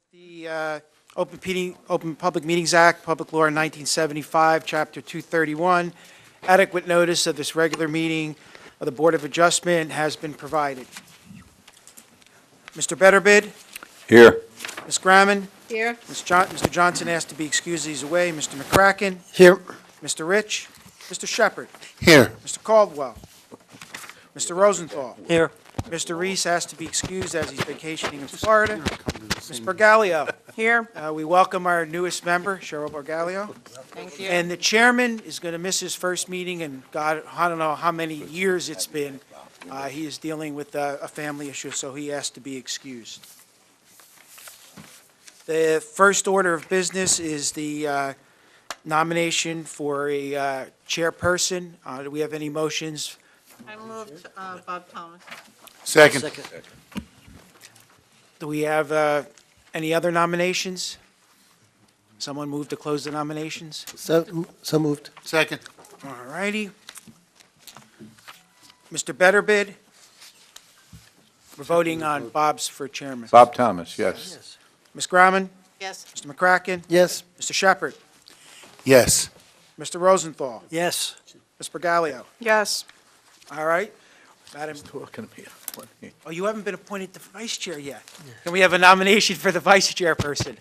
The Open Public Meetings Act, Public Law 1975, Chapter 231, adequate notice of this regular meeting of the Board of Adjustment has been provided. Mr. Betterbid? Here. Ms. Grammon? Here. Mr. Johnson asked to be excused, he's away. Mr. McCracken? Here. Mr. Rich? Mr. Shepherd? Here. Mr. Caldwell? Mr. Rosenthal? Here. Mr. Reese asked to be excused as he's vacationing in Florida. Ms. Bergalio? Here. We welcome our newest member, Cheryl Bergalio. Thank you. And the chairman is going to miss his first meeting, and God, I don't know how many years it's been. He is dealing with a family issue, so he asked to be excused. The first order of business is the nomination for a chairperson. Do we have any motions? I moved Bob Thomas. Second. Do we have any other nominations? Someone move to close the nominations? So moved. Second. All righty. Mr. Betterbid? We're voting on Bob's for chairman. Bob Thomas, yes. Ms. Grauman? Yes. Mr. McCracken? Yes. Mr. Shepherd? Yes. Mr. Rosenthal? Yes. Ms. Bergalio? Yes. All right. Madam, Talking to me. oh, you haven't been appointed to vice chair yet. Can we have a nomination for the vice chairperson?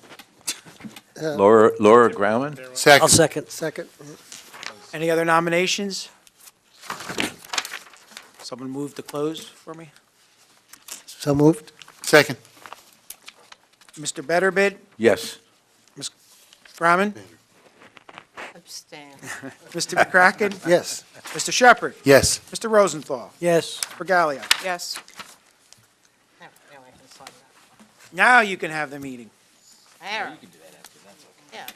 Laura Grauman? Second. I'll second. Second. Any other nominations? Someone move to close for me? So moved. Second. Mr. Betterbid? Yes. Grauman? Abstain. Mr. McCracken? Yes. Mr. Shepherd? Yes. Mr. Rosenthal? Yes. Bergalio? Yes. Now I can sign that. Now you can have the meeting. There. Yeah.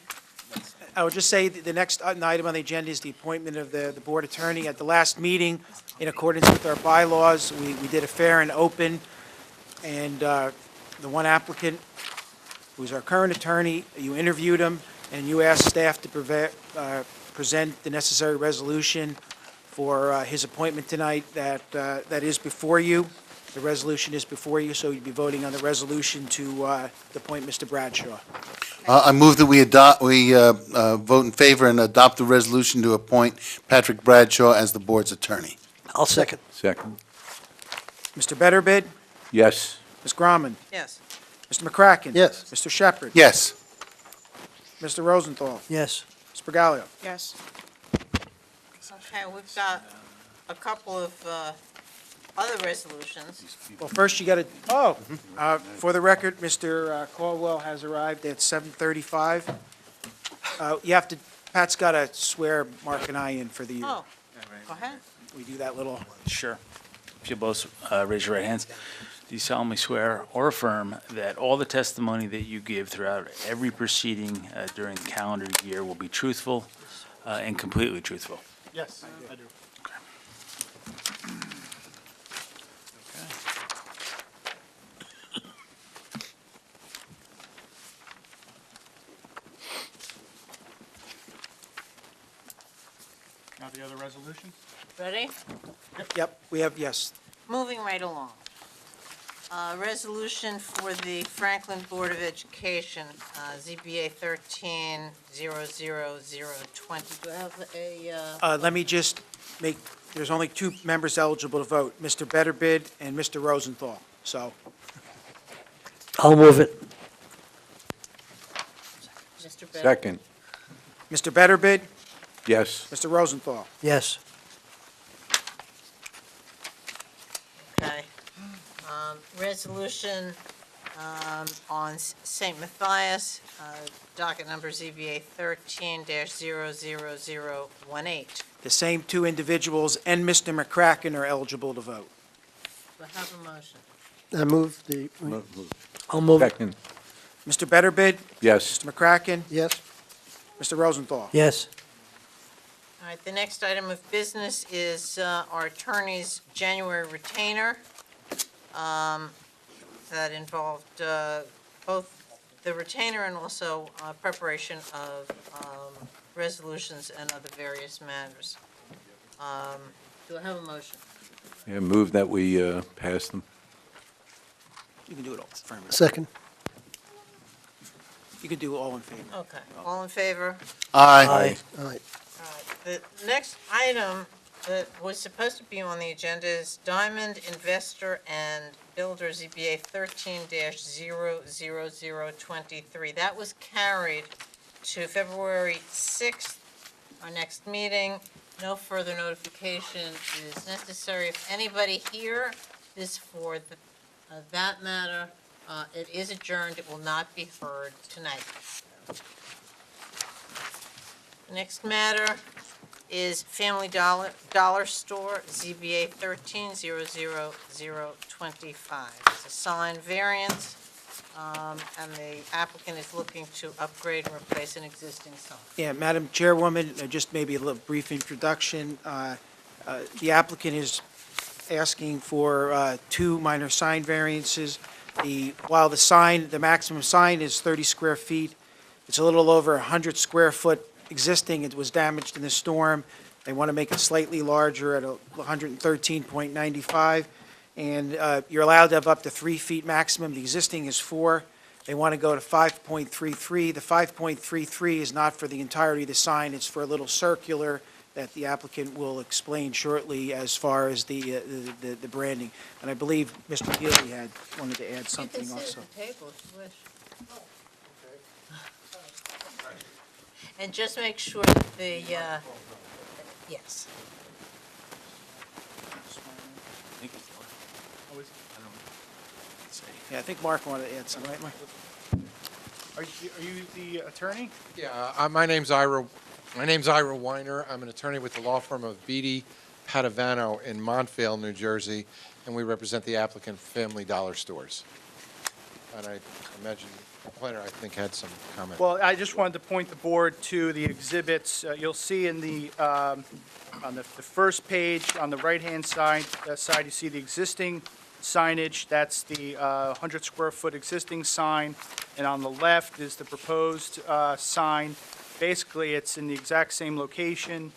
I would just say the next item on the agenda is the appointment of the board attorney. At the last meeting, in accordance with our bylaws, we did a fair and open, and the one applicant, who's our current attorney, you interviewed him, and you asked staff to present the necessary resolution for his appointment tonight. That is before you. The resolution is before you, so you'd be voting on the resolution to appoint Mr. Bradshaw. I move that we vote in favor and adopt the resolution to appoint Patrick Bradshaw as the board's attorney. I'll second. Second. Mr. Betterbid? Yes. Ms. Grauman? Yes. Mr. McCracken? Yes. Mr. Shepherd? Yes. Mr. Rosenthal? Yes. Ms. Bergalio? Yes. Okay, we've got a couple of other resolutions. Well, first you got to, for the record, Mr. Caldwell has arrived at 7:35. You have to, Pat's got to swear Mark and I in for the year. Oh, go ahead. We do that little, Sure. If you both raise your right hands. Do you solemnly swear or affirm that all the testimony that you give throughout every proceeding during the calendar year will be truthful and completely truthful? yes, I do. Now the other resolution? Ready? Yep, we have, yes. Moving right along. Resolution for the Franklin Board of Education, ZBA 13-00020. Do I have a, Let me just make, there's only two members eligible to vote, Mr. Betterbid and Mr. Rosenthal. So, I'll move it. Mr. Bennett? Second. Mr. Betterbid, Yes. Mr. Rosenthal. Yes. Okay. Resolution on St. Matthias, docket number ZBA 13-00018. The same two individuals and Mr. McCracken are eligible to vote. Do I have a motion? I move the, I'll move it. Second. Mr. Betterbid, Yes. Mr. McCracken, Yes. Mr. Rosenthal. Yes. All right, the next item of business is our attorney's January retainer. That involved both the retainer and also preparation of resolutions and other various matters. Do I have a motion? Yeah, move that we pass them. You can do it all affirmative. Second. You could do all in favor. Okay, all in favor? Aye. Aye. All right, the next item that was supposed to be on the agenda is Diamond Investor and Builder ZBA 13-00023. That was carried to February 6th, our next meeting. No further notification is necessary. If anybody here is for that matter, it is adjourned. It will not be heard tonight. Next matter is Family Dollar Store, ZBA 13-00025. It's a sign variance, and the applicant is looking to upgrade and replace an existing sign. Yeah, Madam Chairwoman, just maybe a little brief introduction. The applicant is asking for two minor sign variances. While the maximum sign is 30 square feet, it's a little over 100 square foot existing. It was damaged in the storm. They want to make it slightly larger at 113.95, and you're allowed to have up to 3 feet maximum. The existing is 4. They want to go to 5.33. The 5.33 is not for the entirety of the sign. It's for a little circular that the applicant will explain shortly as far as the branding. And I believe Mr. Healy wanted to add something You can also. sit at the table if you wish. And just make sure that yes. Yeah, I think Mark wanted to add something, right, Mark? Are you the attorney? Yeah, my name's Ira Weiner. I'm an attorney with the law firm of Beatty Padavano in Montvale, New Jersey, and we represent the applicant Family Dollar Stores. And I imagine the planner, I think, had some comment. Well, I just wanted to point the board to the exhibits. You'll see in on the first page, on the right-hand side, you see the existing signage. That's the 100 square foot existing sign. And on the left is the proposed sign. Basically, it's in the exact same location,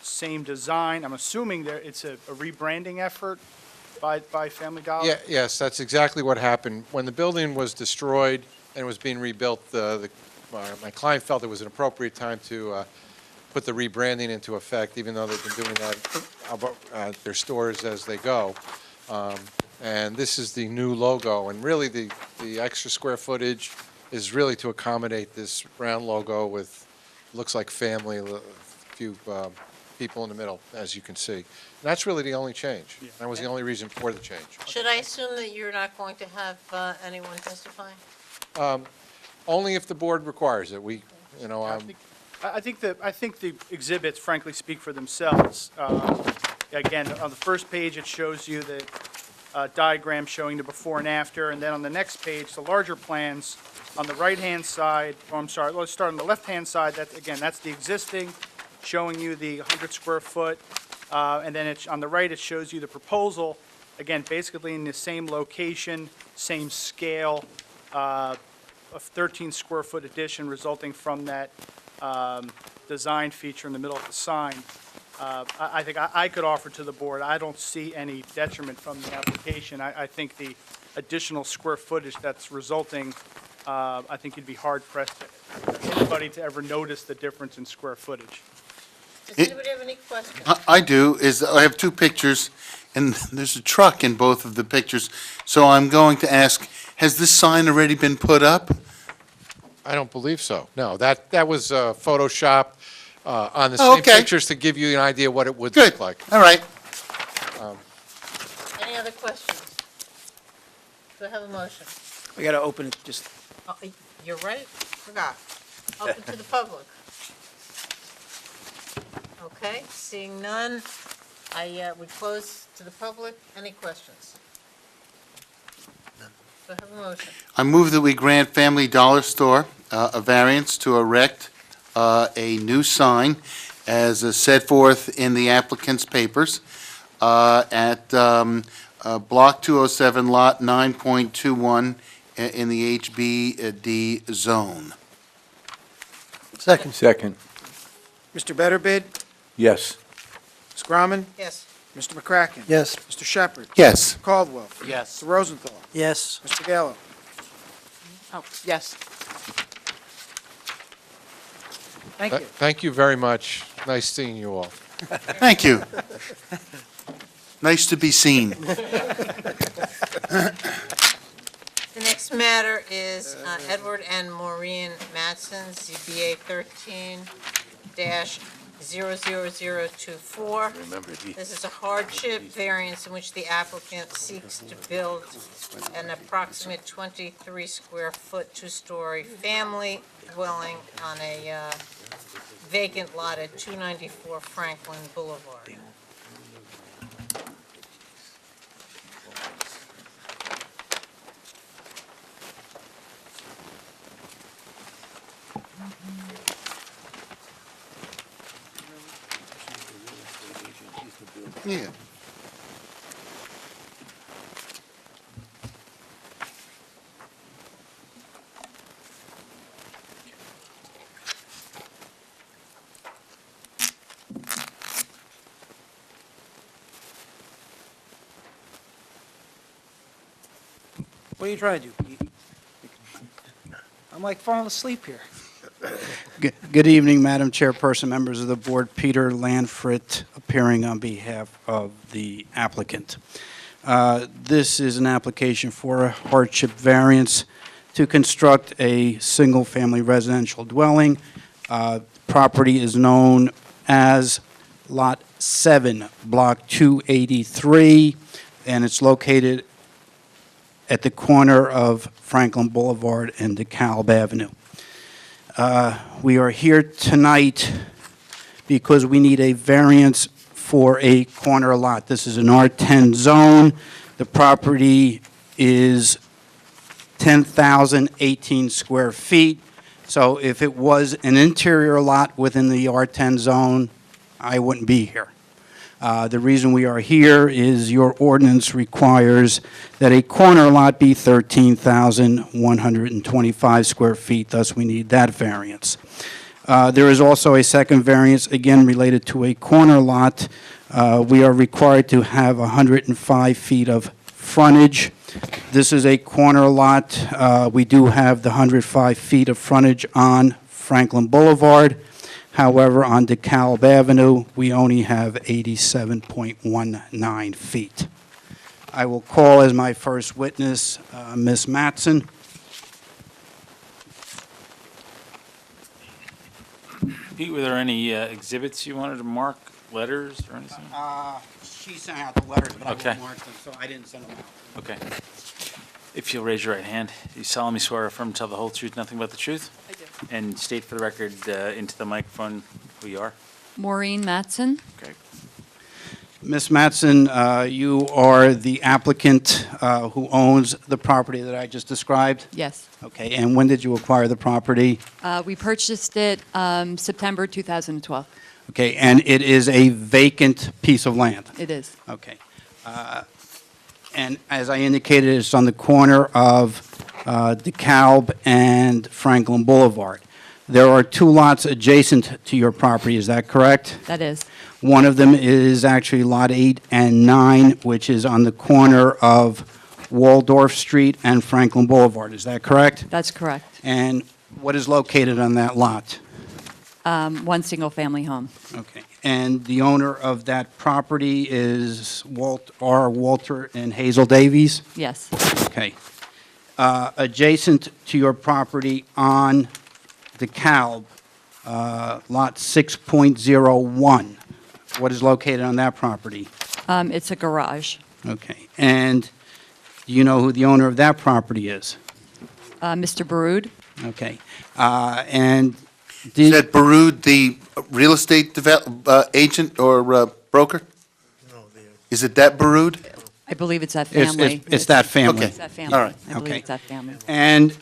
same design. I'm assuming it's a rebranding effort by Family Dollar? Yes, that's exactly what happened. When the building was destroyed and was being rebuilt, my client felt it was an appropriate time to put the rebranding into effect, even though they've been doing that at their stores as they go. And this is the new logo, and really the extra square footage is really to accommodate this round logo with, looks like family, a few people in the middle, as you can see. And that's really the only change. That was the only reason for the change. Should I assume that you're not going to have anyone testifying? Only if the board requires it. I think the exhibits frankly speak for themselves. Again, on the first page, it shows you the diagram showing the before and after, and then on the next page, the larger plans on the right-hand side, let's start on the left-hand side, that's the existing, showing you the 100 square foot, and then on the right, it shows you the proposal, again, basically in the same location, same scale, a 13 square foot addition resulting from that design feature in the middle of the sign. I think I could offer to the board, I don't see any detriment from the application. I think the additional square footage that's resulting, I think you'd be hard-pressed for anybody to ever notice the difference in square footage. Does anybody have any questions? I do, I have two pictures, and there's a truck in both of the pictures. So I'm going to ask, has this sign already been put up? I don't believe so. No, that was Photoshopped on the Oh, same okay. pictures to give you an idea what it would Good, look like. all right. Any other questions? Do I have a motion? We got to open it, just, Oh, you're right, forgot. Open to the public. Okay, seeing none, we close to the public. Any questions? Do I have a motion? I move that we grant Family Dollar Store a variance to erect a new sign as set forth in the applicant's papers at Block 207, Lot 9.21 in the HBD zone. Second. Second. Mr. Betterbid, Yes. Ms. Grauman, Yes. Mr. McCracken. Yes. Mr. Shepherd. Yes. Caldwell. Yes. Mr. Rosenthal. Yes. Mr. Gallo. Oh, yes. Thank you. Thank you very much. Nice seeing you all. Thank you. Nice to be seen. The next matter is Edward and Maureen Mattson, ZBA 13-00024. This is a hardship variance in which the applicant seeks to build an approximate 23-square-foot, two-story family dwelling on a vacant lot at 294 Franklin Boulevard. Yeah. What are you trying to do? I'm like falling asleep here. Good evening, Madam Chairperson, members of the board. Peter Lanfrit, appearing on behalf of the applicant. This is an application for a hardship variance to construct a single-family residential dwelling. Property is known as Lot 7, Block 283, and it's located at the corner of Franklin Boulevard and DeKalb Avenue. We are here tonight because we need a variance for a corner lot. This is an R10 zone. The property is 10,018 square feet. So if it was an interior lot within the R10 zone, I wouldn't be here. The reason we are here is your ordinance requires that a corner lot be 13,125 square feet, thus we need that variance. There is also a second variance, again related to a corner lot. We are required to have 105 feet of frontage. This is a corner lot. We do have the 105 feet of frontage on Franklin Boulevard. However, on DeKalb Avenue, we only have 87.19 feet. I will call as my first witness Ms. Mattson. Pete, were there any exhibits you wanted to mark, letters or anything? She sent out the letters, but I Okay. won't mark them, so I didn't send them out. Okay. If you'll raise your right hand, you solemnly swear or affirm to tell the whole truth, nothing but the truth? I do. And state for the record into the microphone who you are. Maureen Mattson. Okay. Ms. Mattson, you are the applicant who owns the property that I just described? Yes. Okay, and when did you acquire the property? We purchased it September 2012. Okay, and it is a vacant piece of land? It is. Okay. And as I indicated, it's on the corner of DeKalb and Franklin Boulevard. There are two lots adjacent to your property, is that correct? That is. One of them is actually Lot 8 and 9, which is on the corner of Waldorf Street and Franklin Boulevard, is that correct? That's correct. And what is located on that lot? One single-family home. Okay. And the owner of that property is Walter and Hazel Davies? Yes. Okay. Adjacent to your property on DeKalb, Lot 6.01, what is located on that property? It's a garage. Okay. And do you know who the owner of that property is? Mr. Baroud? Okay. And Is did... that Baroud, the real estate agent or broker? Is it that Baroud? I believe it's that It's- family. It's that family. Okay. It's that family. All right. I believe Okay. it's that family. And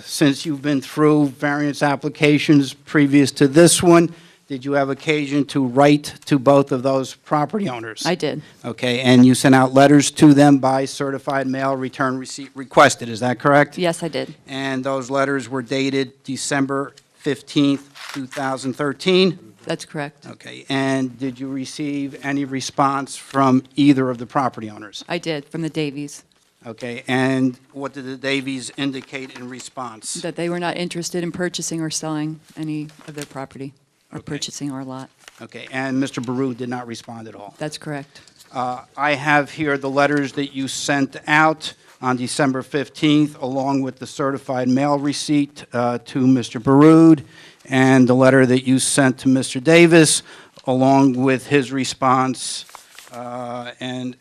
since you've been through various applications previous to this one, did you have occasion to write to both of those property owners? I did. Okay, and you sent out letters to them by certified mail, return receipt requested, is that correct? Yes, I did. And those letters were dated December 15th, 2013? That's correct. Okay, and did you receive any response from either of the property owners? I did, from the Davies. Okay, and what did the Davies indicate in response? That they were not interested in purchasing or selling any of their property or Okay. purchasing our lot. Okay, and Mr. Baru did not respond at all? That's correct. I have here the letters that you sent out on December 15th, along with the certified mail receipt to Mr. Baroud, and the letter that you sent to Mr. Davis, along with his response and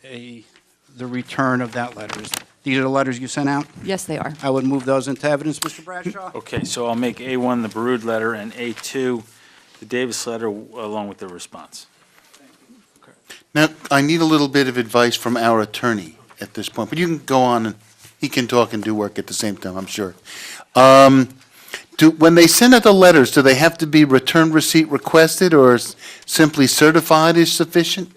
the return of that letter. These are the letters you sent out? Yes, they are. I would move those into evidence, Mr. Bradshaw. Okay, so I'll make A1 the Baroud letter and A2 the Davis letter along with the response. Now, I need a little bit of advice from our attorney at this point, but you can go on and he can talk and do work at the same time, I'm sure. When they send out the letters, do they have to be return receipt requested or simply certified is sufficient?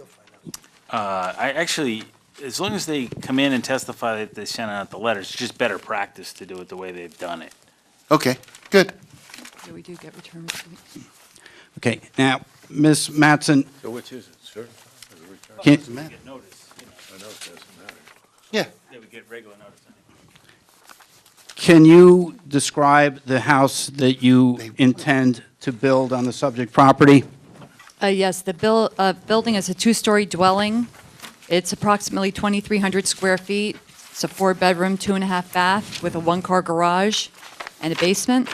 I actually, as long as they come in and testify that they sent out the letters, it's just better practice to do it the way they've done it. Okay, good. Yeah, we do get return receipt. Okay, now, Ms. Mattson, So which is it, certified or returned? can, Doesn't matter. Get notice, I know it doesn't matter. Yeah. They would get regular notice. can you describe the house that you intend to build on the subject property? Yes, the building is a two-story dwelling. It's approximately 2,300 square feet. It's a four-bedroom, two-and-a-half bath with a one-car garage and a basement.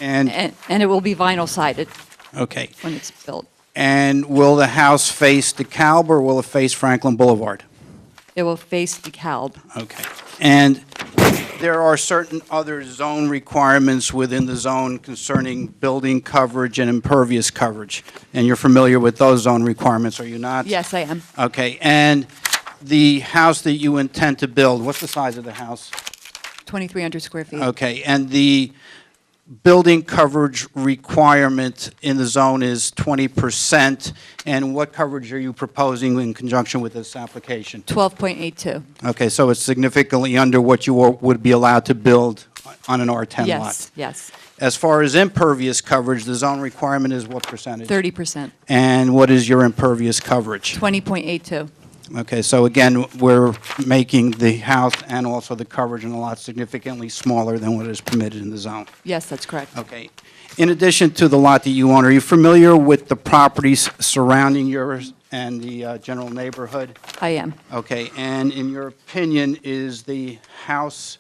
And, And it will be vinyl sided okay, when it's built. and will the house face DeKalb or will it face Franklin Boulevard? It will face DeKalb. Okay. And there are certain other zone requirements within the zone concerning building coverage and impervious coverage. And you're familiar with those zone requirements, are you not? Yes, I am. Okay, and the house that you intend to build, what's the size of the house? 2,300 square feet. Okay, and the building coverage requirement in the zone is 20%, and what coverage are you proposing in conjunction with this application? 12.82. Okay, so it's significantly under what you would be allowed to build on an R10 lot? Yes, yes. As far as impervious coverage, the zone requirement is what percentage? 30%. And what is your impervious coverage? 20.82. Okay, so again, we're making the house and also the coverage in the lot significantly smaller than what is permitted in the zone. Yes, that's correct. Okay. In addition to the lot that you own, are you familiar with the properties surrounding yours and the general neighborhood? I am. Okay, and in your opinion, is the house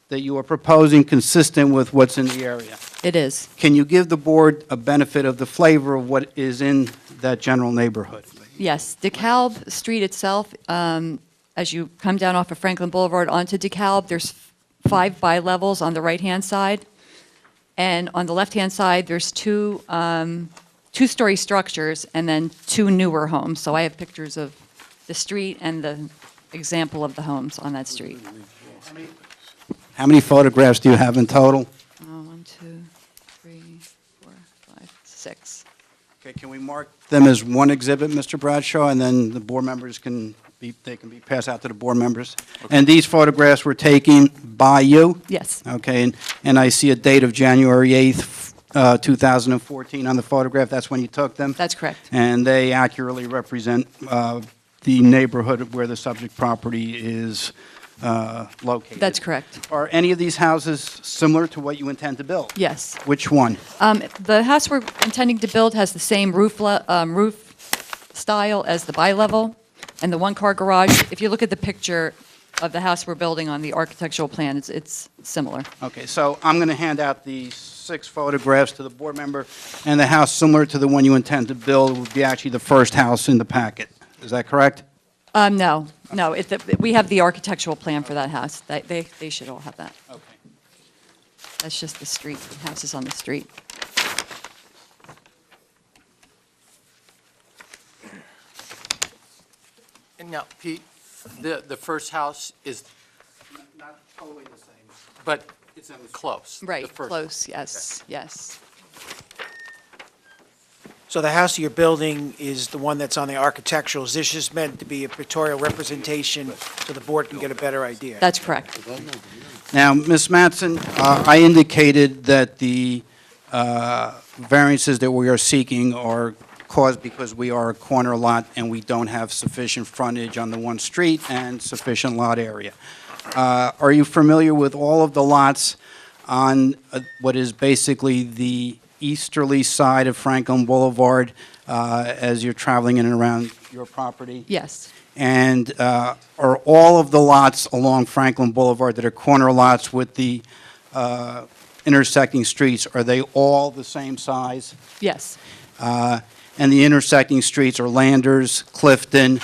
that you are proposing consistent with what's in the area? It is. Can you give the board a benefit of the flavor of what is in that general neighborhood? Yes, DeKalb Street itself, as you come down off of Franklin Boulevard onto DeKalb, there's 5 bi-levels on the right-hand side. And on the left-hand side, there's two-story structures and then 2 newer homes. So I have pictures of the street and the example of the homes on that street. How many photographs do you have in total? 1, 2, 3, 4, 5, 6. Okay, can we mark them as one exhibit, Mr. Bradshaw, and then the board members can be passed out to the board members? And these photographs were taken by you? Yes, Okay, and I see a date of January 8th, 2014 on the photograph. That's when you took them? that's correct. And they accurately represent the neighborhood where the subject property is located? That's correct. Are any of these houses similar to what you intend to build? Yes. Which one? The house we're intending to build has the same roof style as the bi-level and the one-car garage. If you look at the picture of the house we're building on the architectural plan, it's similar. Okay, so I'm going to hand out the 6 photographs to the board member, and the house similar to the one you intend to build would be actually the first house in the packet. Is that correct? No, we have the architectural plan for that house. They should all have that. Okay. That's just the street, the house is on the street. And now, Pete, the first house is, Not totally the same. but it's close. the Right, first- close, yes, yes. So the house you're building is the one that's on the architectural. Is this just meant to be a pictorial representation so the board can get a better idea? That's correct. Now, Ms. Mattson, I indicated that the variances that we are seeking are caused because we are a corner lot and we don't have sufficient frontage on the one street and sufficient lot area. Are you familiar with all of the lots on what is basically the easterly side of Franklin Boulevard as you're traveling in and around your property? Yes, And are all of the lots along Franklin Boulevard that are corner lots with the intersecting streets, are they all the same size? yes, And the intersecting streets are Landers, Clifton,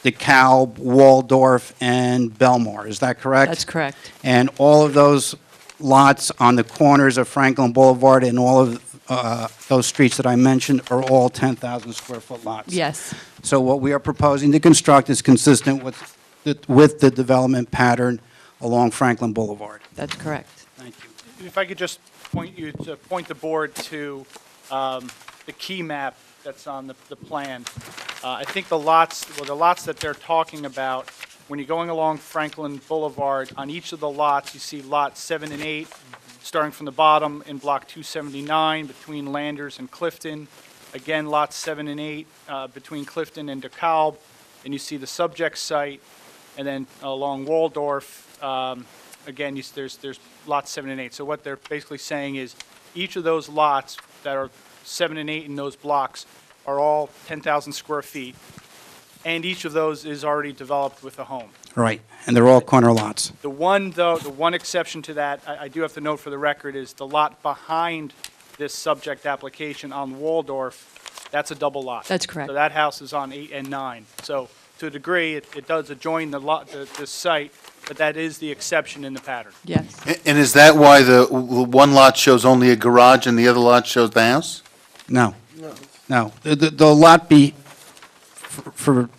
DeKalb, Waldorf, and Belmar, is that correct? that's correct. And all of those lots on the corners of Franklin Boulevard and all of those streets that I mentioned are all 10,000 square foot lots? Yes, So what we are proposing to construct is consistent with the development pattern along Franklin Boulevard. that's correct. Thank you. If I could just point the board to the key map that's on the plan. I think the lots that they're talking about, when you're going along Franklin Boulevard, on each of the lots, you see lots 7 and 8, starting from the bottom in block 279 between Landers and Clifton. Again, lots 7 and 8 between Clifton and DeKalb. And you see the subject site. And then along Waldorf, again, there's lots 7 and 8. So what they're basically saying is each of those lots that are 7 and 8 in those blocks are all 10,000 square feet. And each of those is already developed with a home. Right, and they're all corner lots. The one exception to that, I do have to note for the record, is the lot behind this subject application on Waldorf, that's a double lot. That's correct. So that house is on 8 and 9. So to a degree, it does adjoin the site, but that is the exception in the pattern. Yes, And is that why the one lot shows only a garage and the other lot shows the house? No. No. The lot for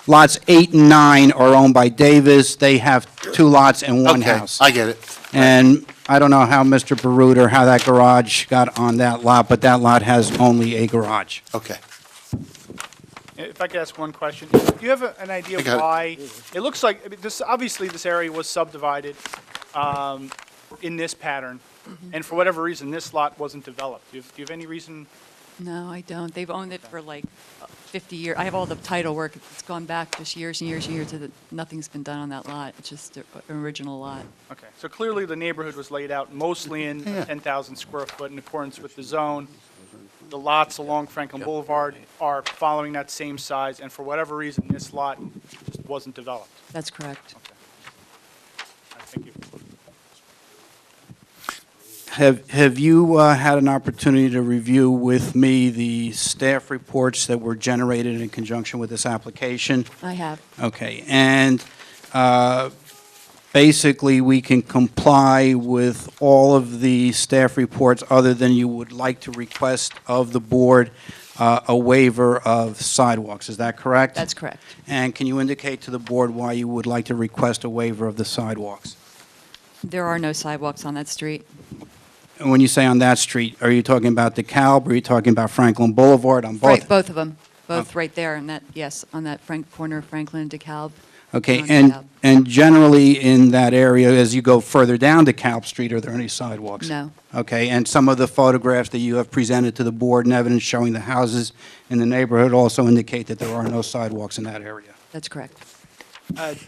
lots 8 and 9 are owned by Davis. They have 2 lots and 1 Okay, house. I get it. And I don't know how Mr. Baruta or how that garage got on that lot, but that lot has only a garage. Okay. If I could ask one question, do you have an idea I got it. why? It looks like, I mean, obviously, this area was subdivided in this pattern, and for whatever reason, this lot wasn't developed. Do you have any reason? no, I don't. They've owned it for like 50 years. I have all the title work. It's gone back just years and years and years nothing's been done on that lot. It's just an original lot. Okay, so clearly the neighborhood was laid out mostly in Yeah. 10,000 square foot in accordance with the zone. The lots along Franklin Boulevard are following that same size, and for whatever reason, this lot just wasn't developed. That's correct. Thank you. Have you had an opportunity to review with me the staff reports that were generated in conjunction with this application? I have. Okay, and basically, we can comply with all of the staff reports other than you would like to request of the board a waiver of sidewalks, is that correct? That's correct. And can you indicate to the board why you would like to request a waiver of the sidewalks? There are no sidewalks on that street. And when you say on that street, are you talking about DeKalb, or are you talking about Franklin Boulevard, on both? Right, both of them. Both right there, and that, yes, on that corner of Franklin and DeKalb. Okay, on and, DeKalb. and generally in that area, as you go further down DeKalb Street, are there any sidewalks? No. Okay, and some of the photographs that you have presented to the board and evidence showing the houses in the neighborhood also indicate that there are no sidewalks in that area. That's correct.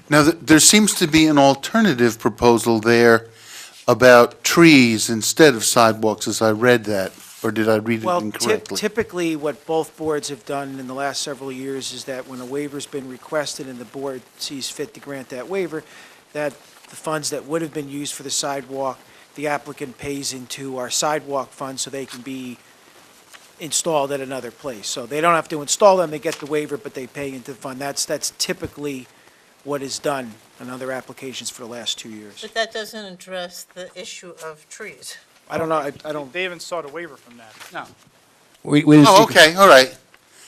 Now, there seems to be an alternative proposal there about trees instead of sidewalks, as I read that, or did I read it Well, incorrectly? typically, what both boards have done in the last several years is that when a waiver's been requested and the board sees fit to grant that waiver, that the funds that would have been used for the sidewalk, the applicant pays into our sidewalk fund so they can be installed at another place. So they don't have to install them, they get the waiver, but they pay into the fund. That's typically what is done on other applications for the last 2 years. But that doesn't address the issue of trees. I don't know, I don't, They haven't sought a waiver from that. No. We didn't Oh, seek- okay, all right.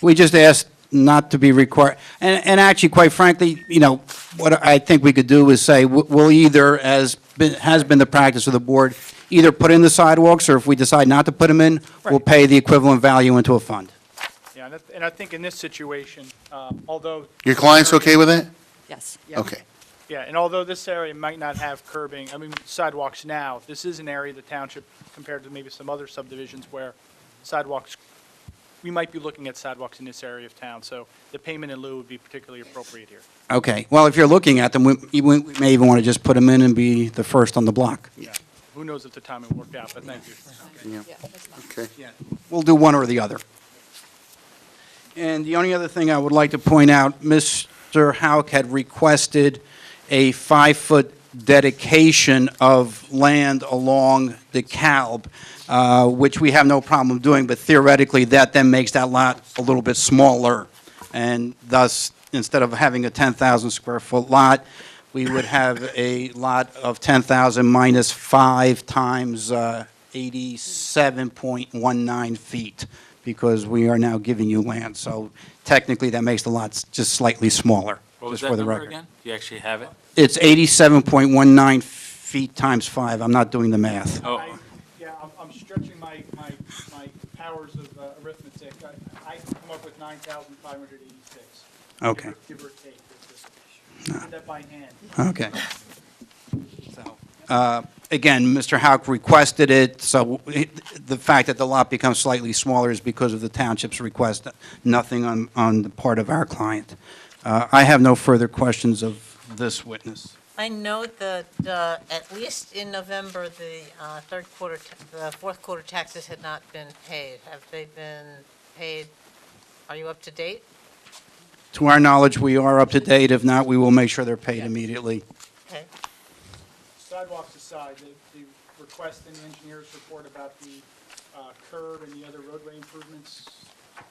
We just asked not to be required, and actually, quite frankly, you know, what I think we could do is say, we'll either, as has been the practice of the board, either put in the sidewalks, or if we decide not to put them in, we'll Right. pay the equivalent value into a fund. Yeah, and I think in this situation, although. Your client's okay with that? Yes. Okay. Yeah, and although this area might not have curbing, sidewalks now, this is an area of the township compared to maybe some other subdivisions where sidewalks we might be looking at sidewalks in this area of town, so the payment in lieu would be particularly appropriate here. Okay, well, if you're looking at them, we may even want to just put them in and be the first on the block. Yeah. Who knows if the timing worked out, but thank you. Okay. We'll do one or the other. And the only other thing I would like to point out, Mr. Hauk had requested a 5-foot dedication of land along the Calb, which we have no problem doing, but theoretically, that then makes that lot a little bit smaller. And thus, instead of having a 10,000 square foot lot, we would have a lot of 10,000 minus 5 times 87.19 feet, because we are now giving you land. So technically, that makes the lots just slightly smaller, What was just that for the number record. again? Do you actually have it? It's 87.19 feet times 5. I'm not doing the math. Oh, Yeah, I'm stretching my powers of arithmetic. I come up with 9,586. Okay, Give or take. Did that by hand. okay. So, again, Mr. Hauk requested it, so the fact that the lot becomes slightly smaller is because of the township's request, nothing on the part of our client. I have no further questions of this witness. I note that at least in November, the fourth quarter taxes had not been paid. Have they been paid? Are you up to date? To our knowledge, we are up to date. If not, we will make sure they're paid immediately. Okay. Sidewalks aside, the request in the engineer's report about the curb and the other roadway improvements,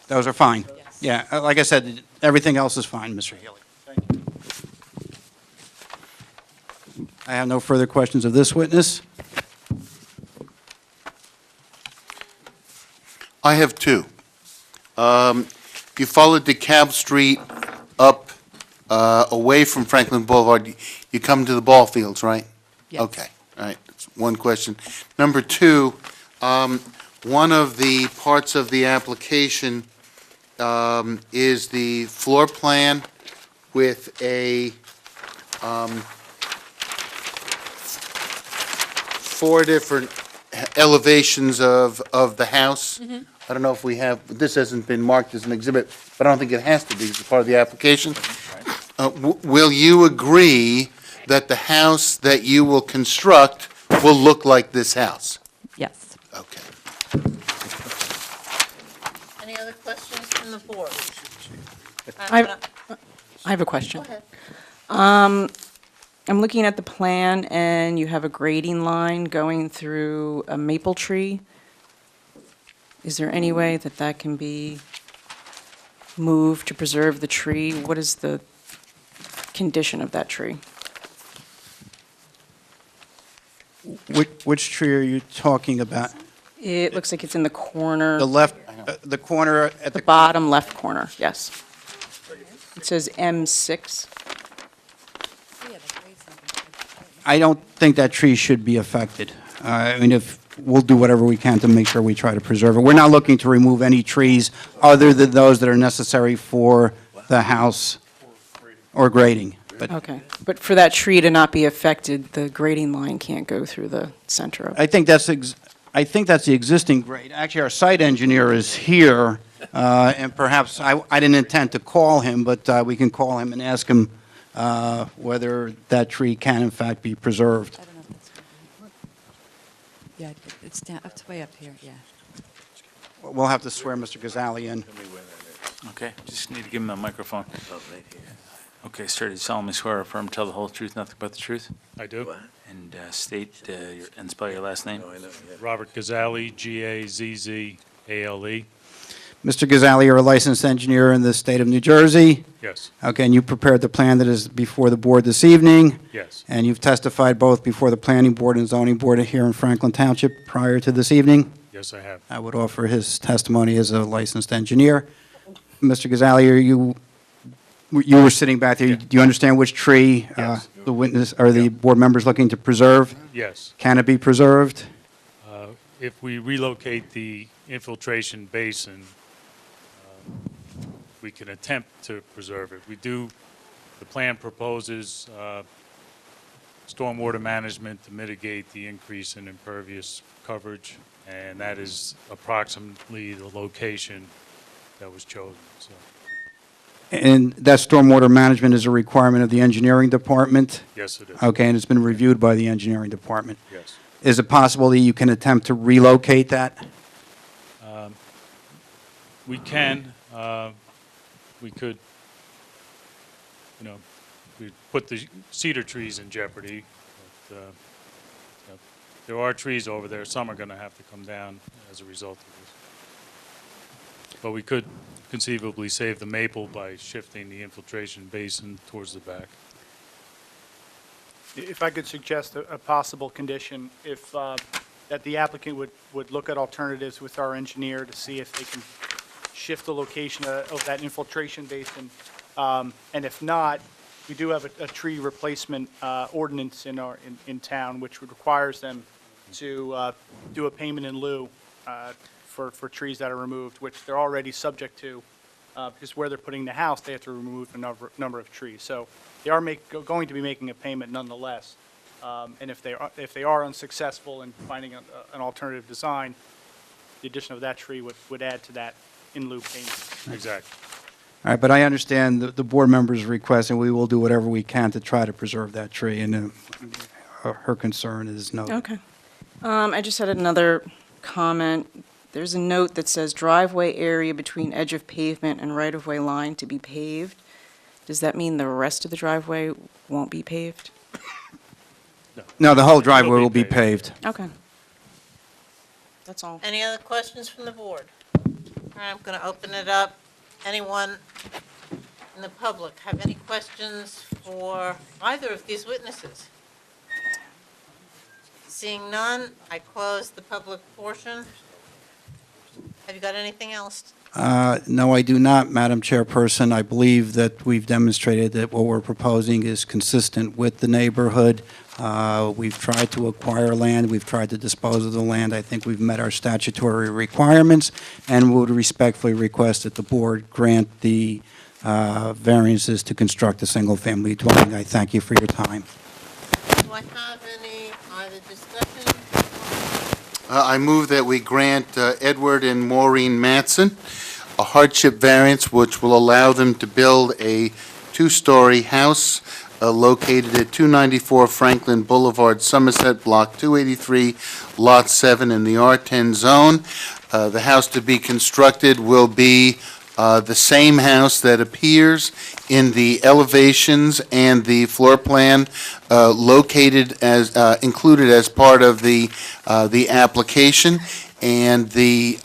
Those are fine. Yes. Yeah, like I said, everything else is fine, Mr. Healy. thank you. I have no further questions of this witness. I have two. You followed DeKalb Street up, away from Franklin Boulevard, you come to the ball fields, right? Yes. Okay, all right, that's one question. Number two, one of the parts of the application is the floor plan with a 4 different elevations of the house. I don't know if we have, this hasn't been marked as an exhibit, but I don't think it has to be, it's part of the application. Will you agree that the house that you will construct will look like this house? Yes. Okay. Any other questions from the board? I have a question. Go ahead. I'm looking at the plan, and you have a grading line going through a maple tree. Is there any way that that can be moved to preserve the tree? What is the condition of that tree? Which tree are you talking about? It looks like it's in the corner, The left, the corner at the the, bottom left corner, yes. It says M6. I don't think that tree should be affected. I mean, we'll do whatever we can to make sure we try to preserve it. We're not looking to remove any trees other than those that are necessary for the house or grading. But Okay, but for that tree to not be affected, the grading line can't go through the center of it. I think that's the existing grade. Actually, our site engineer is here, and perhaps, I didn't intend to call him, but we can call him and ask him whether that tree can in fact be preserved. I don't know if that's. Yeah, it's down, it's way up here, yeah. We'll have to swear Mr. Gazali in. okay, just need to give him a microphone. Okay, sir, do you solemnly swear or affirm to tell the whole truth, nothing but the truth? I do. And state and spell your last name? Robert Gazali, Gazzale. Mr. Gazali, you're a licensed engineer in the state of New Jersey. Yes, Okay, and you prepared the plan that is before the board this evening, yes, and you've testified both before the planning board and zoning board here in Franklin Township prior to this evening. yes, I have. I would offer his testimony as a licensed engineer. Mr. Gazali, you were sitting back there. Do you understand which tree Yes. the witness, or the board member's looking to preserve? Yes. Can it be preserved? If we relocate the infiltration basin, we can attempt to preserve it. The plan proposes stormwater management to mitigate the increase in impervious coverage, and that is approximately the location that was chosen, so, And that stormwater management is a requirement of the engineering department? yes, it is. Okay, and it's been reviewed by the engineering department. Yes. Is it possible that you can attempt to relocate that? We can, we could, we put the cedar trees in jeopardy, but, there are trees over there, some are gonna have to come down as a result of this. But we could conceivably save the maple by shifting the infiltration basin towards the back. If I could suggest a possible condition, if, that the applicant would look at alternatives with our engineer to see if they can shift the location of that infiltration basin. And if not, we do have a tree replacement ordinance in town, which requires them to do a payment in lieu for trees that are removed, which they're already subject to, because where they're putting the house, they have to remove a number of trees. So they are going to be making a payment nonetheless. And if they are unsuccessful in finding an alternative design, the addition of that tree would add to that in lieu payment. Exactly. All right, but I understand the board member's request, and we will do whatever we can to try to preserve that tree, and her concern is noted. Okay. I just had another comment. There's a note that says driveway area between edge of pavement and right-of-way line to be paved. Does that mean the rest of the driveway won't be paved? No, the whole driveway It'll will be be paved. Okay. That's all. Any other questions from the board? All right, I'm going to open it up. Anyone in the public have any questions for either of these witnesses? Seeing none, I close the public portion. Have you got anything else? No, I do not, Madam Chairperson. I believe that we've demonstrated that what we're proposing is consistent with the neighborhood. We've tried to acquire land, we've tried to dispose of the land. I think we've met our statutory requirements, and would respectfully request that the board grant the variances to construct a single-family dwelling. I thank you for your time. Do I have any either discussion? I move that we grant Edward and Maureen Matson a hardship variance which will allow them to build a two-story house located at 294 Franklin Boulevard, Somerset, Block 283, Lot 7 in the R10 zone. The house to be constructed will be the same house that appears in the elevations and the floor plan located as, included as part of the application, and they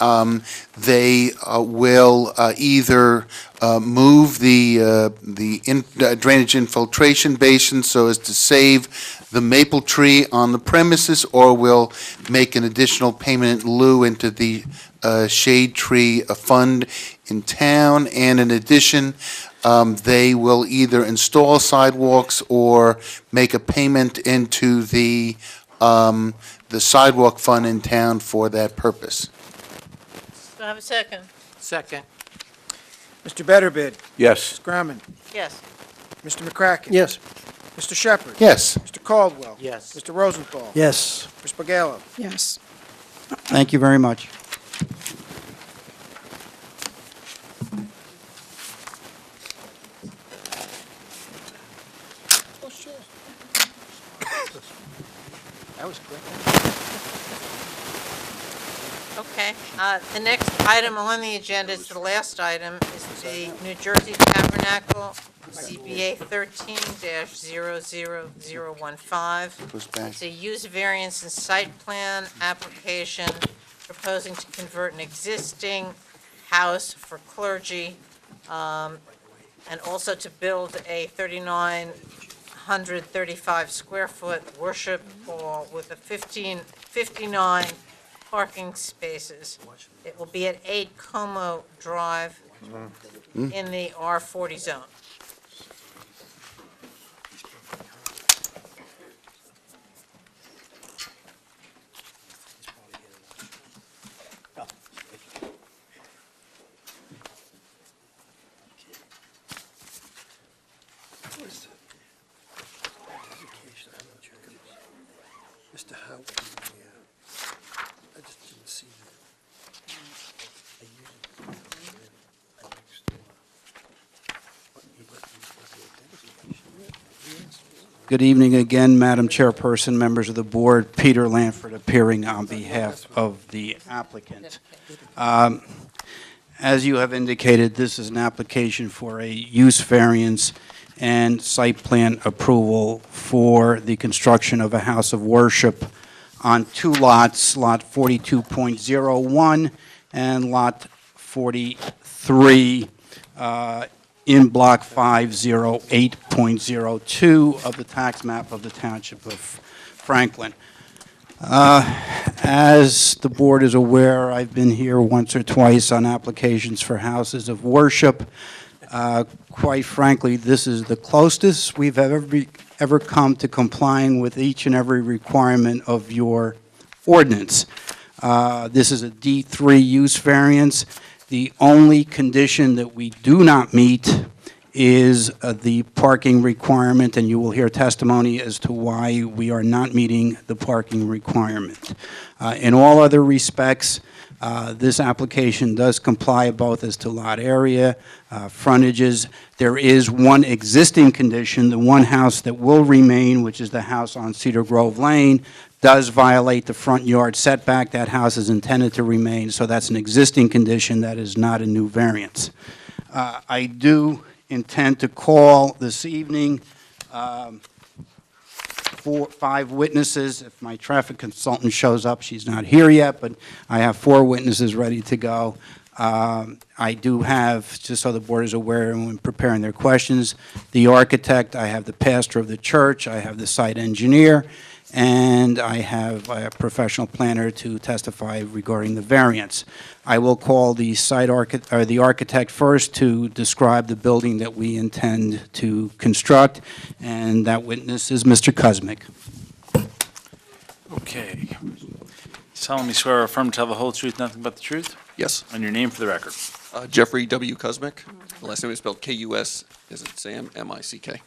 will either move the drainage infiltration basin so as to save the maple tree on the premises, or will make an additional payment in lieu into the shade tree fund in town. And in addition, they will either install sidewalks or make a payment into the sidewalk fund in town for that purpose. Do I have a second? Second. Mr. Betterbid? Yes. Ms. Grumman? Yes. Mr. McCracken? Yes. Mr. Shepherd? Yes. Mr. Caldwell? Yes. Mr. Rosenthal? Yes. Ms. Pagano? Yes. Thank you very much. That was quick. Okay, the next item on the agenda is the last item, is the New Jersey Tabernacle, ZBA 13-00015. Goes back. It's a use variance and site plan application proposing to convert an existing house for clergy, and also to build a 3,935 square foot worship hall with a 59 parking spaces. It will be at 8 Como Drive in the R40 zone. Mr. Howard, I just didn't see that. Good evening again, Madam Chairperson, members of the board. Peter Lanford appearing on behalf of the applicant. As you have indicated, this is an application for a use variance and site plan approval for the construction of a house of worship on two lots, Lot 42.01 and Lot 43, in Block 508.02 of the tax map of the Township of Franklin. As the board is aware, I've been here once or twice on applications for houses of worship. Quite frankly, this is the closest we've ever come to complying with each and every requirement of your ordinance. This is a D3 use variance. The only condition that we do not meet is the parking requirement, and you will hear testimony as to why we are not meeting the parking requirement. In all other respects, this application does comply both as to lot area, frontages. There is one existing condition, the one house that will remain, which is the house on Cedar Grove Lane, does violate the front yard setback. That house is intended to remain, so that's an existing condition. That is not a new variance. I do intend to call this evening 5 witnesses. If my traffic consultant shows up, she's not here yet, but I have 4 witnesses ready to go. I do have, just so the board is aware when preparing their questions, the architect, I have the pastor of the church, I have the site engineer, and I have a professional planner to testify regarding the variance. I will call the the architect first to describe the building that we intend to construct, and that witness is Mr. Kuzmic. Okay. Solemnly swear or affirm to tell the whole truth, nothing but the truth? Yes. And your name for the record. Jeffrey W. Kuzmic. The last name is spelled K-U-S, as in Sam, M-I-C-K.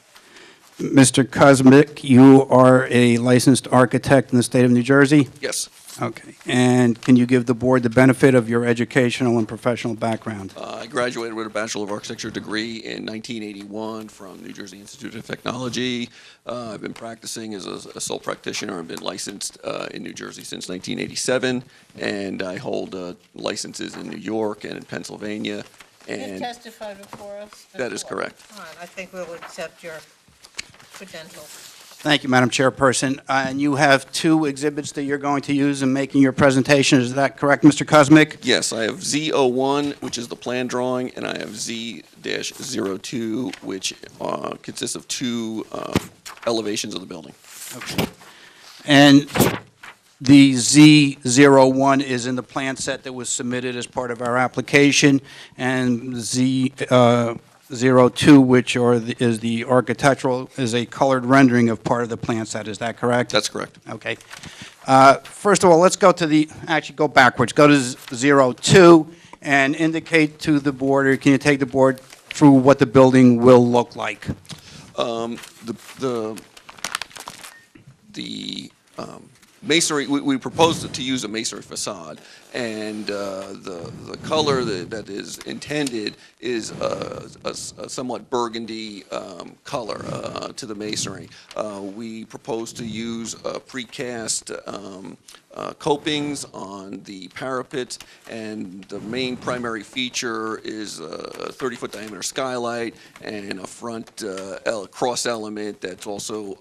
Mr. Kuzmic, you are a licensed architect in the state of New Jersey? Yes. Okay. And can you give the board the benefit of your educational and professional background? I graduated with a Bachelor of Architecture degree in 1981 from New Jersey Institute of Technology. I've been practicing as a sole practitioner and been licensed in New Jersey since 1987, and I hold licenses in New York and in Pennsylvania. You've And testified before us? that is before. correct. All right, I think we'll accept your credentials. Thank you, Madam Chairperson. And you have 2 exhibits that you're going to use in making your presentation. Is that correct, Mr. Kuzmic? Yes, I have Z01, which is the plan drawing, and I have Z-02, which consists of 2 elevations of the building. Okay. And the Z01 is in the plan set that was submitted as part of our application, and Z02, which is the architectural, is a colored rendering of part of the plan set. Is that correct? That's correct. Okay. First of all, let's go to go backwards. Go to 02 and indicate to the board, or can you take the board through what the building will look like? The masonry, we proposed to use a masonry facade, and the color that is intended is a somewhat burgundy color to the masonry. We propose to use precast copings on the parapet, and the main primary feature is a 30-foot diameter skylight and a front cross element that's also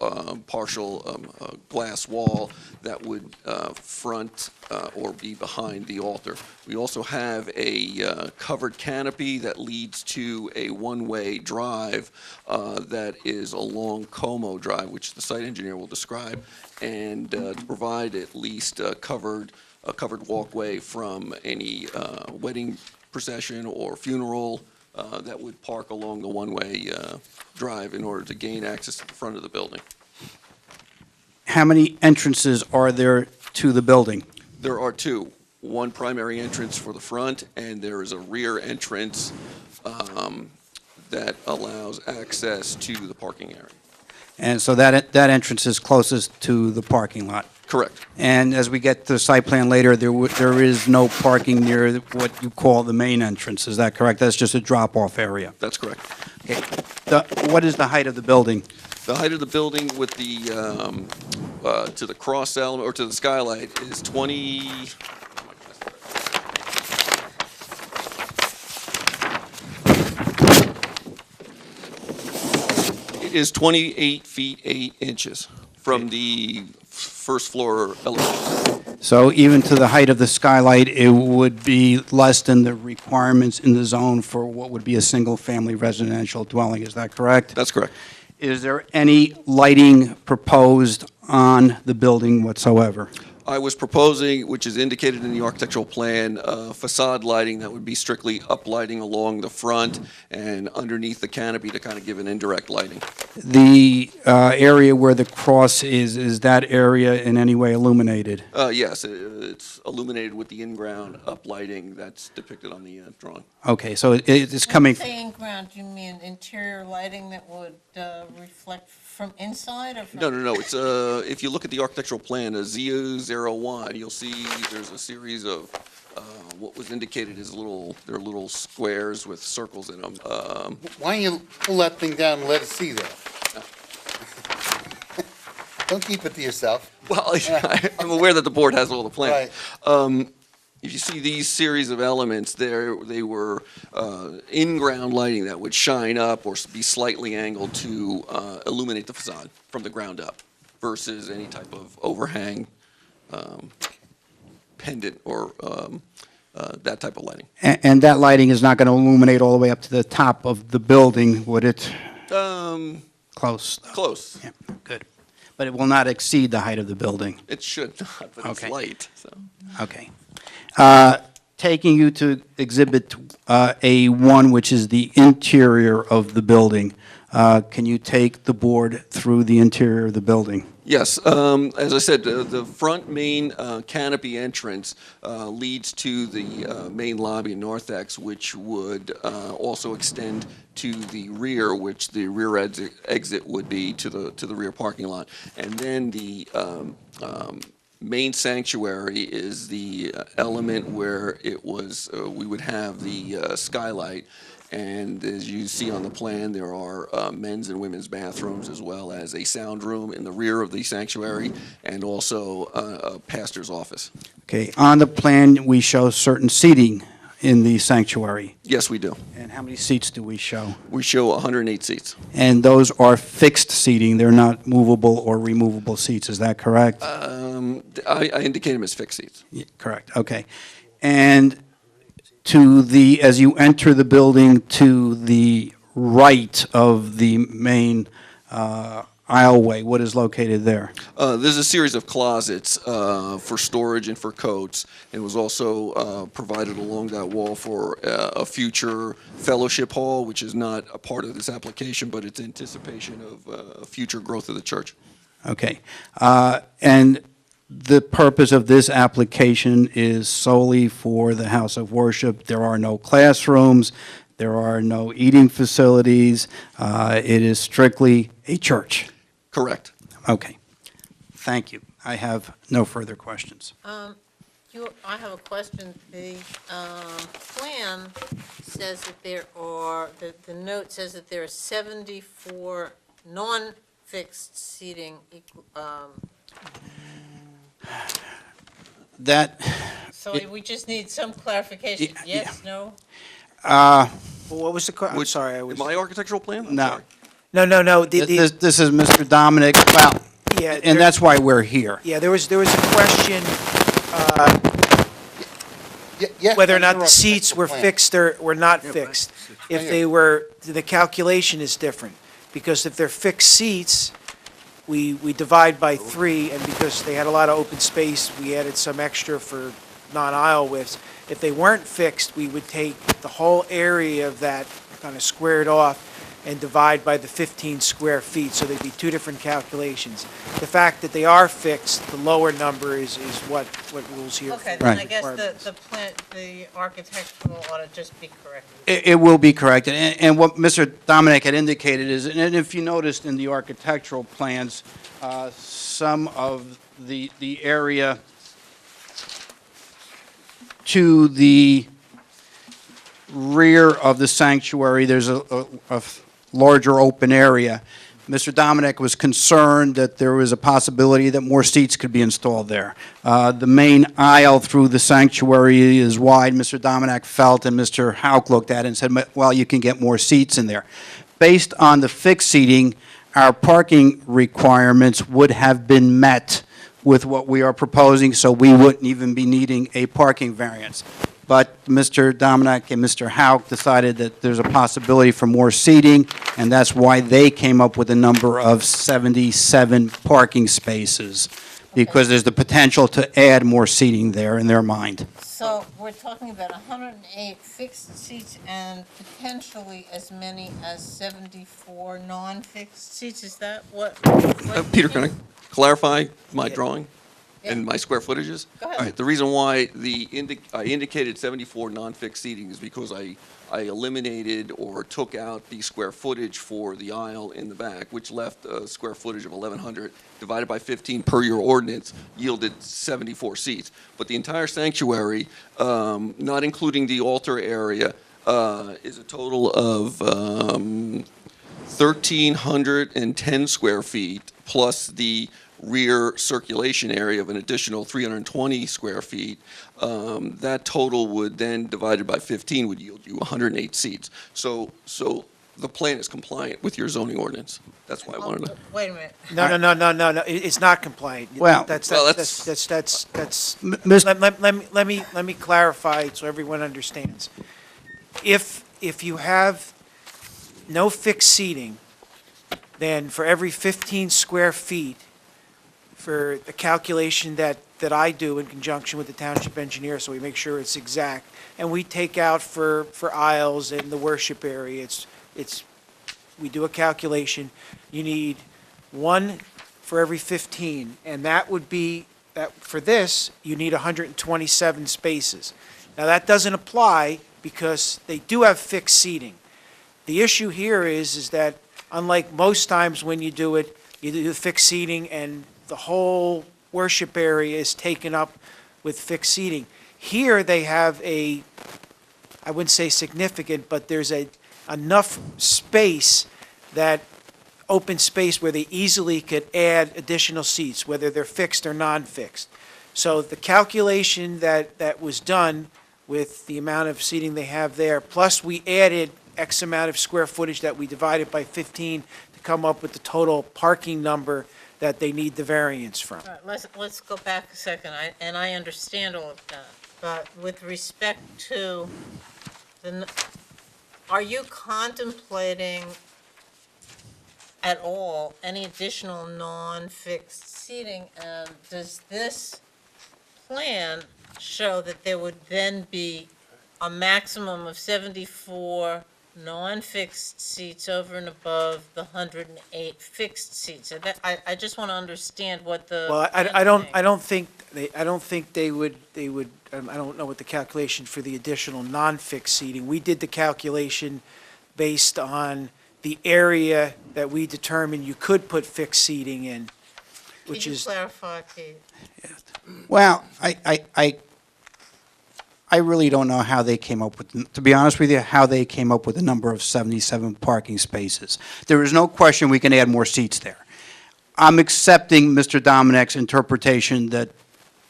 partial glass wall that would front or be behind the altar. We also have a covered canopy that leads to a one-way drive that is along Como Drive, which the site engineer will describe, and to provide at least a covered walkway from any wedding procession or funeral that would park along the one-way drive in order to gain access to the front of the building. How many entrances are there to the building? There are 2. One primary entrance for the front, and there is a rear entrance that allows access to the parking area. And so that entrance is closest to the parking lot? Correct. And as we get to the site plan later, there is no parking near what you call the main entrance, is that correct? That's just a drop-off area? That's correct. Okay. What is the height of the building? The height of the building with the, to the cross element, or to the skylight, is 20, it is 28 feet 8 inches from the first floor elevation. So even to the height of the skylight, it would be less than the requirements in the zone for what would be a single-family residential dwelling, is that correct? That's correct. Is there any lighting proposed on the building whatsoever? I was proposing, which is indicated in the architectural plan, facade lighting that would be strictly uplighting along the front and underneath the canopy to kind of give an indirect lighting. The area where the cross is that area in any way illuminated? Yes, it's illuminated with the in-ground uplighting that's depicted on the drawing. Okay, so it's coming, When you say in-ground, you mean interior lighting that would reflect from inside or from? No. It's if you look at the architectural plan, a Z01, you'll see there's a series of what was indicated as they're little squares with circles in them. Why don't you pull that thing down and let us see that? Don't keep it to yourself. Well, I'm aware that the board has all the plans. Right. If you see these series of elements, they were in-ground lighting that would shine up or be slightly angled to illuminate the facade from the ground up versus any type of overhang, pendant, or that type of lighting. and that lighting is not going to illuminate all the way up to the top of the building, would it? Close. though. Close. Yeah, good. But it will not exceed the height of the building? It should not, but it's Okay. light, so. Okay. Taking you to Exhibit A1, which is the interior of the building, can you take the board through the interior of the building? Yes, as I said, the front main canopy entrance leads to the main lobby in Northex, which would also extend to the rear, which the rear exit would be to the rear parking lot. And then the main sanctuary is the element where it was, we would have the skylight. And as you see on the plan, there are men's and women's bathrooms, as well as a sound room in the rear of the sanctuary, and also a pastor's office. Okay, on the plan, we show certain seating in the sanctuary. Yes, we do. And how many seats do we show? We show 108 seats. And those are fixed seating, they're not movable or removable seats, is that correct? I indicate them as fixed seats. Yeah, correct, okay. And as you enter the building, to the right of the main aisleway, what is located there? There's a series of closets for storage and for coats, and was also provided along that wall for a future fellowship hall, which is not a part of this application, but it's anticipation of future growth of the church. Okay. And the purpose of this application is solely for the house of worship. There are no classrooms, there are no eating facilities. It is strictly a church. Correct. Okay. Thank you. I have no further questions. I have a question. The plan says that there are, the note says that there are 74 non-fixed seating, so we just need some clarification. Yes, no? Well, what was the, I'm Which- sorry, I was, My architectural plan? I'm No. sorry. no, This is Mr. Dominic, well, yeah, and there- that's why we're here. yeah, there was a question whether or not the seats were fixed or were not fixed. If they were, the calculation is different, because if they're fixed seats, we divide by 3, and because they had a lot of open space, we added some extra for non-aisle widths. If they weren't fixed, we would take the whole area of that, kind of squared off, and divide by the 15 square feet, so there'd be 2 different calculations. The fact that they are fixed, the lower number is what rules here. Okay, for then I Right. guess requirements. the plan, the architectural ought to just be corrected. It will be corrected, and what Mr. Dominic had indicated is, and if you noticed in the architectural plans, some of the area to the rear of the sanctuary, there's a larger open area. Mr. Dominic was concerned that there was a possibility that more seats could be installed there. The main aisle through the sanctuary is wide. Mr. Dominic felt, and Mr. Hauk looked at it and said, well, you can get more seats in there. Based on the fixed seating, our parking requirements would have been met with what we are proposing, so we wouldn't even be needing a parking variance. But Mr. Dominic and Mr. Hauk decided that there's a possibility for more seating, and that's why they came up with a number of 77 parking spaces, because there's the potential to add more seating there in their mind. So we're talking about 108 fixed seats and potentially as many as 74 non-fixed seats, is that what? Peter, can I clarify my drawing and my square footages? Go ahead. All right, the reason why I indicated 74 non-fixed seating is because I eliminated or took out the square footage for the aisle in the back, which left a square footage of 1,100 divided by 15 per your ordinance yielded 74 seats. But the entire sanctuary, not including the altar area, is a total of 1,310 square feet plus the rear circulation area of an additional 320 square feet. That total would then, divided by 15, would yield you 108 seats. So the plan is compliant with your zoning ordinance. That's why I wanted to. Wait a minute. No, it's not compliant. Well- That's, Well, let me clarify so everyone understands. If you have no fixed seating, then for every 15 square feet, for the calculation that I do in conjunction with the township engineer, so we make sure it's exact, and we take out for aisles and the worship area, we do a calculation, you need one for every 15, and that would be, that for this, you need 127 spaces. Now, that doesn't apply because they do have fixed seating. The issue here is that unlike most times when you do it, you do fixed seating and the whole worship area is taken up with fixed seating. Here, they have I wouldn't say significant, but there's enough space, that open space where they easily could add additional seats, whether they're fixed or non-fixed. So the calculation that was done with the amount of seating they have there, plus we added X amount of square footage that we divided by 15 to come up with the total parking number that they need the variance from. All right, let's go back a second, and I understand all of that, but with respect to are you contemplating at all any additional non-fixed seating? And does this plan show that there would then be a maximum of 74 non-fixed seats over and above the 108 fixed seats? I just want to understand what the. Well, I don't think they would, I don't know what the calculation for the additional non-fixed seating. We did the calculation based on the area that we determined you could put fixed seating in, which Can you is. clarify, Pete? Well, I really don't know how they came up with, to be honest with you, how they came up with a number of 77 parking spaces. There is no question we can add more seats there. I'm accepting Mr. Dominic's interpretation that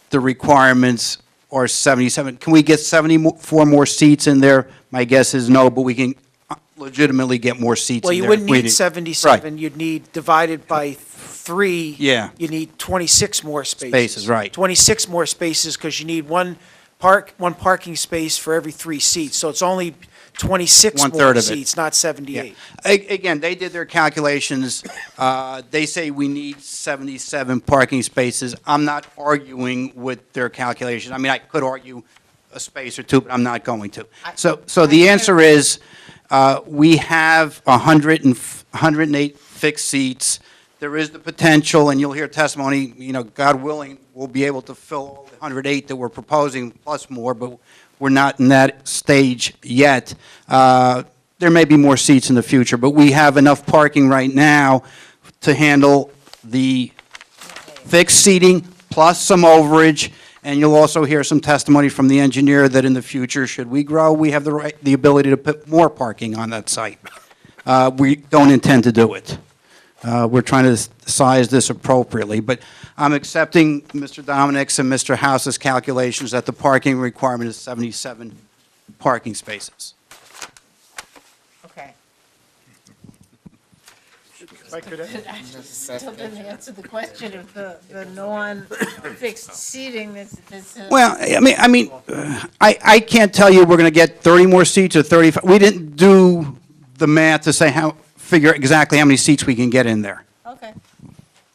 the requirements are 77. Can we get 74 more seats in there? My guess is no, but we can legitimately get more seats Well, in you there. wouldn't We need 77. Right. You'd need, divided by 3. Yeah. You need 26 more spaces. Spaces, right. 26 more spaces because you need one parking space for every 3 seats. So it's only 26 1/3 more of it. seats, not 78. Again, they did their calculations. They say we need 77 parking spaces. I'm not arguing with their calculation. I mean, I could argue a space or two, but I'm not going to. So the answer is, we have 108 fixed seats. There is the potential, and you'll hear testimony, God willing, we'll be able to fill all the 108 that we're proposing, plus more, but we're not in that stage yet. There may be more seats in the future, but we have enough parking right now to handle the fixed seating plus some overage, and you'll also hear some testimony from the engineer that in the future, should we grow, we have the ability to put more parking on that site. We don't intend to do it. We're trying to size this appropriately, but I'm accepting Mr. Dominic's and Mr. House's calculations that the parking requirement is 77 parking spaces. Okay. If I could, Still didn't answer the question of the non-fixed seating that's. Well, I can't tell you we're going to get 30 more seats or 35. We didn't do the math to say figure exactly how many seats we can get in there. Okay.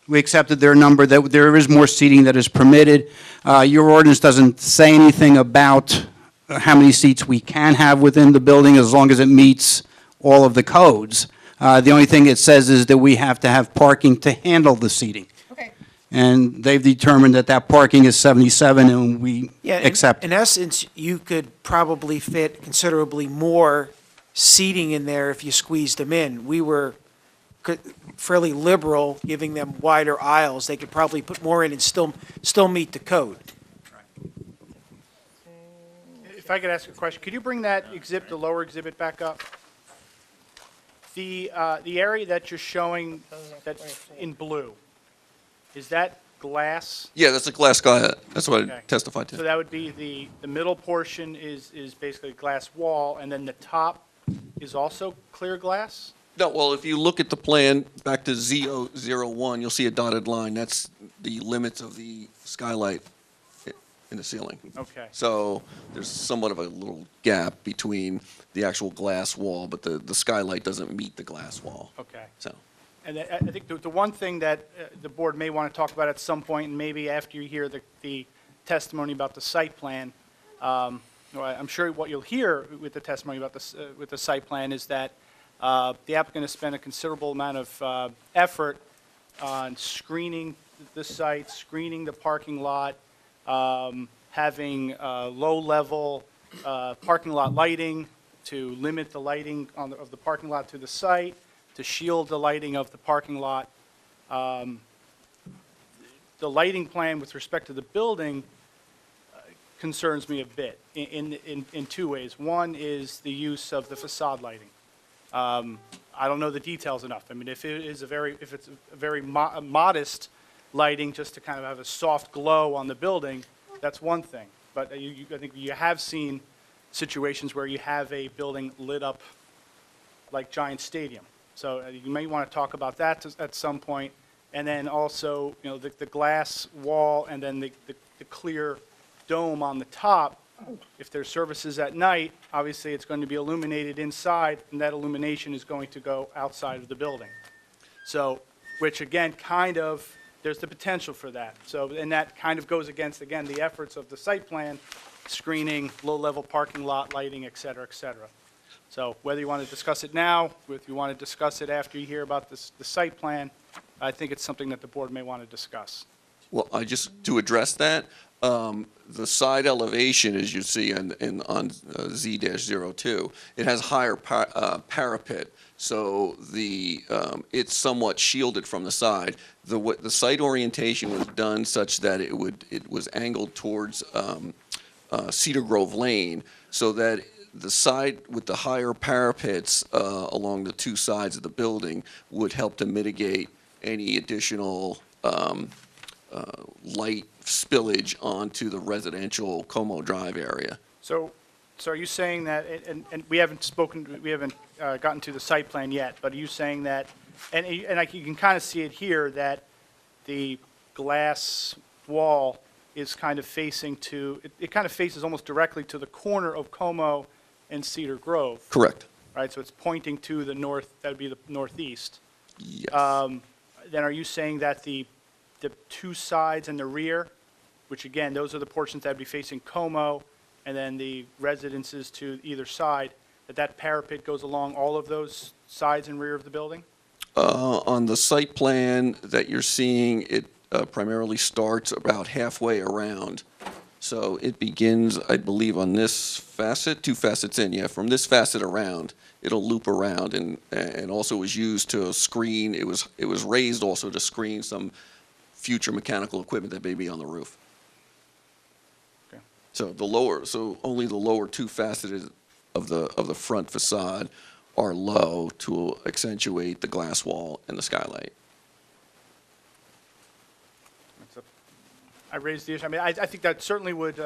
We accepted their number, that there is more seating that is permitted. Your ordinance doesn't say anything about how many seats we can have within the building as long as it meets all of the codes. The only thing it says is that we have to have parking to handle the seating. Okay. And they've determined that that parking is 77, and we Yeah, accept. in essence, you could probably fit considerably more seating in there if you squeezed them in. We were fairly liberal, giving them wider aisles. They could probably put more in and still meet the code. if I could ask a question, could you bring that exhibit, the lower exhibit back up? The area that you're showing that's in blue, is that glass? Yeah, that's a glass sky. That's what I Okay. testified So to. that would be the middle portion is basically a glass wall, and then the top is also clear glass? No, well, if you look at the plan back to Z001, you'll see a dotted line. That's the limits of the skylight in the ceiling. Okay. So there's somewhat of a little gap between the actual glass wall, but the skylight doesn't meet the glass wall. Okay. So, And I think the one thing that the board may want to talk about at some point, and maybe after you hear the testimony about the site plan, well, I'm sure what you'll hear with the testimony about with the site plan is that the applicant has spent a considerable amount of effort on screening the site, screening the parking lot, having low-level parking lot lighting to limit the lighting of the parking lot to the site, to shield the lighting of the parking lot. The lighting plan with respect to the building concerns me a bit in two ways. One is the use of the facade lighting. I don't know the details enough. I mean, if it's a very modest lighting, just to kind of have a soft glow on the building, that's one thing. But I think you have seen situations where you have a building lit up like Giant Stadium. So you may want to talk about that at some point. And then also, the glass wall and then the clear dome on the top. If there's services at night, obviously it's going to be illuminated inside, and that illumination is going to go outside of the building. So, which again, there's the potential for that. So, and that kind of goes against, again, the efforts of the site plan, screening, low-level parking lot lighting, et cetera, et cetera. So whether you want to discuss it now, if you want to discuss it after you hear about the site plan, I think it's something that the board may want to discuss. well, to address that, the side elevation, as you see on Z-02, it has higher parapet, so it's somewhat shielded from the side. The site orientation was done such that it was angled towards Cedar Grove Lane, so that the side with the higher parapets along the two sides of the building would help to mitigate any additional light spillage onto the residential Como Drive area. So are you saying that, and we haven't gotten to the site plan yet, but are you saying that, and you can kind of see it here, that the glass wall is kind of facing it kind of faces almost directly to the corner of Como and Cedar Grove, Correct. right? So it's pointing to the north, that would be the northeast. Yes. Then are you saying that the two sides and the rear, which again, those are the portions that would be facing Como, and then the residences to either side, that parapet goes along all of those sides and rear of the building? On the site plan that you're seeing, it primarily starts about halfway around. So it begins, I believe, on this facet, two facets in, yeah, from this facet around, it'll loop around, and also was used to screen, it was raised also to screen some future mechanical equipment that may be on the roof. Okay. So only the lower two facets of the front facade are low to accentuate the glass wall and the skylight. I raised the issue. I mean, I think that certainly would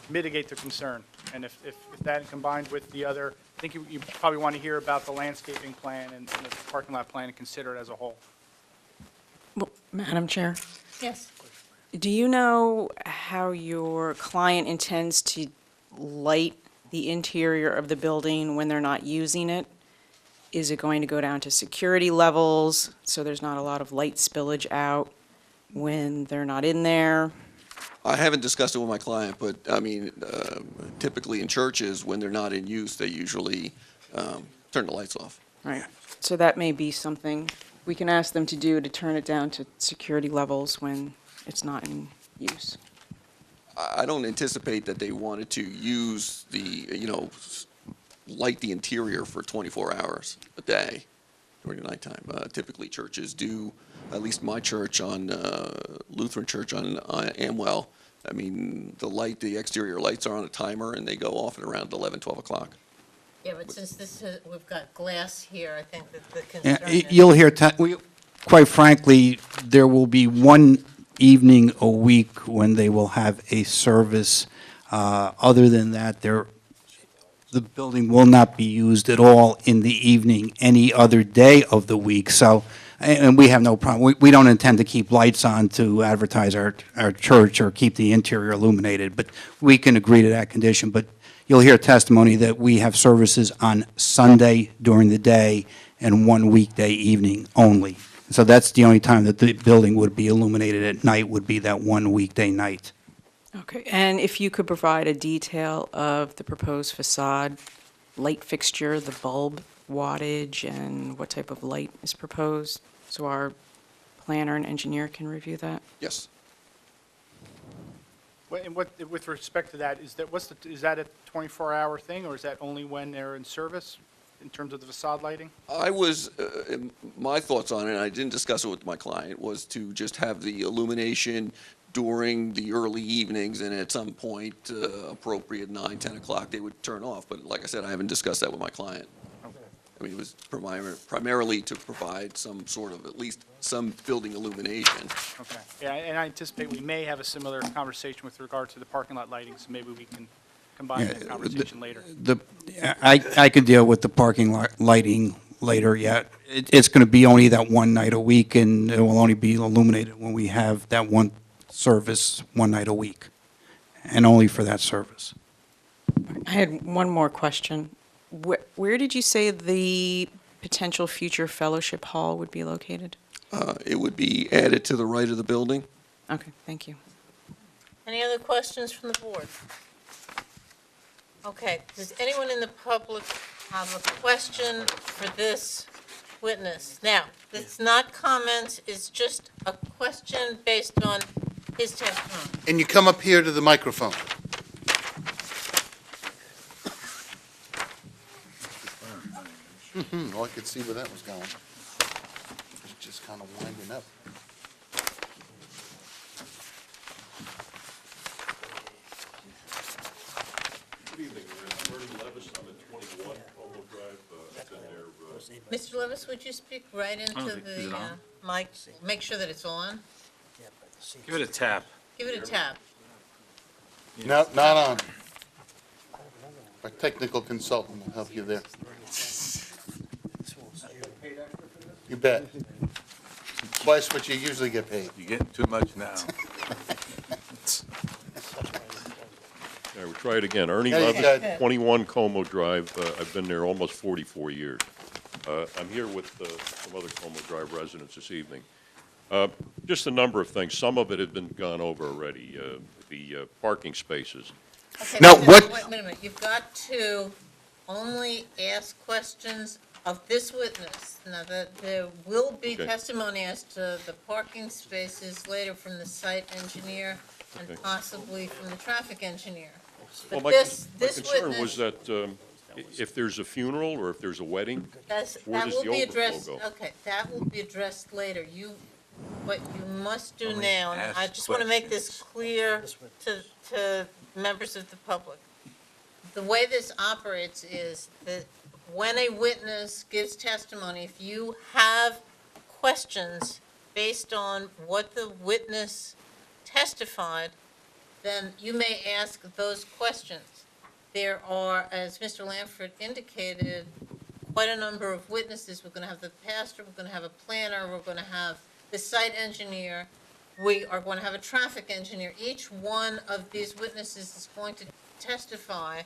mitigate the concern. And if that combined with the other, I think you probably want to hear about the landscaping plan and the parking lot plan and consider it as a whole. Well, Madam Chair, Yes. do you know how your client intends to light the interior of the building when they're not using it? Is it going to go down to security levels, so there's not a lot of light spillage out when they're not in there? I haven't discussed it with my client, but I mean, typically in churches, when they're not in use, they usually turn the lights off. Right, so that may be something we can ask them to do, to turn it down to security levels when it's not in use. I don't anticipate that they wanted to use light the interior for 24 hours a day during the nighttime. Typically, churches do, at least my church Lutheran Church on Amwell, I mean, the exterior lights are on a timer, and they go off at around 11, 12 o'clock. Yeah, but since we've got glass here, I think that the Yeah, concern is. you'll hear, quite frankly, there will be one evening a week when they will have a service. Other than that, the building will not be used at all in the evening any other day of the week. So, and we have no problem. We don't intend to keep lights on to advertise our church or keep the interior illuminated, but we can agree to that condition. But you'll hear testimony that we have services on Sunday during the day and one weekday evening only. So that's the only time that the building would be illuminated at night, would be that one weekday night. Okay, and if you could provide a detail of the proposed facade, light fixture, the bulb wattage, and what type of light is proposed, so our planner and engineer can review that? Yes. And with respect to that, is that a 24-hour thing, or is that only when they're in service in terms of the facade lighting? My thoughts on it, and I didn't discuss it with my client, was to just have the illumination during the early evenings, and at some point, appropriate 9, 10 o'clock, they would turn off. But like I said, I haven't discussed that with my client. I mean, it was primarily to provide some sort of, at least some building illumination. Okay. Yeah, and I anticipate we may have a similar conversation with regard to the parking lot lighting, so maybe we can combine that conversation later. I could deal with the parking lot lighting later, yeah. It's going to be only that one night a week, and it will only be illuminated when we have that one service one night a week, and only for that service. I had one more question. Where did you say the potential future fellowship hall would be located? It would be added to the right of the building. Okay, thank you. Any other questions from the board? Okay, does anyone in the public have a question for this witness? Now, it's not comments, it's just a question based on his testimony. And you come up here to the microphone. Oh, I could see where that was going. It's just kind of winding up. Good evening, Vernon Levis, I'm at 21 Como Drive, I've been there. Mr. Levis, would you speak right into the mic? Make sure that it's on. Give it a tap. Give it a tap. No, not on. Our technical consultant will help you there. You bet. Twice what you usually get paid. You're getting too much now. All right, we'll try it again. Ernie Yeah, you Levis, got- 21 Como Drive, I've been there almost 44 years. I'm here with some other Como Drive residents this evening. Just a number of things, some of it had been gone over already, the parking spaces. Okay, Now, wait a what- minute, wait a minute. You've got to only ask questions of this witness. Now, there will be Okay. testimony as to the parking spaces later from the site engineer and Okay. possibly from the traffic engineer. Well, But my this concern witness, was that if there's a funeral or if there's a wedding, where that does will the be overflow addressed, go? okay, that will be addressed later. What you must do Only now, and I ask just want to make this clear to members of the public. The way this operates is that when a witness gives testimony, if you have questions based on what the witness testified, then you may ask those questions. There are, as Mr. Lanford indicated, quite a number of witnesses. We're going to have the pastor, we're going to have a planner, we're going to have the site engineer, we are going to have a traffic engineer. Each one of these witnesses is going to testify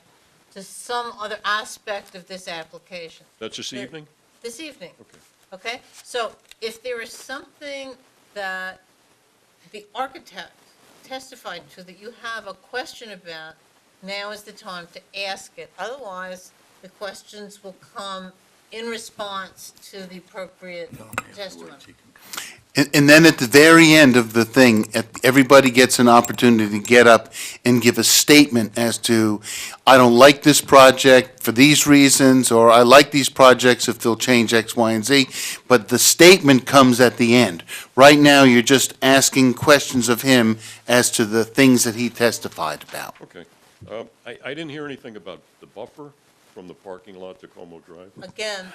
to some other aspect of this application. That's this evening? This evening. Okay. Okay? So if there is something that the architect testified to that you have a question about, now is the time to ask it. Otherwise, the questions will come in response to the appropriate testimony. And then at the very end of the thing, everybody gets an opportunity to get up and give a statement as to, I don't like this project for these reasons, or I like these projects if they'll change X, Y, and Z. But the statement comes at the end. Right now, you're just asking questions of him as to the things that he testified about. Okay. I didn't hear anything about the buffer from the parking lot to Como Drive. Again,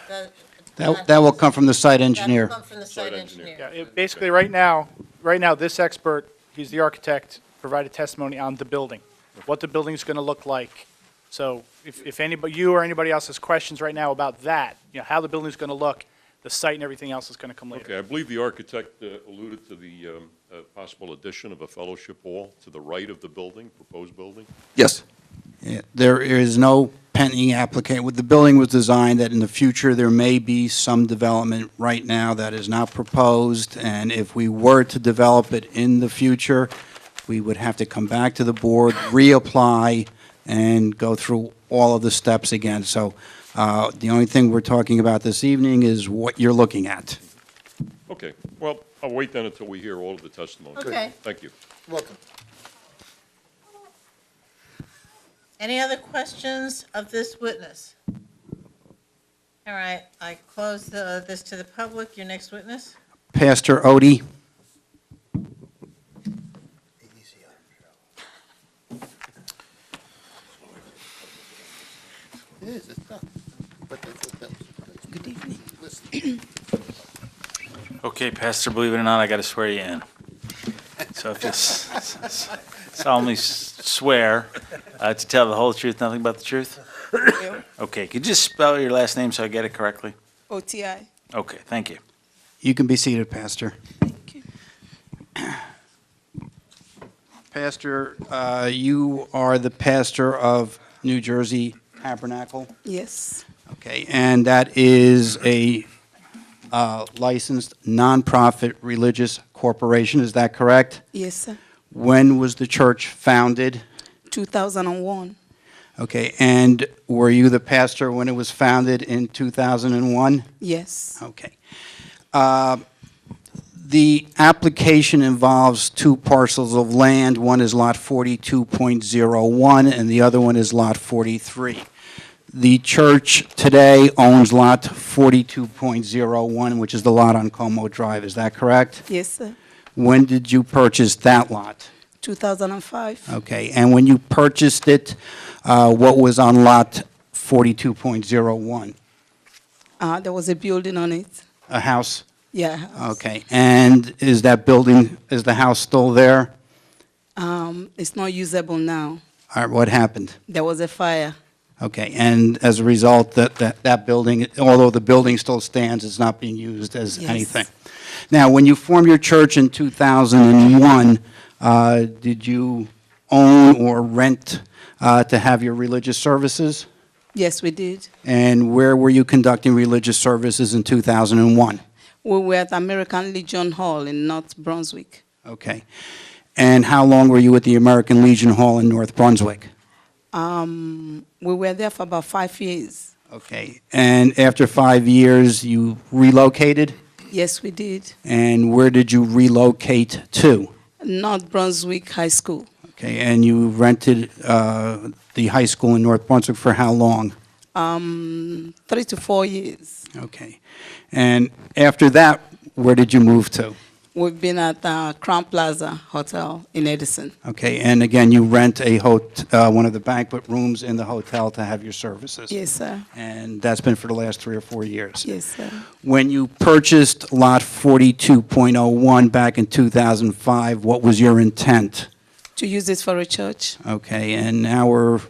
That will come from the site engineer. That will come from the site Site engineer. engineer. Basically, right now, this expert, he's the architect, provided testimony on the building, what the building's going to look like. So if anybody, you or anybody else has questions right now about that, how the building's going to look, the site and everything else is going to come later. Okay, I believe the architect alluded to the possible addition of a fellowship hall to the right of the building, proposed building. Yes. Yeah, there is no pending application. The building was designed that in the future, there may be some development right now that is not proposed, and if we were to develop it in the future, we would have to come back to the board, reapply, and go through all of the steps again. So the only thing we're talking about this evening is what you're looking at. Okay, well, I'll wait then until we hear all of the testimony. Okay. Thank you. Welcome. Any other questions of this witness? All right, I close this to the public. Your next witness? Pastor Odie. Good evening. Okay, Pastor, believe it or not, I got to swear you in. So if you solemnly swear to tell the whole truth, nothing but the truth? Okay, could you just spell your last name so I get it correctly? OTI. Okay, thank you. You can be seated, Pastor. Thank you. Pastor, you are the pastor of New Jersey Tabernacle? Yes. Okay, and that is a licensed nonprofit religious corporation, is that correct? Yes, sir. When was the church founded? 2001. Okay, and were you the pastor when it was founded in 2001? Yes. Okay. The application involves two parcels of land. One is Lot 42.01, and the other one is Lot 43. The church today owns Lot 42.01, which is the lot on Como Drive. Is that correct? Yes, sir. When did you purchase that lot? 2005. Okay, and when you purchased it, what was on Lot 42.01? There was a building on it. A house? Yeah. house. Okay, and is that building, is the house still there? It's not usable now. All right, what happened? There was a fire. Okay, and as a result, that building, although the building still stands, it's not being used as Yes. anything. Now, when you formed your church in 2001, did you own or rent to have your religious services? Yes, we did. And where were you conducting religious services in 2001? We were at American Legion Hall in North Brunswick. Okay. And how long were you at the American Legion Hall in North Brunswick? We were there for about 5 years. Okay. And after 5 years, you relocated? Yes, we did. And where did you relocate to? North Brunswick High School. Okay, and you rented the high school in North Brunswick for how long? 3 to 4 years. Okay. And after that, where did you move to? We've been at Crown Plaza Hotel in Edison. Okay, and again, you rent one of the banquet rooms in the hotel to have your services? Yes, sir. And that's been for the last 3 or 4 years? Yes, sir. When you purchased Lot 42.01 back in 2005, what was your intent? To use this for a church. Okay, and now we're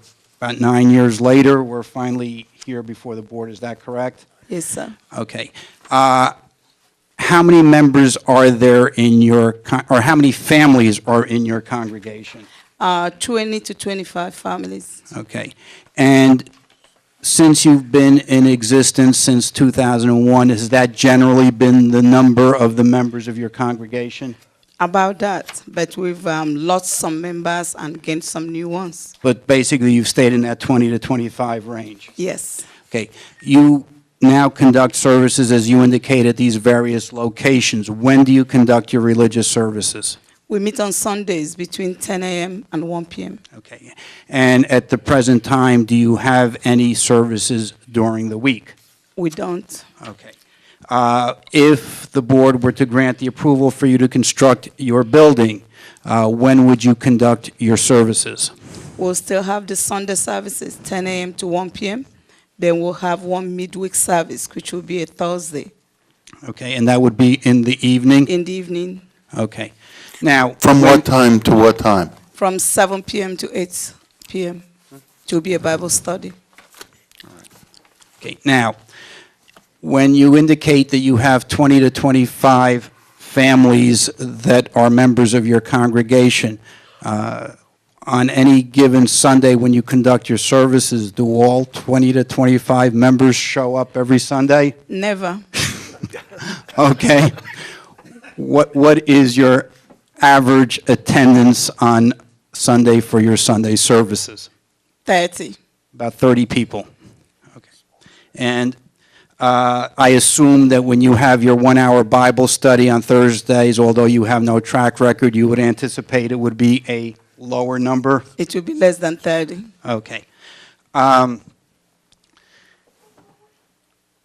about 9 years later, we're finally here before the board, is that correct? Yes, sir. Okay. How many members are there in your, or how many families are in your congregation? 20 to 25 families. Okay. And since you've been in existence since 2001, has that generally been the number of the members of your congregation? About that, but we've lost some members and gained some new ones. But basically, you've stayed in that 20 to 25 range? Yes. Okay. You now conduct services, as you indicate, at these various locations. When do you conduct your religious services? We meet on Sundays between 10 a.m. and 1 p.m. Okay. And at the present time, do you have any services during the week? We don't. Okay. If the board were to grant the approval for you to construct your building, when would you conduct your services? We'll still have the Sunday services, 10 a.m. to 1 p.m. Then we'll have one midweek service, which will be a Thursday Okay, and that would be in the evening? in the evening Okay. Now, From what time to what time? from 7 p.m. to 8 p.m. to be a Bible study. okay, now, when you indicate that you have 20 to 25 families that are members of your congregation, on any given Sunday when you conduct your services, do all 20 to 25 members show up every Sunday? Never. Okay. What is your average attendance on Sunday for your Sunday services? 30. About 30 people. Okay. And I assume that when you have your 1-hour Bible study on Thursdays, although you have no track record, you would anticipate it would be a lower number? It will be less than 30. Okay.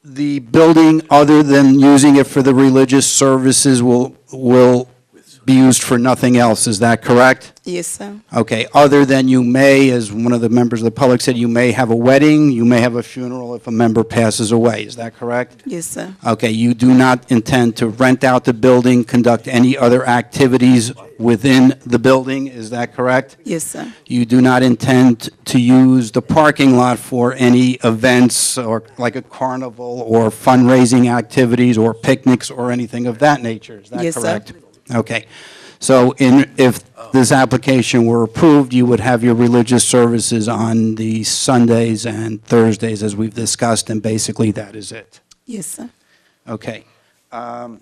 The building, other than using it for the religious services, will be used for nothing else, is that correct? Yes, sir. Okay, other than you may, as one of the members of the public said, you may have a wedding, you may have a funeral if a member passes away, is that correct? Yes, sir. Okay, you do not intend to rent out the building, conduct any other activities within the building, is that correct? Yes, sir. You do not intend to use the parking lot for any events or like a carnival or fundraising activities or picnics or anything of that nature, is that Yes, sir. correct? Okay. So if this application were approved, you would have your religious services on the Sundays and Thursdays, as we've discussed, and basically that is it. Yes, sir. Okay. And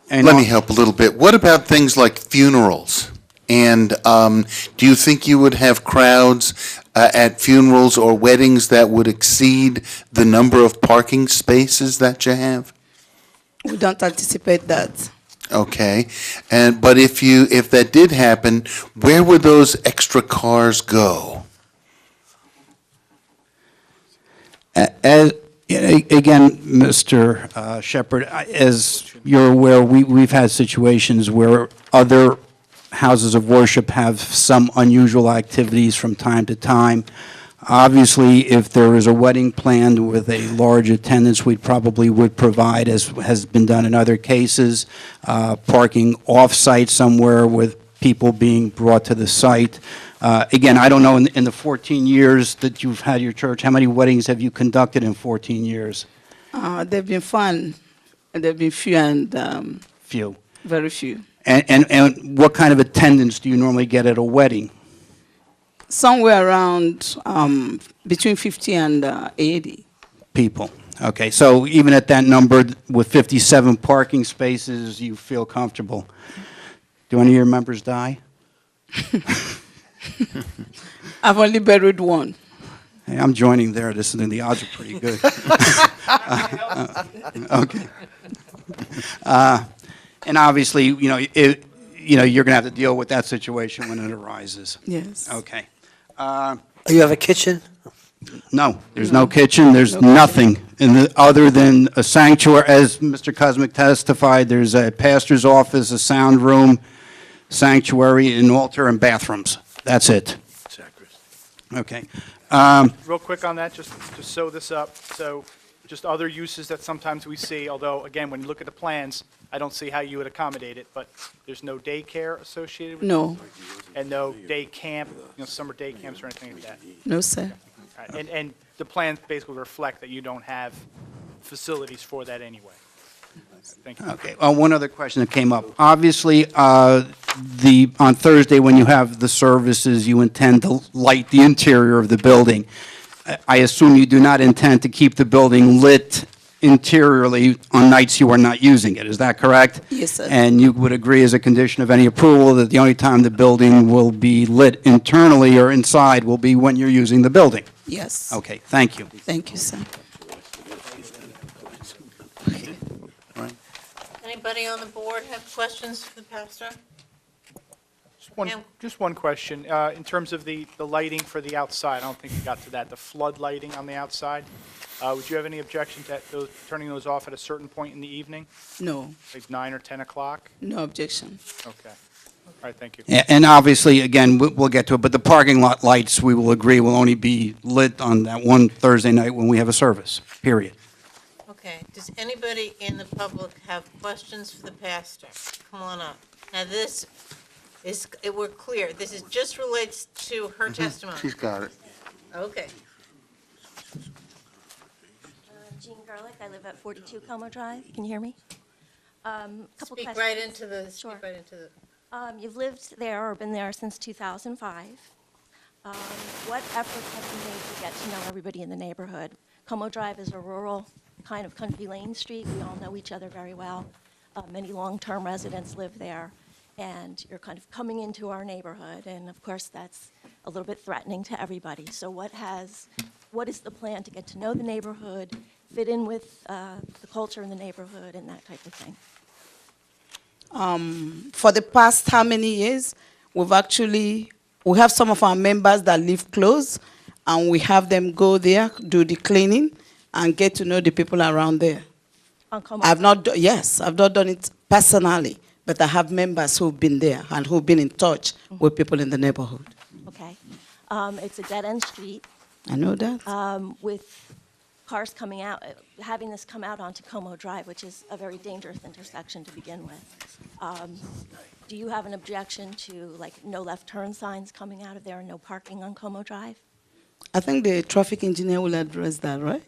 Let me help a little bit. What about things like funerals? And do you think you would have crowds at funerals or weddings that would exceed the number of parking spaces that you have? We don't anticipate that. Okay. But if that did happen, where would those extra cars go? Again, Mr. Shepherd, as you're aware, we've had situations where other houses of worship have some unusual activities from time to time. Obviously, if there is a wedding planned with a large attendance, we probably would provide, as has been done in other cases, parking off-site somewhere with people being brought to the site. Again, I don't know, in the 14 years that you've had your church, how many weddings have you conducted in 14 years? They've been fun, and they've been few and Few. very few. And what kind of attendance do you normally get at a wedding? Somewhere around between 50 and 80. People. Okay, so even at that number, with 57 parking spaces, you feel comfortable. Do any of your members die? I've only buried one. Hey, I'm joining there. The odds are pretty good. Okay. And obviously, you're going to have to deal with that situation when it arises. Yes. Okay. You have a kitchen? No, there's no kitchen, there's nothing other than a sanctuary. As Mr. Cosmic testified, there's a pastor's office, a sound room, sanctuary, an altar, and bathrooms. That's it. Okay. Real quick on that, just to sew this up, so just other uses that sometimes we see, although, again, when you look at the plans, I don't see how you would accommodate it, but there's no daycare associated with it? No, And no day camp, summer day camps or anything like that? no, sir. All right, and the plans basically reflect that you don't have facilities for that anyway. Thank you. Okay, one other question that came up. Obviously, on Thursday, when you have the services, you intend to light the interior of the building. I assume you do not intend to keep the building lit interiorly on nights you are not using it, is that correct? Yes, sir. And you would agree as a condition of any approval that the only time the building will be lit internally or inside will be when you're using the building? Yes. Okay, thank you. Thank you, sir. Anybody on the board have questions for the pastor? Ma'am? Just one question. In terms of the lighting for the outside, I don't think you got to that, the flood lighting on the outside, would you have any objection to turning those off at a certain point in the evening, No, like 9 or 10 o'clock? no objection. Okay. All right, thank you. And obviously, again, we'll get to it, but the parking lot lights, we will agree, will only be lit on that one Thursday night when we have a service, period. Okay, does anybody in the public have questions for the pastor? Come on up. Now, this is, we're clear, this is just relates to her testimony. She's got it. Okay. Jean Gerlich, I live at 42 Como Drive. Can you hear me? Couple Speak questions. right into the, Sure. speak right into the, You've lived there or been there since 2005. What efforts have you made to get to know everybody in the neighborhood? Como Drive is a rural, kind of country lane street. We all know each other very well. Many long-term residents live there, and you're kind of coming into our neighborhood, and of course, that's a little bit threatening to everybody. So what is the plan to get to know the neighborhood, fit in with the culture in the neighborhood, and that type of thing? For the past how many years, we have some of our members that live close, and we have them go there, do the cleaning, and get to know the people around there. On Como I've Drive? not, yes, I've not done it personally, but I have members who've been there and who've been in touch with people in the neighborhood. Okay. It's a dead-end street I know that. with cars coming out, having this come out onto Como Drive, which is a very dangerous intersection to begin with. Do you have an objection to, like, no left turn signs coming out of there and no parking on Como Drive? I think the traffic engineer will address that, right?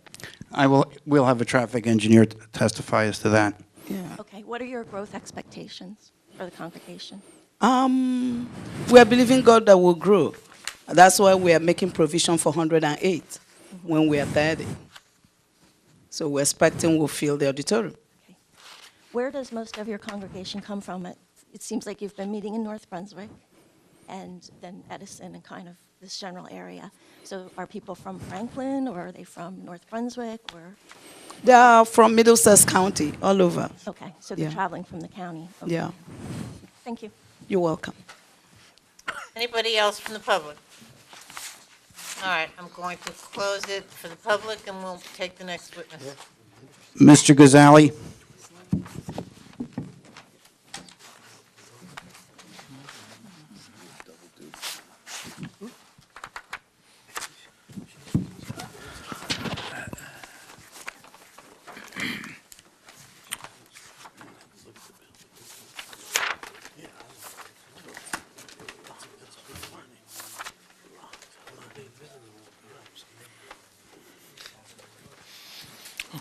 We'll have a traffic engineer testify as to that. Yeah. Okay. What are your growth expectations for the congregation? We are believing God that will grow. That's why we are making provision for 108 when we are 30. So we're expecting we'll fill the auditorium. Okay. Where does most of your congregation come from? It seems like you've been meeting in North Brunswick and then Edison and kind of this general area. So are people from Franklin, or are they from North Brunswick, or? They are from Middlesex County, all over. Okay, so they're Yeah. traveling from the county. Okay. Yeah, Thank you. you're welcome. anybody else from the public? All right, I'm going to close it for the public, and we'll take the next witness. Mr. Gazali?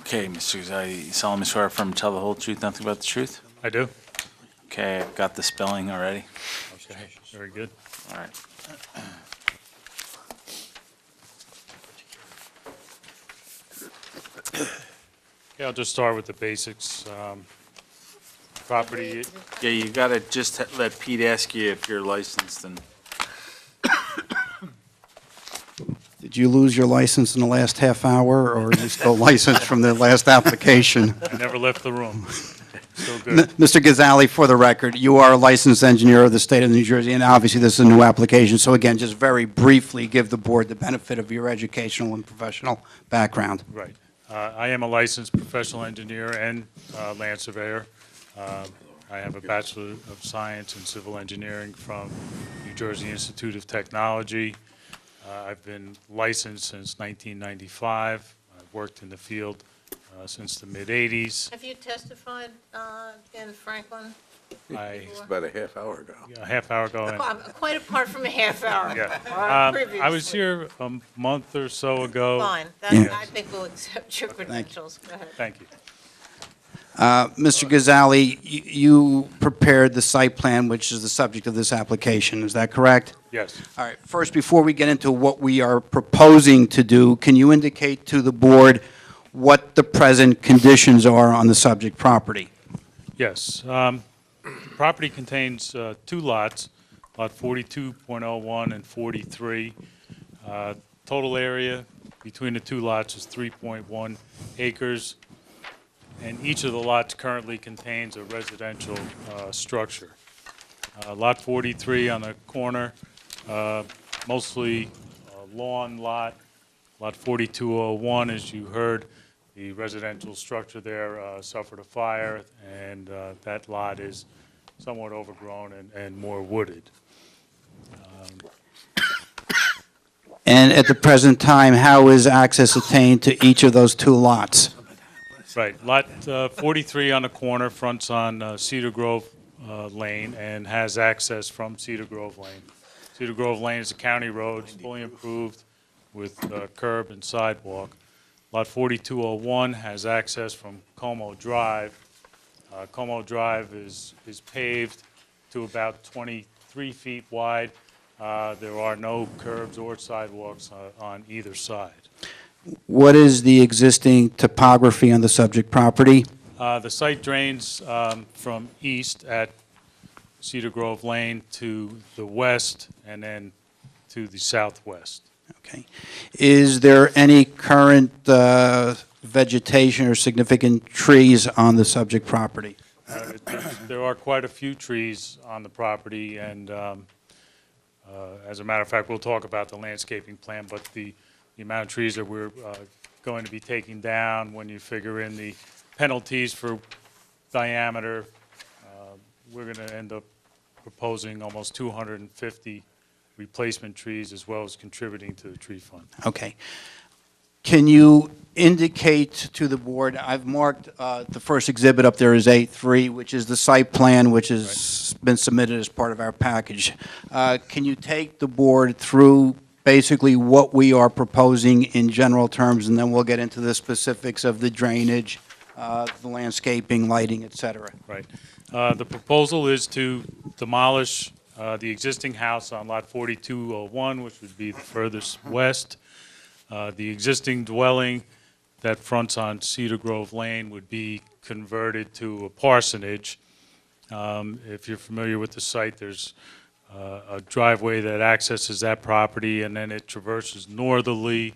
Okay, Mr. Guzzi, you solemnly swear affirm to tell the whole truth, nothing but the truth? I do. Okay, I've got the spelling already. Okay, very good. All right. Yeah, I'll just start with the basics. Property, Yeah, you gotta just let Pete ask you if you're licensed and. Did you lose your license in the last half hour, or are you still licensed from the last application? I never left the room. Still good. Mr. Gazali, for the record, you are a licensed engineer of the state of New Jersey, and obviously this is a new application. So again, just very briefly, give the board the benefit of your educational and professional background. Right. I am a licensed professional engineer and land surveyor. I have a Bachelor of Science in Civil Engineering from New Jersey Institute of Technology. I've been licensed since 1995. I've worked in the field since the mid-'80s. Have you testified in Franklin? About a half hour ago. A half hour ago. Quite apart from a half hour. Yeah. Previously. I was here a month or so ago. Fine. Yeah. I think we'll accept your credentials. Go ahead. Thank you. Mr. Gazali, you prepared the site plan, which is the subject of this application. Is that correct? Yes. All right. First, before we get into what we are proposing to do, can you indicate to the board what the present conditions are on the subject property? Yes. Property contains two lots, Lot 42.01 and 43. Total area between the two lots is 3.1 acres, and each of the lots currently contains a residential structure. Lot 43 on the corner, mostly lawn lot. Lot 4201, as you heard, the residential structure there suffered a fire, and that lot is somewhat overgrown and more wooded. And at the present time, how is access attained to each of those two lots? Right. Lot 43 on the corner fronts on Cedar Grove Lane and has access from Cedar Grove Lane. Cedar Grove Lane is a county road, fully improved with curb and sidewalk. Lot 4201 has access from Como Drive. Como Drive is paved to about 23 feet wide. There are no curbs or sidewalks on either side. What is the existing topography on the subject property? The site drains from east at Cedar Grove Lane to the west and then to the southwest. Okay. Is there any current vegetation or significant trees on the subject property? There are quite a few trees on the property, and as a matter of fact, we'll talk about the landscaping plan, but the amount of trees that we're going to be taking down, when you figure in the penalties for diameter, we're going to end up proposing almost 250 replacement trees, as well as contributing to the tree fund. Okay. Can you indicate to the board, I've marked the first exhibit up there as A3, which is the site plan, which has been submitted as part of our package. Can you take the board through basically what we are proposing in general terms, and then we'll get into the specifics of the drainage, the landscaping, lighting, et cetera? Right. The proposal is to demolish the existing house on Lot 4201, which would be the furthest west. The existing dwelling that fronts on Cedar Grove Lane would be converted to a parsonage. If you're familiar with the site, there's a driveway that accesses that property, and then it traverses northerly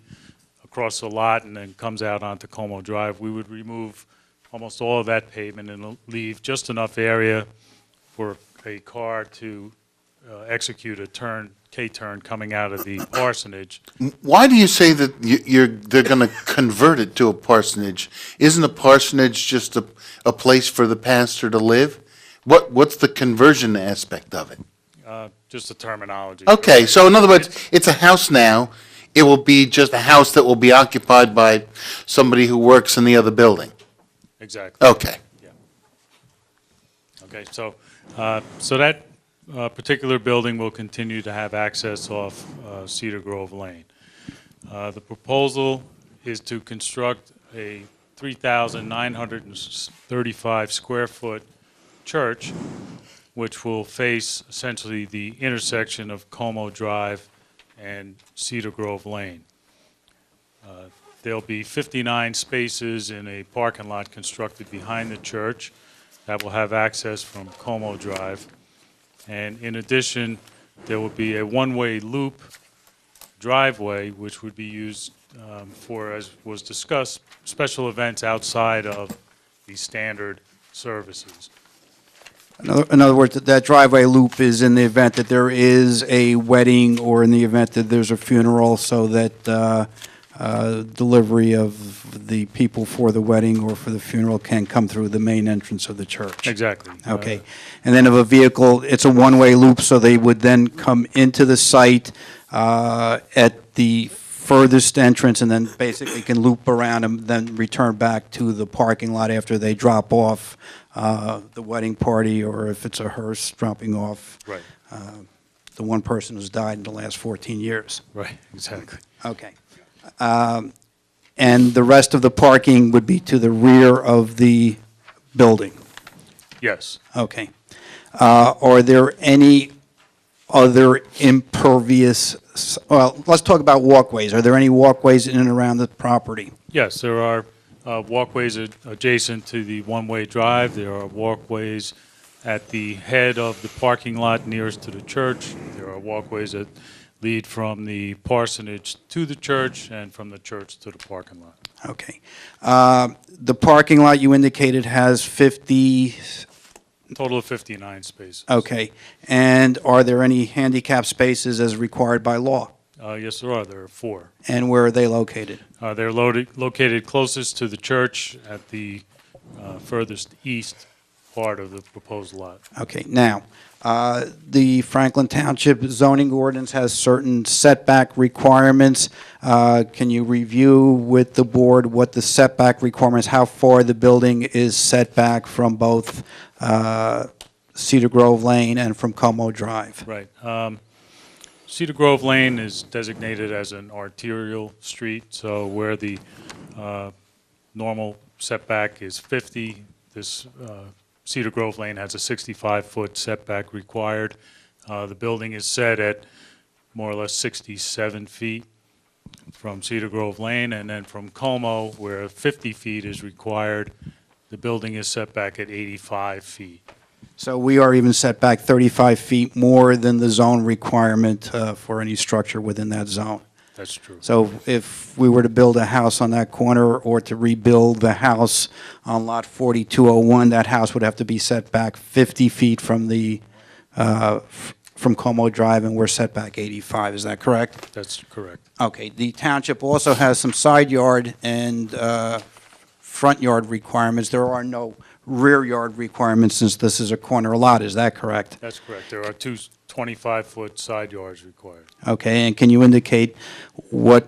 across the lot and then comes out onto Como Drive. We would remove almost all of that pavement and leave just enough area for a car to execute a turn, K-turn coming out of the parsonage. Why do you say that they're going to convert it to a parsonage? Isn't a parsonage just a place for the pastor to live? What's the conversion aspect of it? Just the terminology. Okay, so in other words, it's a house now. It will be just a house that will be occupied by somebody who works in the other building. Exactly. Okay. Yeah. Okay, so that particular building will continue to have access off Cedar Grove Lane. The proposal is to construct a 3,935 square foot church, which will face essentially the intersection of Como Drive and Cedar Grove Lane. There'll be 59 spaces in a parking lot constructed behind the church that will have access from Como Drive. And in addition, there will be a one-way loop driveway, which would be used for, as was discussed, special events outside of the standard services. In other words, that driveway loop is in the event that there is a wedding or in the event that there's a funeral, so that delivery of the people for the wedding or for the funeral can come through the main entrance of the church. Exactly. Okay. And then if a vehicle, it's a one-way loop, so they would then come into the site at the furthest entrance and then basically can loop around and then return back to the parking lot after they drop off the wedding party, or if it's a hearse, dropping off Right. the one person who's died in the last 14 years. Right, exactly. Okay. And the rest of the parking would be to the rear of the building? Yes. Okay. Are there any other impervious, well, let's talk about walkways. Are there any walkways in and around the property? Yes, there are walkways adjacent to the one-way drive. There are walkways at the head of the parking lot nearest to the church. There are walkways that lead from the parsonage to the church and from the church to the parking lot. Okay. The parking lot you indicated has 50, Total of 59 spaces. okay. And are there any handicap spaces as required by law? Yes, there are. There are 4. And where are they located? They're located closest to the church at the furthest east part of the proposed lot. Okay, now, the Franklin Township zoning ordinance has certain setback requirements. Can you review with the board what the setback requirements, how far the building is set back from both Cedar Grove Lane and from Como Drive? Right. Cedar Grove Lane is designated as an arterial street, so where the normal setback is 50, this Cedar Grove Lane has a 65-foot setback required. The building is set at more or less 67 feet from Cedar Grove Lane, and then from Como, where 50 feet is required, the building is set back at 85 feet. So we are even set back 35 feet more than the zone requirement for any structure within that zone. That's true. So if we were to build a house on that corner or to rebuild the house on Lot 4201, that house would have to be set back 50 feet from the, from Como Drive, and we're set back 85, is that correct? That's correct. Okay, the township also has some side yard and front yard requirements. There are no rear yard requirements since this is a corner lot, is that correct? That's correct. There are 2 25-foot side yards required. Okay, and can you indicate what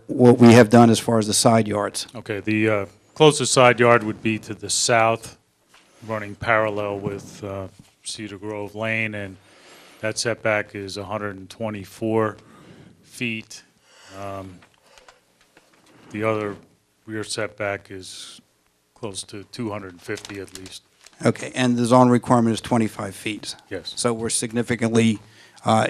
we have done as far as the side yards? Okay, the closest side yard would be to the south, running parallel with Cedar Grove Lane, and that setback is 124 feet. The other rear setback is close to 250 at least. Okay, and the zone requirement is 25 feet? Yes. So we're significantly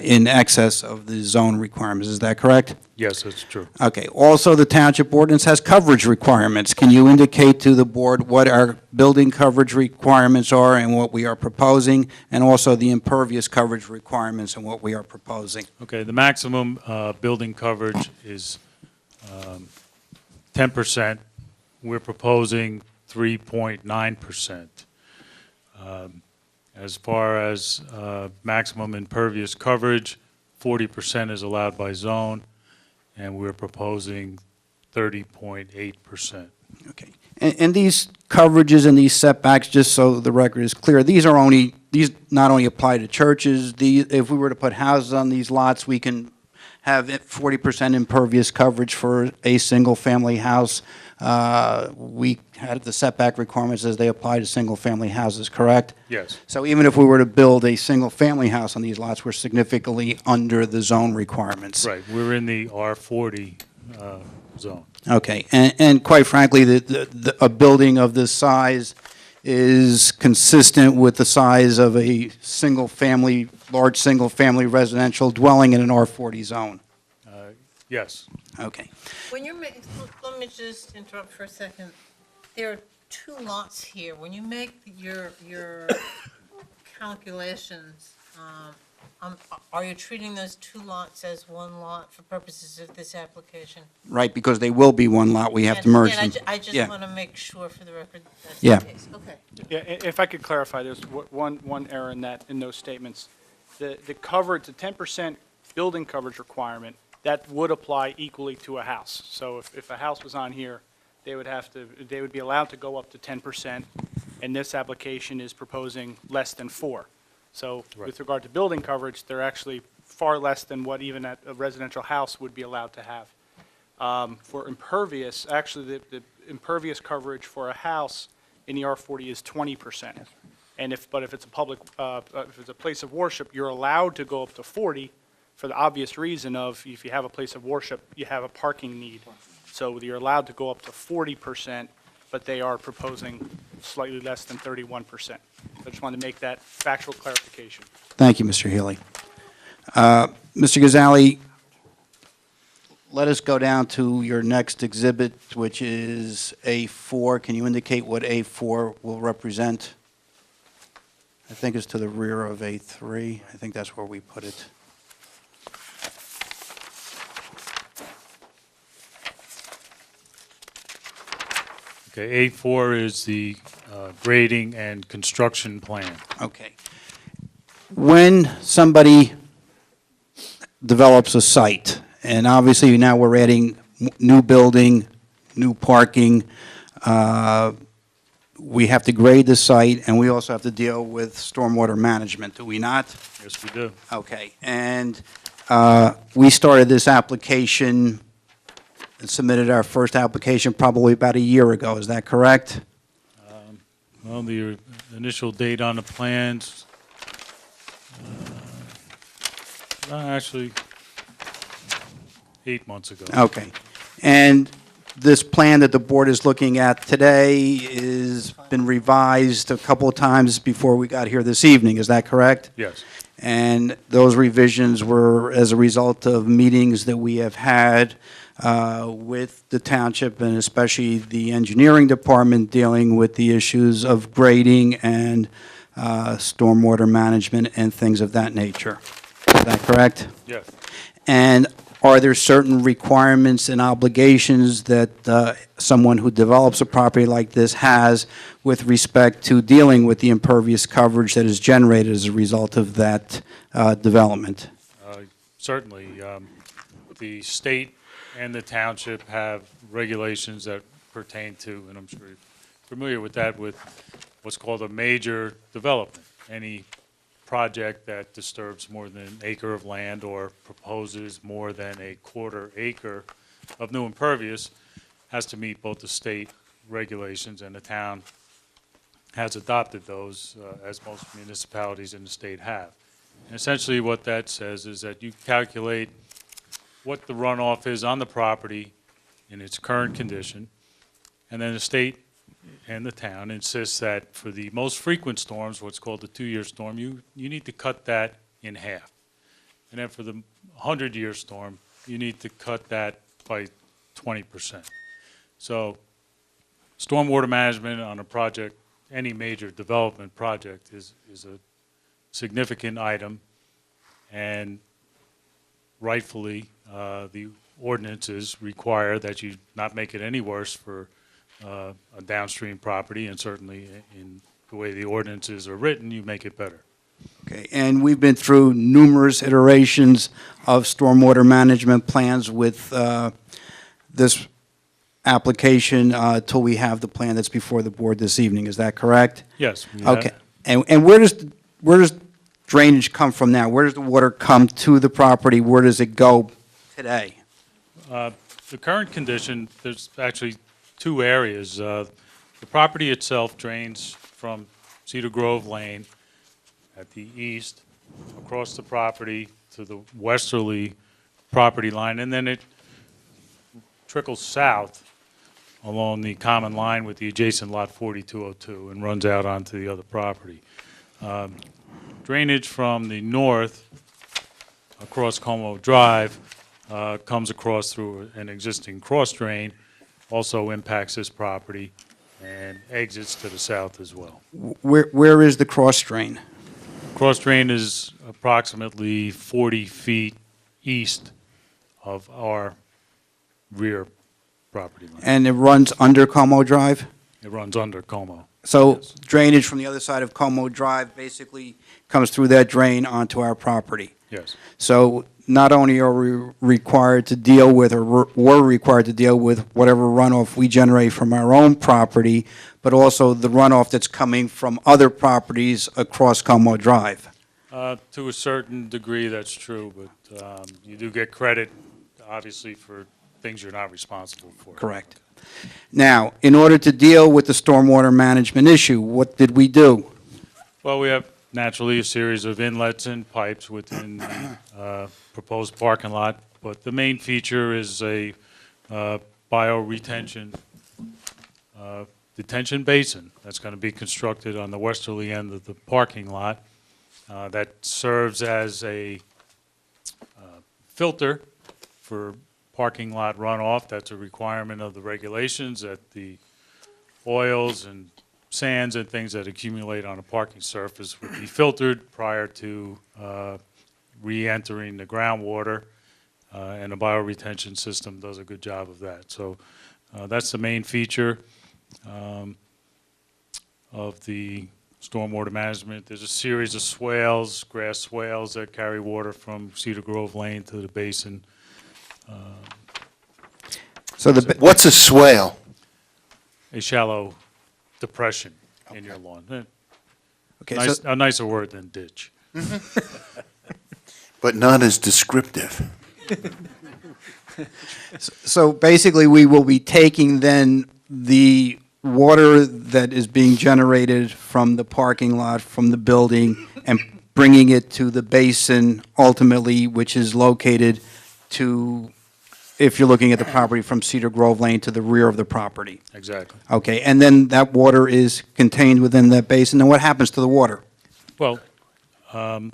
in excess of the zone requirements, is that correct? Yes, that's true. Okay, also the township ordinance has coverage requirements. Can you indicate to the board what our building coverage requirements are and what we are proposing, and also the impervious coverage requirements and what we are proposing? Okay, the maximum building coverage is 10%. We're proposing 3.9%. As far as maximum impervious coverage, 40% is allowed by zone, and we're proposing 30.8%. Okay. And these coverages and these setbacks, just so the record is clear, these not only apply to churches, if we were to put houses on these lots, we can have 40% impervious coverage for a single-family house. We had the setback requirements as they apply to single-family houses, correct? Yes. So even if we were to build a single-family house on these lots, we're significantly under the zone requirements. Right, we're in the R40 zone. Okay, and quite frankly, a building of this size is consistent with the size of a single-family, large single-family residential dwelling in an R40 zone. Yes. Okay. When you're making, let me just interrupt for a second. There are 2 lots here. When you make your calculations, Are you treating those two lots as one lot for purposes of this application? Right, because they will be one lot, we have to merge them. I just Yeah. want to make sure for the record that's Yeah. the case. Okay. Yeah, if I could clarify, there's one error in those statements. The coverage, the 10% building coverage requirement, that would apply equally to a house. So if a house was on here, they would be allowed to go up to 10%, and this application is proposing less than 4. So with regard to building coverage, they're actually far less than what even a residential house would be allowed to have. For impervious, actually, the impervious coverage for a house in the R40 is 20%. And but if it's a public, if it's a place of worship, you're allowed to go up to 40 for the obvious reason of if you have a place of worship, you have a parking need. So you're allowed to go up to 40%, but they are proposing slightly less than 31%. I just wanted to make that factual clarification. Thank you, Mr. Healy. Mr. Gazali, let us go down to your next exhibit, which is A4. Can you indicate what A4 will represent? I think it's to the rear of A3. I think that's where we put it. Okay, A4 is the grading and construction plan. Okay. When somebody develops a site, and obviously now we're adding new building, new parking, we have to grade the site, and we also have to deal with stormwater management, do we not? Yes, we do. Okay, and we started this application and submitted our first application probably about a year ago, is that correct? Well, the initial date on the plans, actually, 8 months ago. Okay. And this plan that the board is looking at today has been revised a couple of times before we got here this evening, is that correct? Yes. And those revisions were as a result of meetings that we have had with the township and especially the engineering department dealing with the issues of grading and stormwater management and things of that nature. Is that correct? Yes. And are there certain requirements and obligations that someone who develops a property like this has with respect to dealing with the impervious coverage that is generated as a result of that development? Certainly. The state and the township have regulations that pertain to, and I'm sure you're familiar with that, with what's called a major development. Any project that disturbs more than an acre of land or proposes more than a quarter acre of new impervious has to meet both the state regulations, and the town has adopted those, as most municipalities in the state have. And essentially what that says is that you calculate what the runoff is on the property in its current condition, and then the state and the town insists that for the most frequent storms, what's called the 2-year storm, you need to cut that in half. And then for the 100-year storm, you need to cut that by 20%. So stormwater management on a project, any major development project is a significant item, and rightfully, the ordinances require that you not make it any worse for a downstream property, and certainly in the way the ordinances are written, you make it better. Okay, and we've been through numerous iterations of stormwater management plans with this application till we have the plan that's before the board this evening. Is that correct? Yes. Okay, and where does drainage come from now? Where does the water come to the property? Where does it go today? The current condition, there's actually 2 areas. The property itself drains from Cedar Grove Lane at the east, across the property to the westerly property line, and then it trickles south along the common line with the adjacent lot 4202 and runs out onto the other property. Drainage from the north across Como Drive comes across through an existing cross drain, also impacts this property, and exits to the south as well. Where is the cross drain? cross drain is approximately 40 feet east of our rear property line. And it runs under Como Drive? It runs under Como. So Yes. drainage from the other side of Como Drive basically comes through that drain onto our property? Yes. So not only are we required to deal with, or were required to deal with whatever runoff we generate from our own property, but also the runoff that's coming from other properties across Como Drive? To a certain degree, that's true, but you do get credit, obviously, for things you're not responsible for. Correct. Now, in order to deal with the stormwater management issue, what did we do? Well, we have naturally a series of inlets and pipes within the proposed parking lot, but the main feature is a bioretention detention basin that's going to be constructed on the westerly end of the parking lot that serves as a filter for parking lot runoff. That's a requirement of the regulations, that the oils and sands and things that accumulate on a parking surface would be filtered prior to re-entering the groundwater, and a bioretention system does a good job of that. So that's the main feature of the stormwater management. There's a series of swales, grass swales, that carry water from Cedar Grove Lane to the basin. What's a swale? A shallow depression in your lawn. Okay, Nice, so- a nicer word than ditch. But not as descriptive. So basically, we will be taking then the water that is being generated from the parking lot, from the building, and bringing it to the basin ultimately, which is located to, if you're looking at the property from Cedar Grove Lane to the rear of the property. Exactly. Okay, and then that water is contained within that basin, and what happens to the water? Well,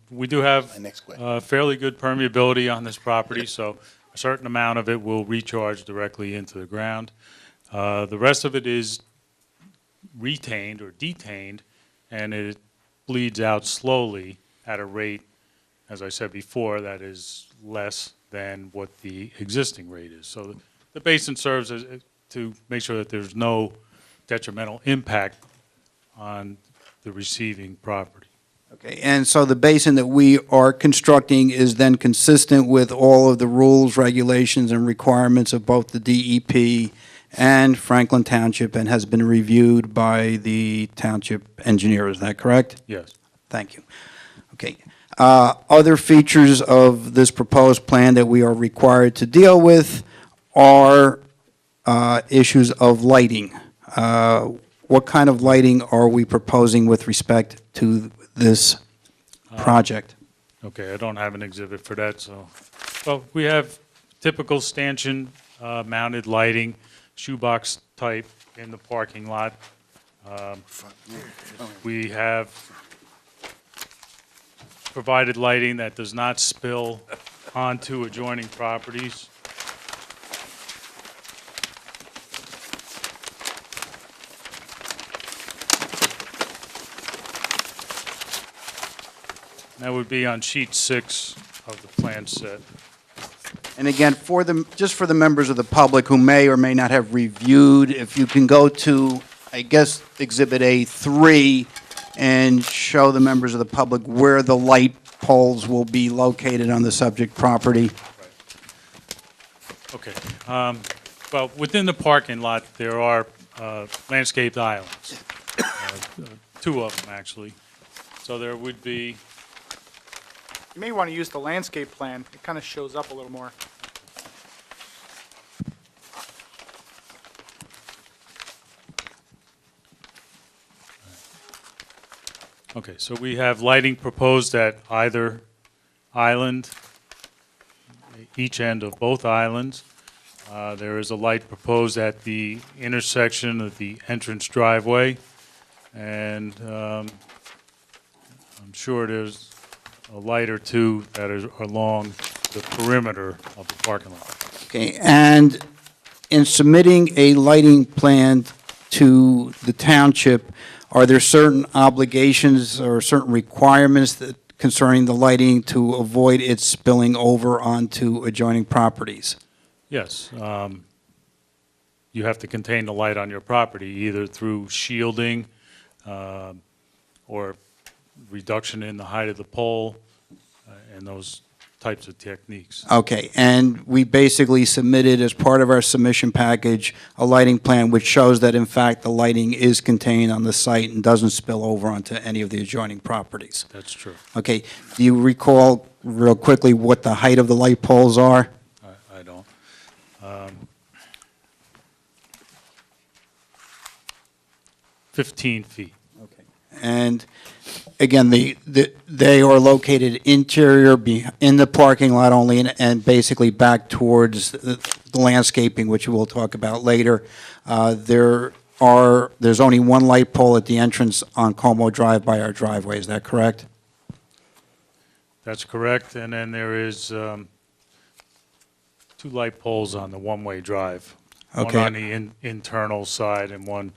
we do have next question. fairly good permeability on this property, so a certain amount of it will recharge directly into the ground. The rest of it is retained or detained, and it bleeds out slowly at a rate, as I said before, that is less than what the existing rate is. So the basin serves as, to make sure that there's no detrimental impact on the receiving property. Okay, and so the basin that we are constructing is then consistent with all of the rules, regulations, and requirements of both the DEP and Franklin Township, and has been reviewed by the township engineer, is that correct? Yes. Thank you. Okay. Other features of this proposed plan that we are required to deal with are issues of lighting. What kind of lighting are we proposing with respect to this project? Okay, I don't have an exhibit for that, so, well, we have typical stanchion mounted lighting, shoebox type in the parking lot. We have provided lighting that does not spill onto adjoining properties. That would be on sheet 6 of the plan set. And again, for the, just for the members of the public who may or may not have reviewed, if you can go to, I guess, Exhibit A3 and show the members of the public where the light poles will be located on the subject property. Okay. Well, within the parking lot, there are landscaped islands, 2 of them, actually. So there would be, You may want to use the landscape plan. It kind of shows up a little more. okay, so we have lighting proposed at either island, each end of both islands. There is a light proposed at the intersection of the entrance driveway, and I'm sure there's a light or 2 that are along the perimeter of the parking lot. Okay, and in submitting a lighting plan to the township, are there certain obligations or certain requirements that concerning the lighting to avoid it spilling over onto adjoining properties? Yes. You have to contain the light on your property, either through shielding or reduction in the height of the pole and those types of techniques. Okay, and we basically submitted as part of our submission package a lighting plan which shows that in fact the lighting is contained on the site and doesn't spill over onto any of the adjoining properties. That's true. Okay, do you recall real quickly what the height of the light poles are? I don't. 15 feet. And again, they are located interior, in the parking lot only, and basically back towards the landscaping, which we'll talk about later. There's only one light pole at the entrance on Como Drive by our driveway, is that correct? That's correct. And then there is 2 light poles on the one-way drive. Okay. One on the internal side and one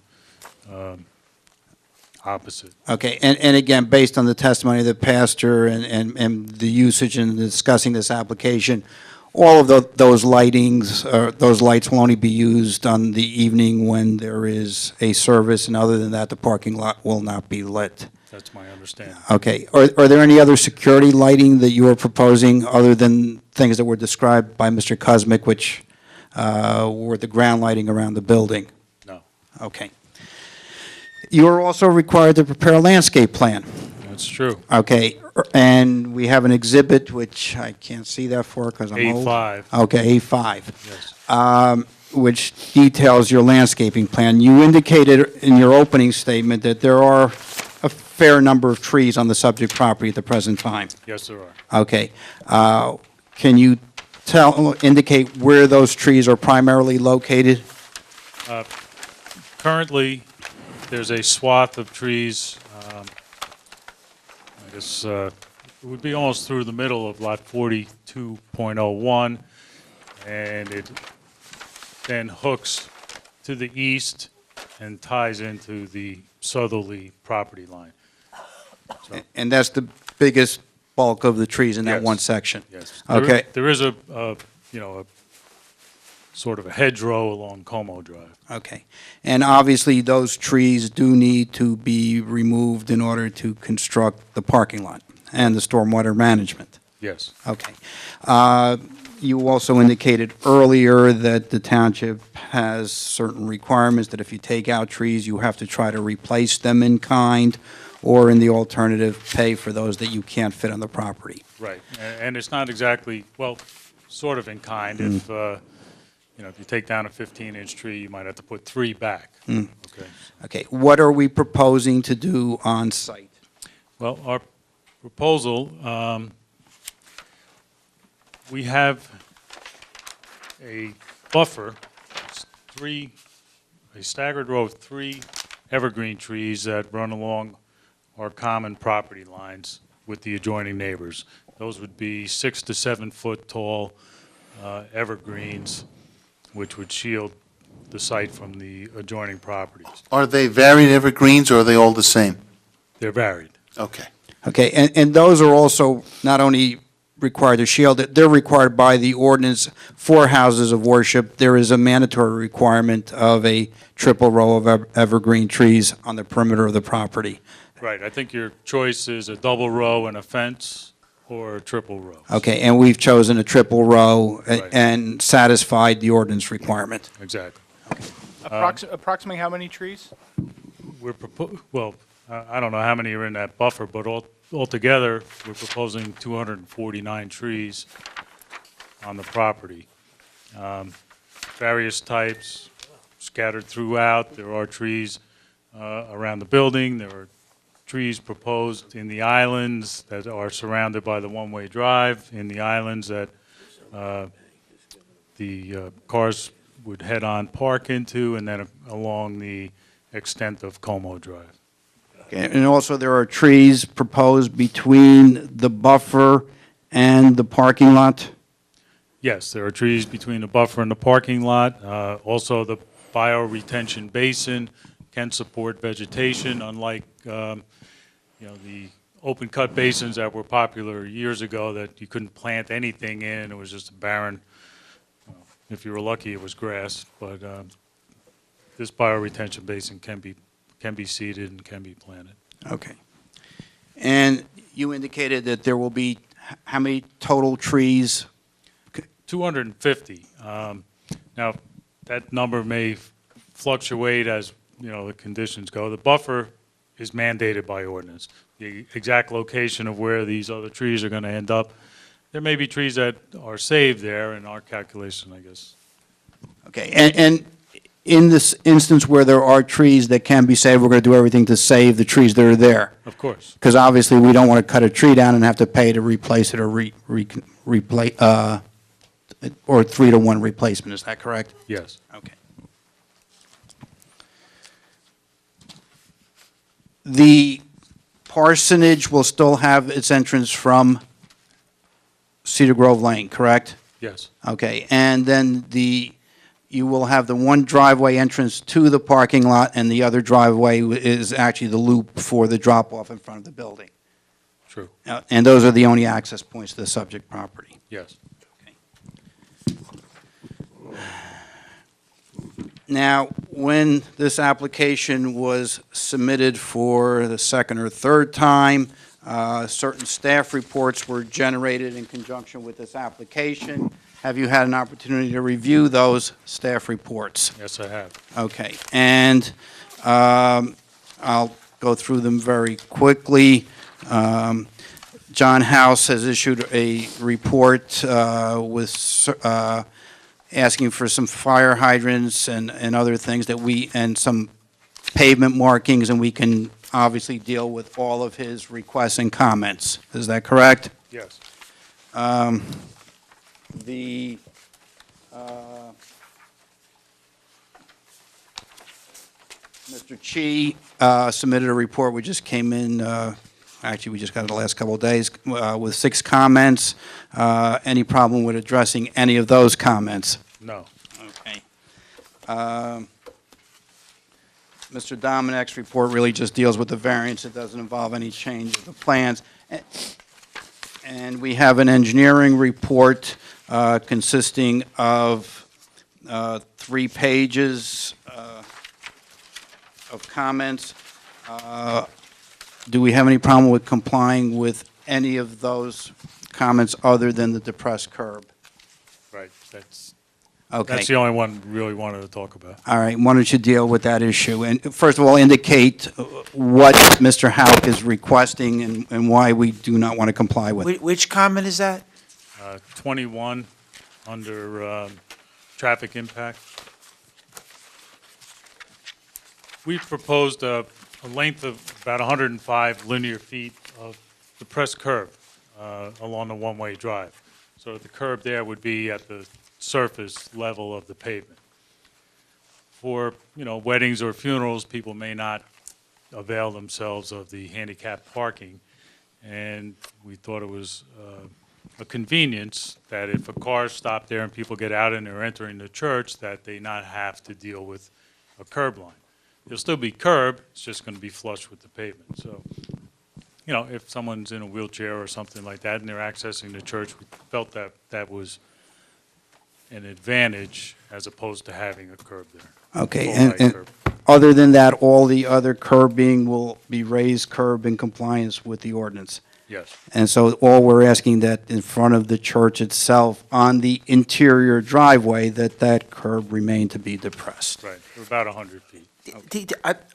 opposite. Okay, and again, based on the testimony of the pastor and the usage and discussing this application, all of those lightings, those lights will only be used on the evening when there is a service, and other than that, the parking lot will not be lit. That's my understanding. Okay, are there any other security lighting that you are proposing other than things that were described by Mr. Kuzmic, which were the ground lighting around the building? No. Okay. You are also required to prepare a landscape plan. That's true. Okay, and we have an exhibit, which I can't see that for because I'm old. A5. Okay, A5. Yes. Which details your landscaping plan. You indicated in your opening statement that there are a fair number of trees on the subject property at the present time. Yes, there are. Okay. Can you indicate where those trees are primarily located? Currently, there's a swath of trees, I guess it would be almost through the middle of lot 42.01, and it then hooks to the east and ties into the southerly property line. So, And that's the biggest bulk of the trees in that Yes. one section? yes. Okay. There is a sort of a hedgerow along Como Drive. Okay. And obviously, those trees do need to be removed in order to construct the parking lot and the stormwater management. Yes. Okay. You also indicated earlier that the township has certain requirements, that if you take out trees, you have to try to replace them in kind, or in the alternative, pay for those that you can't fit on the property. Right. And it's not exactly, well, sort of in kind. If, if you take down a 15-inch tree, you might have to put 3 back. Okay. Okay. What are we proposing to do on site? Well, our proposal, we have a buffer, a staggered row of 3 evergreen trees that run along our common property lines with the adjoining neighbors. Those would be 6 to 7 foot tall evergreens, which would shield the site from the adjoining properties. Are they varied evergreens, or are they all the same? They're varied. Okay. Okay, and those are also not only required to shield it, they're required by the ordinance for houses of worship. There is a mandatory requirement of a triple row of evergreen trees on the perimeter of the property. Right, I think your choice is a double row and a fence, or a triple row. Okay, and we've chosen a triple row Right. and satisfied the ordinance requirement. Exactly. Approximately how many trees? I don't know how many are in that buffer, but altogether, we're proposing 249 trees on the property. Various types scattered throughout. There are trees around the building. There are trees proposed in the islands that are surrounded by the one-way drive, in the islands that the cars would head-on park into, and then along the extent of Como Drive. Okay, and also there are trees proposed between the buffer and the parking lot? Yes, there are trees between the buffer and the parking lot. Also, the bioretention basin, can support vegetation, unlike, the open-cut basins that were popular years ago that you couldn't plant anything in. It was just a barren, if you were lucky, it was grass. But this bioretention basin can be seeded and can be planted. Okay. And you indicated that there will be how many total trees? 250. Now, that number may fluctuate as, the conditions go. The buffer is mandated by ordinance. The exact location of where these other trees are going to end up, there may be trees that are saved there in our calculation, I guess. Okay, and in this instance where there are trees that can be saved, we're going to do everything to save the trees that are there? Of course. Because obviously, we don't want to cut a tree down and have to pay to replace it or replace, or 3-to-1 replacement, is that correct? Yes. Okay. The parsonage will still have its entrance from Cedar Grove Lane, correct? Yes. Okay, and then you will have the one driveway entrance to the parking lot, and the other driveway is actually the loop for the drop-off in front of the building. True. And those are the only access points to the subject property. Yes. Now, when this application was submitted for the second or third time, certain staff reports were generated in conjunction with this application. Have you had an opportunity to review those staff reports? Yes, I have. Okay, and I'll go through them very quickly. John House has issued a report asking for some fire hydrants and other things and some pavement markings, and we can obviously deal with all of his requests and comments. Is that correct? Yes. Mr. Chi submitted a report. We just came in, actually, we just got it the last couple of days, with 6 comments. Any problem with addressing any of those comments? No. Okay. Mr. Domenech's report really just deals with the variance. It doesn't involve any change of the plans. And we have an engineering report consisting of 3 pages of comments. Do we have any problem with complying with any of those comments other than the depressed curb? Right. That's Okay. the only one we really wanted to talk about. All right, why don't you deal with that issue? And first of all, indicate what Mr. Houck is requesting and why we do not want to comply with it. Which comment is that? 21 under traffic impact. We proposed a length of about 105 linear feet of depressed curb along the one-way drive. So the curb there would be at the surface level of the pavement. For, weddings or funerals, people may not avail themselves of the handicap parking, and we thought it was a convenience that if a car stopped there and people get out and they're entering the church, that they not have to deal with a curb line. There'll still be curb, it's just going to be flush with the pavement. So, if someone's in a wheelchair or something like that and they're accessing the church, we felt that that was an advantage as opposed to having a curb there. Okay, Full-height and curb. other than that, all the other curbing will be raised curb in compliance with the ordinance? Yes. And so all we're asking that in front of the church itself, on the interior driveway, that curb remain to be depressed? Right, for about 100 feet.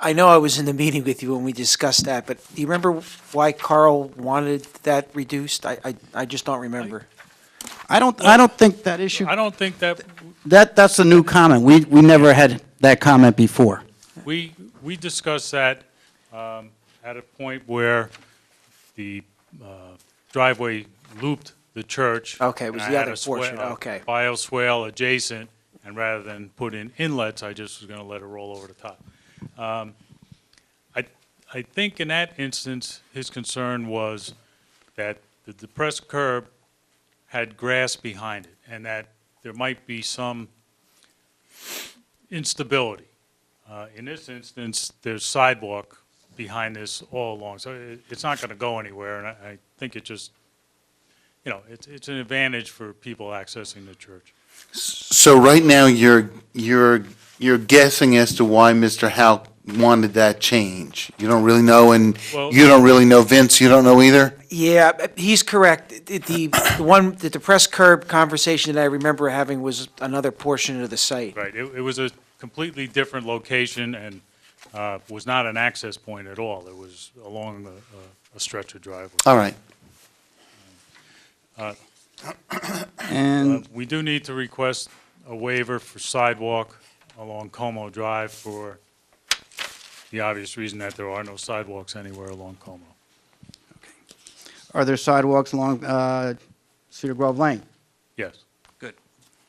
I know I was in the meeting with you when we discussed that, but do you remember why Carl wanted that reduced? I just don't remember. I don't think that issue, I don't think that, that's a new comment. We never had that comment before. we discussed that at a point where the driveway looped the church. Okay, it was and the I had other a swale- portion, a okay. bioswale adjacent, and rather than put in inlets, I just was going to let it roll over the top. I think in that instance, his concern was that the depressed curb had grass behind it, and that there might be some instability. In this instance, there's sidewalk behind this all along, so it's not going to go anywhere, and I think it just, it's an advantage for people accessing the church. So right now, you're guessing as to why Mr. Howe wanted that change. You don't really know, and Well- you don't really know, Vince, you don't know either? Yeah, he's correct. The depressed curb conversation that I remember having was another portion of the site. Right, it was a completely different location and was not an access point at all. It was along a stretch of driveway. All right. And We do need to request a waiver for sidewalk along Como Drive for the obvious reason that there are no sidewalks anywhere along Como. are there sidewalks along Cedar Grove Lane? Yes.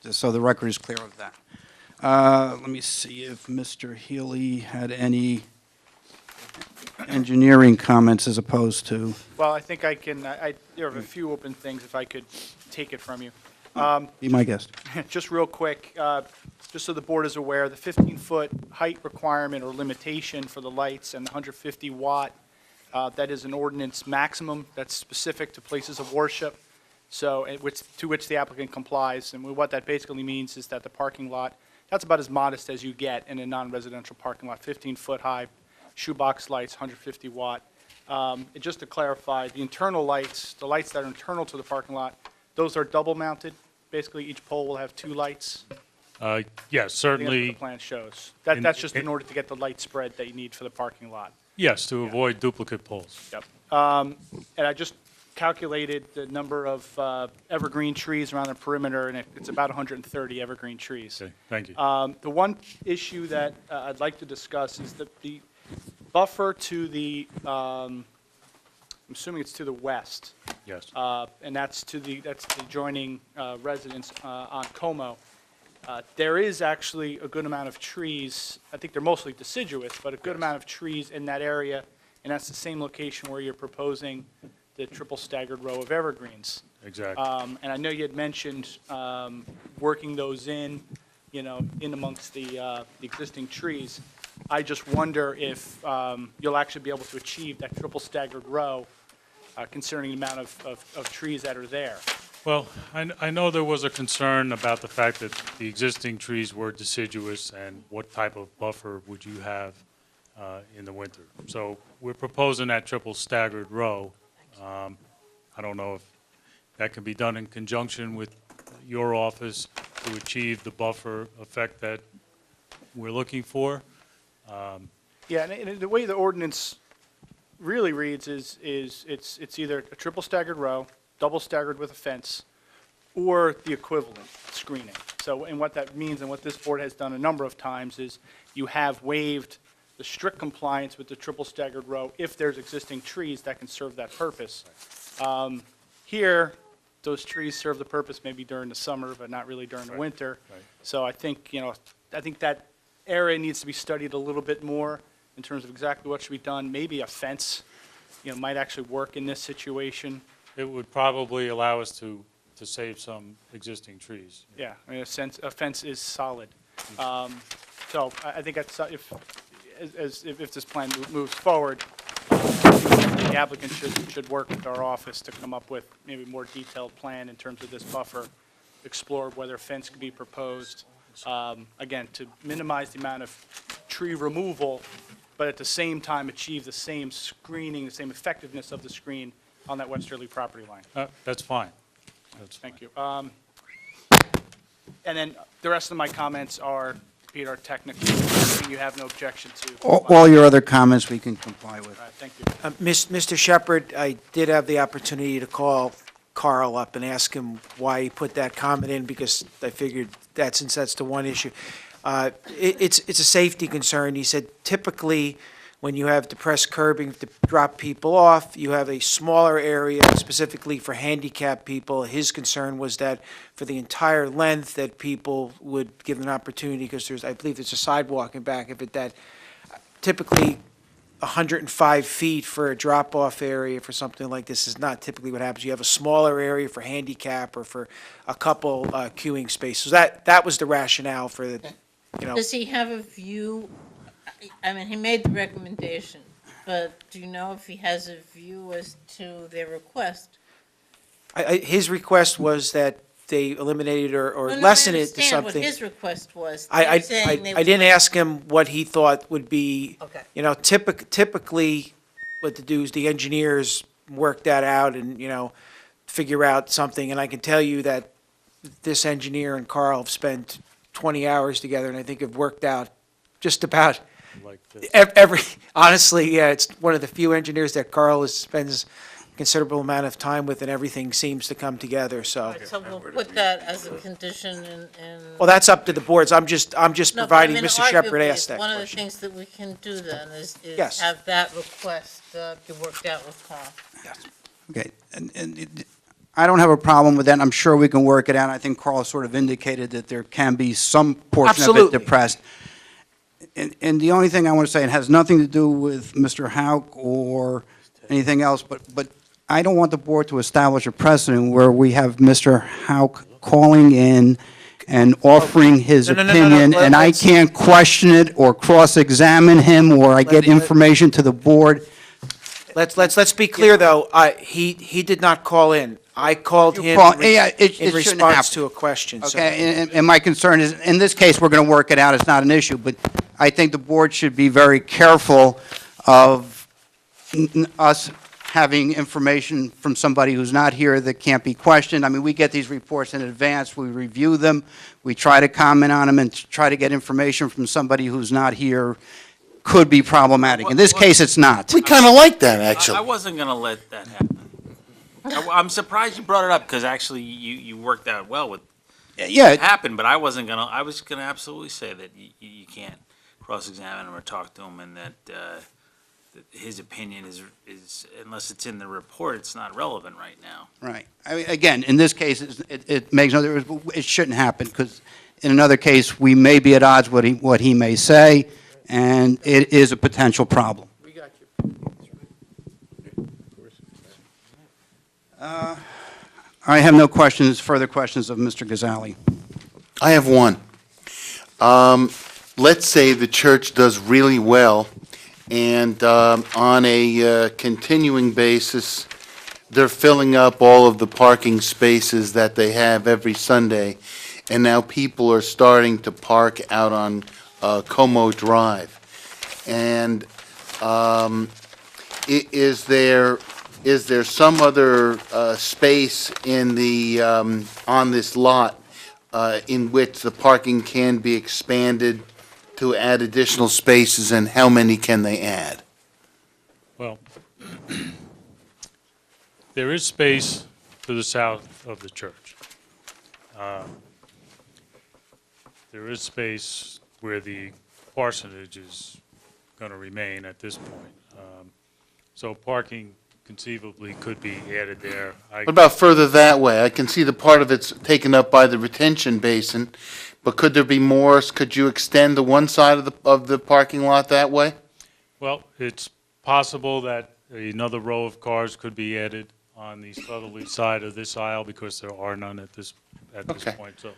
Just so the record is clear of that. Let me see if Mr. Healy had any engineering comments as opposed to, Well, I think I can, there are a few open things if I could take it from you. be my guest. Just real quick, just so the board is aware, the 15-foot height requirement or limitation for the lights and the 150 watt, that is an ordinance maximum that's specific to places of worship, so, to which the applicant complies. And what that basically means is that the parking lot, that's about as modest as you get in a non-residential parking lot, 15-foot high, shoebox lights, 150 watt. And just to clarify, the internal lights, the lights that are internal to the parking lot, those are double mounted. Basically, each pole will have 2 lights. Yes, I think that's what certainly, the plan shows. in- That's just in order to get the light spread that you need for the parking lot. yes, to avoid duplicate poles. Yep. And I just calculated the number of evergreen trees around the perimeter, and it's about 130 evergreen trees. Okay, thank you. The one issue that I'd like to discuss is that the buffer to the, I'm assuming it's to the west, Yes. and that's the adjoining residence on Como. There is actually a good amount of trees, I think they're mostly deciduous, but a good amount of trees in that area, and that's the same location where you're proposing the triple staggered row of evergreens. Exactly. And I know you had mentioned working those in amongst the existing trees. I just wonder if you'll actually be able to achieve that triple staggered row, considering the amount of trees that are there. Well, I know there was a concern about the fact that the existing trees were deciduous, and what type of buffer would you have in the winter? So we're proposing that triple staggered row. I don't know if that can be done in conjunction with your office to achieve the buffer effect that we're looking for. Yeah, and the way the ordinance really reads is it's either a triple staggered row, double staggered with a fence, or the equivalent screening. So, and what that means, and what this board has done a number of times, is you have waived the strict compliance with the triple staggered row if there's existing trees that can serve that purpose. Here, those trees serve the purpose maybe during the summer, but not really during the winter. Right. So I think, I think that area needs to be studied a little bit more in terms of exactly what should be done. Maybe a fence, might actually work in this situation. It would probably allow us to save some existing trees. Yeah, I mean, a fence is solid. So I think that's, if this plan moves forward, the applicant should work with our office to come up with maybe a more detailed plan in terms of this buffer, explore whether a fence could be proposed, again, to minimize the amount of tree removal, but at the same time achieve the same screening, the same effectiveness of the screen on that westerly property line. That's fine. That's fine. Thank you. And then the rest of my comments are, Peter, technically, you have no objection to. All your other comments we can comply with. All right, thank you. Mr. Shepherd, I did have the opportunity to call Carl up and ask him why he put that comment in, because I figured that, since that's the one issue. It's a safety concern. He said typically, when you have depressed curbing to drop people off, you have a smaller area specifically for handicapped people. His concern was that for the entire length, that people would give an opportunity, because I believe there's a sidewalk in back of it, that typically 105 feet for a drop-off area for something like this is not typically what happens. You have a smaller area for handicap or for a couple queuing spaces. So that was the rationale for Does he have a view? I mean, he made the recommendation, but do you know if he has a view as to their request? His request was that they eliminated or No, no, lessen I it to understand what something. his request was. I They're saying they didn't want- ask him what he thought would be, Okay. typically, what to do is the engineers work that out and, figure out something, and I can tell you that this engineer and Carl have spent 20 hours together, and I think have worked out just about Like this. every, honestly, yeah, it's one of the few engineers that Carl spends a considerable amount of time with, and everything seems to come together, so. All right, so we'll put that as a condition in. Well, that's up to the boards, I'm just No, but I providing, mean, Mr. Shepherd arguably, asked that one of the question. things that we can do then is Yes. have that request be worked out with Carl. Okay, and I don't have a problem with that, I'm sure we can work it out. I think Carl sort of indicated that there can be some portion of it Absolutely. depressed. And the only thing I want to say, it has nothing to do with Mr. Hauk or anything else, but I don't want the board to establish a precedent where we have Mr. Hauk calling in and offering his No. opinion, and I Let's- can't question it or cross-examine him, or I get information to the board. Let's be clear, though, he did not call in. I called You him call- in yeah, it shouldn't response happen. to a question, so. Okay, and my concern is, in this case, we're going to work it out, it's not an issue, but I think the board should be very careful of us having information from somebody who's not here that can't be questioned. I mean, we get these reports in advance, we review them, we try to comment on them, and try to get information from somebody who's not here could be problematic. In this case, it's not. We kind of like that, I actually. wasn't going to let that happen. I'm surprised you brought it up, because actually you worked out well with Yeah, it happened, but I was going to absolutely say that you can't cross-examine him or talk to him, and that his opinion is, unless it's in the report, it's not relevant right now. right. I mean, again, in this case, it makes no difference, but it shouldn't happen, because in another case, we may be at odds with what he may say, and it is a potential problem. We got you. I have no questions, further questions of Mr. Gazali. I have one. Let's say the church does really well, and on a continuing basis, they're filling up all of the parking spaces that they have every Sunday, and now people are starting to park out on Como Drive. And is there some other space in the, on this lot in which the parking can be expanded to add additional spaces, and how many can they add? Well, there is space to the south of the church. There is space where the parsonage is going to remain at this point. So parking conceivably could be added there. What about further that way? I can see the part of it's taken up by the retention basin, but could there be more? Could you extend the one side of the parking lot that way? Well, it's possible that another row of cars could be added on the southerly side of this aisle, because there are none at this Okay. point. So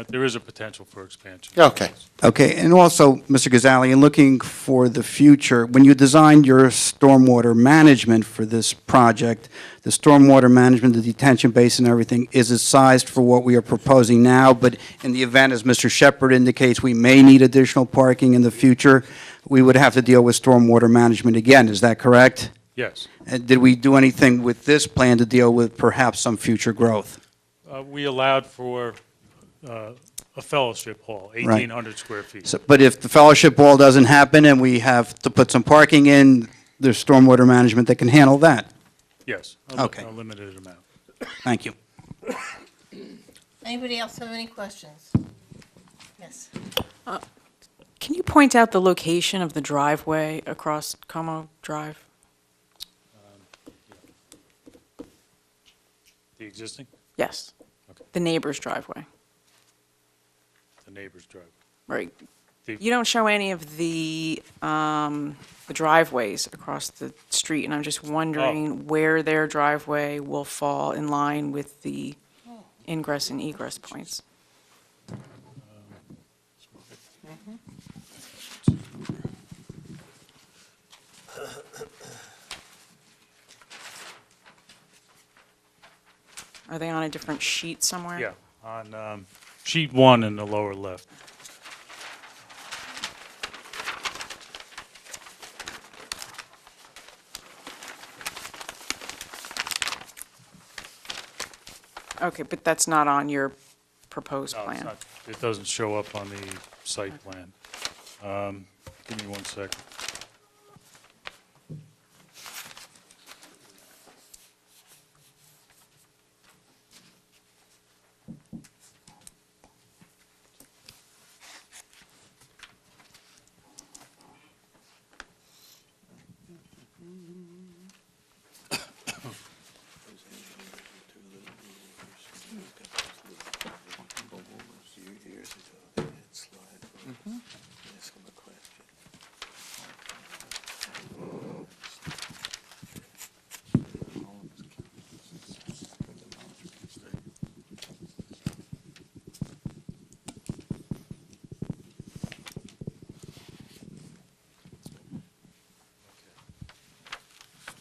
there is a potential for expansion. Okay. Okay, and also, Mr. Gazali, in looking for the future, when you designed your stormwater management for this project, the stormwater management, the detention basin, everything, is it sized for what we are proposing now? But in the event, as Mr. Shepherd indicates, we may need additional parking in the future, we would have to deal with stormwater management again, is that correct? Yes. Did we do anything with this plan to deal with perhaps some future growth? We allowed for a fellowship hall, Right. 1,800 square feet. So, but if the fellowship hall doesn't happen and we have to put some parking in, there's stormwater management that can handle that. Yes. Okay. A limited amount. Thank you. Anybody else have any questions? Yes. Can you point out the location of the driveway across Como Drive? The existing, Yes. Okay. The neighbor's driveway. the neighbor's driveway. Right. The- You don't show any of the driveways across the street, and I'm just wondering where their driveway will fall in line with the ingress and egress points. Are they on a different sheet somewhere? Yeah, on sheet 1 in the lower left. Okay, but that's not on your proposed No, it's plan? not, it doesn't show up on the site plan. Give me 1 second.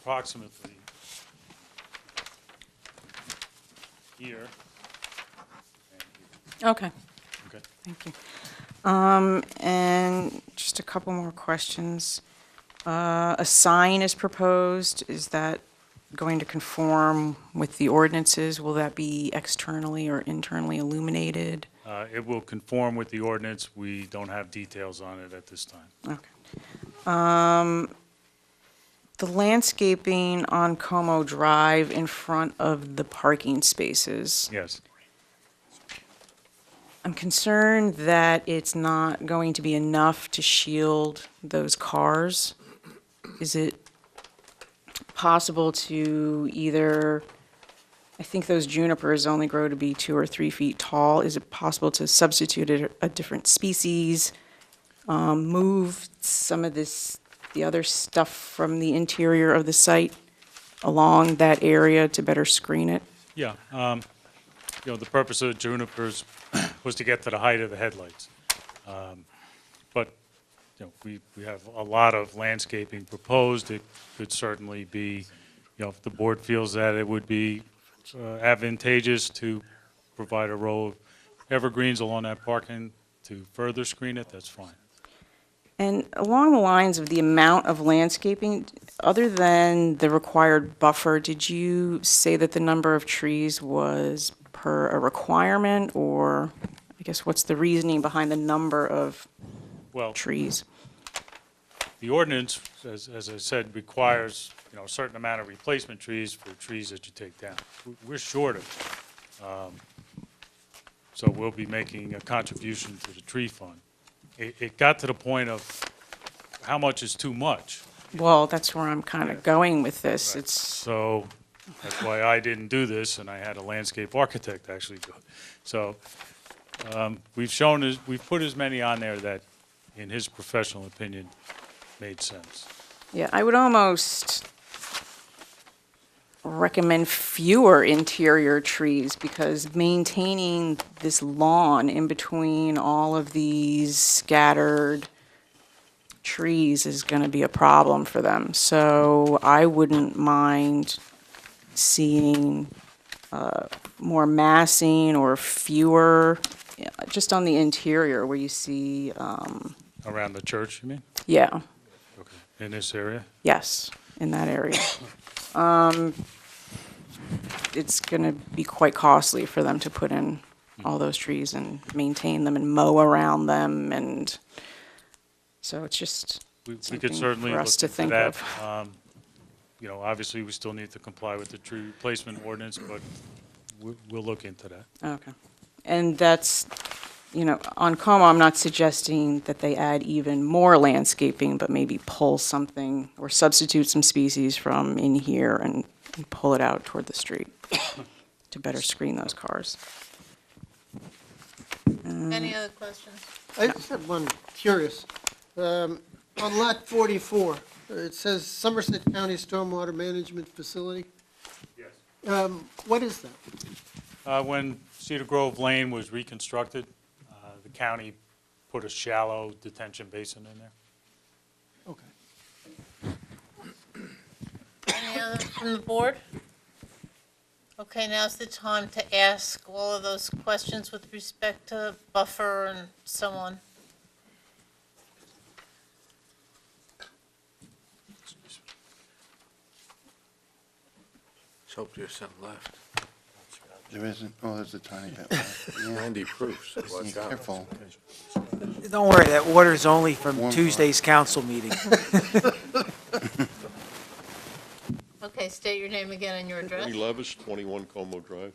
Approximately here. Okay. Okay. Thank you. And just a couple more questions. A sign is proposed. Is that going to conform with the ordinances? Will that be externally or internally illuminated? It will conform with the ordinance. We don't have details on it at this time. Okay. The landscaping on Como Drive in front of the parking spaces. Yes. I'm concerned that it's not going to be enough to shield those cars. Is it possible to either, I think those junipers only grow to be 2 or 3 feet tall. Is it possible to substitute a different species, move some of the other stuff from the interior of the site along that area to better screen it? Yeah. The purpose of the junipers was to get to the height of the headlights. But, we have a lot of landscaping proposed. It could certainly be, if the board feels that it would be advantageous to provide a row of evergreens along that parking to further screen it, that's fine. And along the lines of the amount of landscaping, other than the required buffer, did you say that the number of trees was per a requirement, or I guess what's the reasoning behind the number of trees? The ordinance, as I said, requires, a certain amount of replacement trees for trees that you take down. We're short of it. So we'll be making a contribution to the tree fund. It got to the point of how much is too much. Well, that's where I'm kind of going with this. Right. It's, So that's why I didn't do this, and I had a landscape architect actually do it. So we've put as many on there that, in his professional opinion, made sense. yeah, I would almost recommend fewer interior trees, because maintaining this lawn in between all of these scattered trees is going to be a problem for them. So I wouldn't mind seeing more massing or fewer, just on the interior where you see, Around the church, you mean? yeah, Okay. In this area? yes, in that area. It's going to be quite costly for them to put in all those trees and maintain them and mow around them, and so it's just We could something certainly for look us to into think that. of. Obviously, we still need to comply with the tree replacement ordinance, but we'll look into that. Okay. And that's, on Como, I'm not suggesting that they add even more landscaping, but maybe pull something or substitute some species from in here and pull it out toward the street to better screen those cars. Any other questions? I just have one curious. On lot 44, it says Somerset County Stormwater Management Facility. Yes. What is that? When Cedar Grove Lane was reconstructed, the county put a shallow detention basin in there. Okay. Any other from the board? Okay, now's the time to ask all of those questions with respect to buffer and so on. Let's hope there's some left. There isn't, oh, there's a tiny bit left. Yeah. 90 proofs, so watch out. Careful. Don't worry, that water's only from Warm Tuesday's council meeting. Okay, state your name again and your address. Ernie Levis, 21 Como Drive.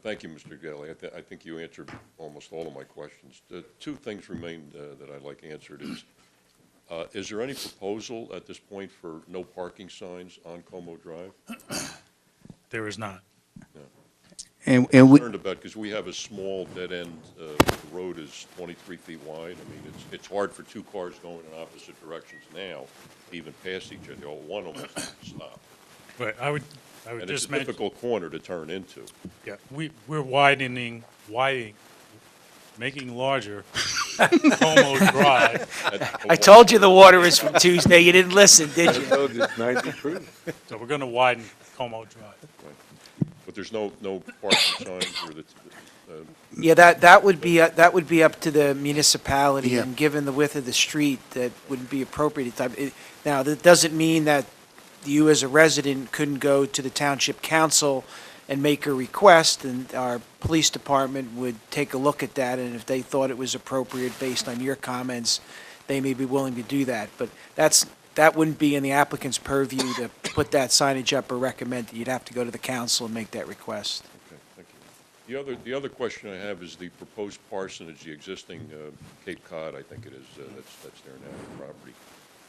Thank you, Mr. Daly. I think you answered almost all of my questions. Two things remain that I'd like answered is there any proposal at this point for no parking signs on Como Drive? There is not. And we, Concerned about, because we have a small dead end, the road is 23 feet wide. I mean, it's hard for two cars going in opposite directions now, to even pass each other. One almost has to stop. But I would And it's just a mention, difficult corner to turn into. yeah, we're widening, making larger Como Drive. I told you the water was from Tuesday, you didn't listen, did you? told you it's 90 proof. So we're going to widen Como Drive. But there's no parking signs or Yeah, that would be up to the municipality, Yeah. and given the width of the street, that wouldn't be appropriate. Now, that doesn't mean that you as a resident couldn't go to the township council and make a request, and our police department would take a look at that, and if they thought it was appropriate based on your comments, they may be willing to do that. But that wouldn't be in the applicant's purview to put that signage up or recommend it. You'd have to go to the council and make that request. Okay, thank you. The other question I have is the proposed parsonage, the existing Cape Cod, I think it is, that's there now, the property.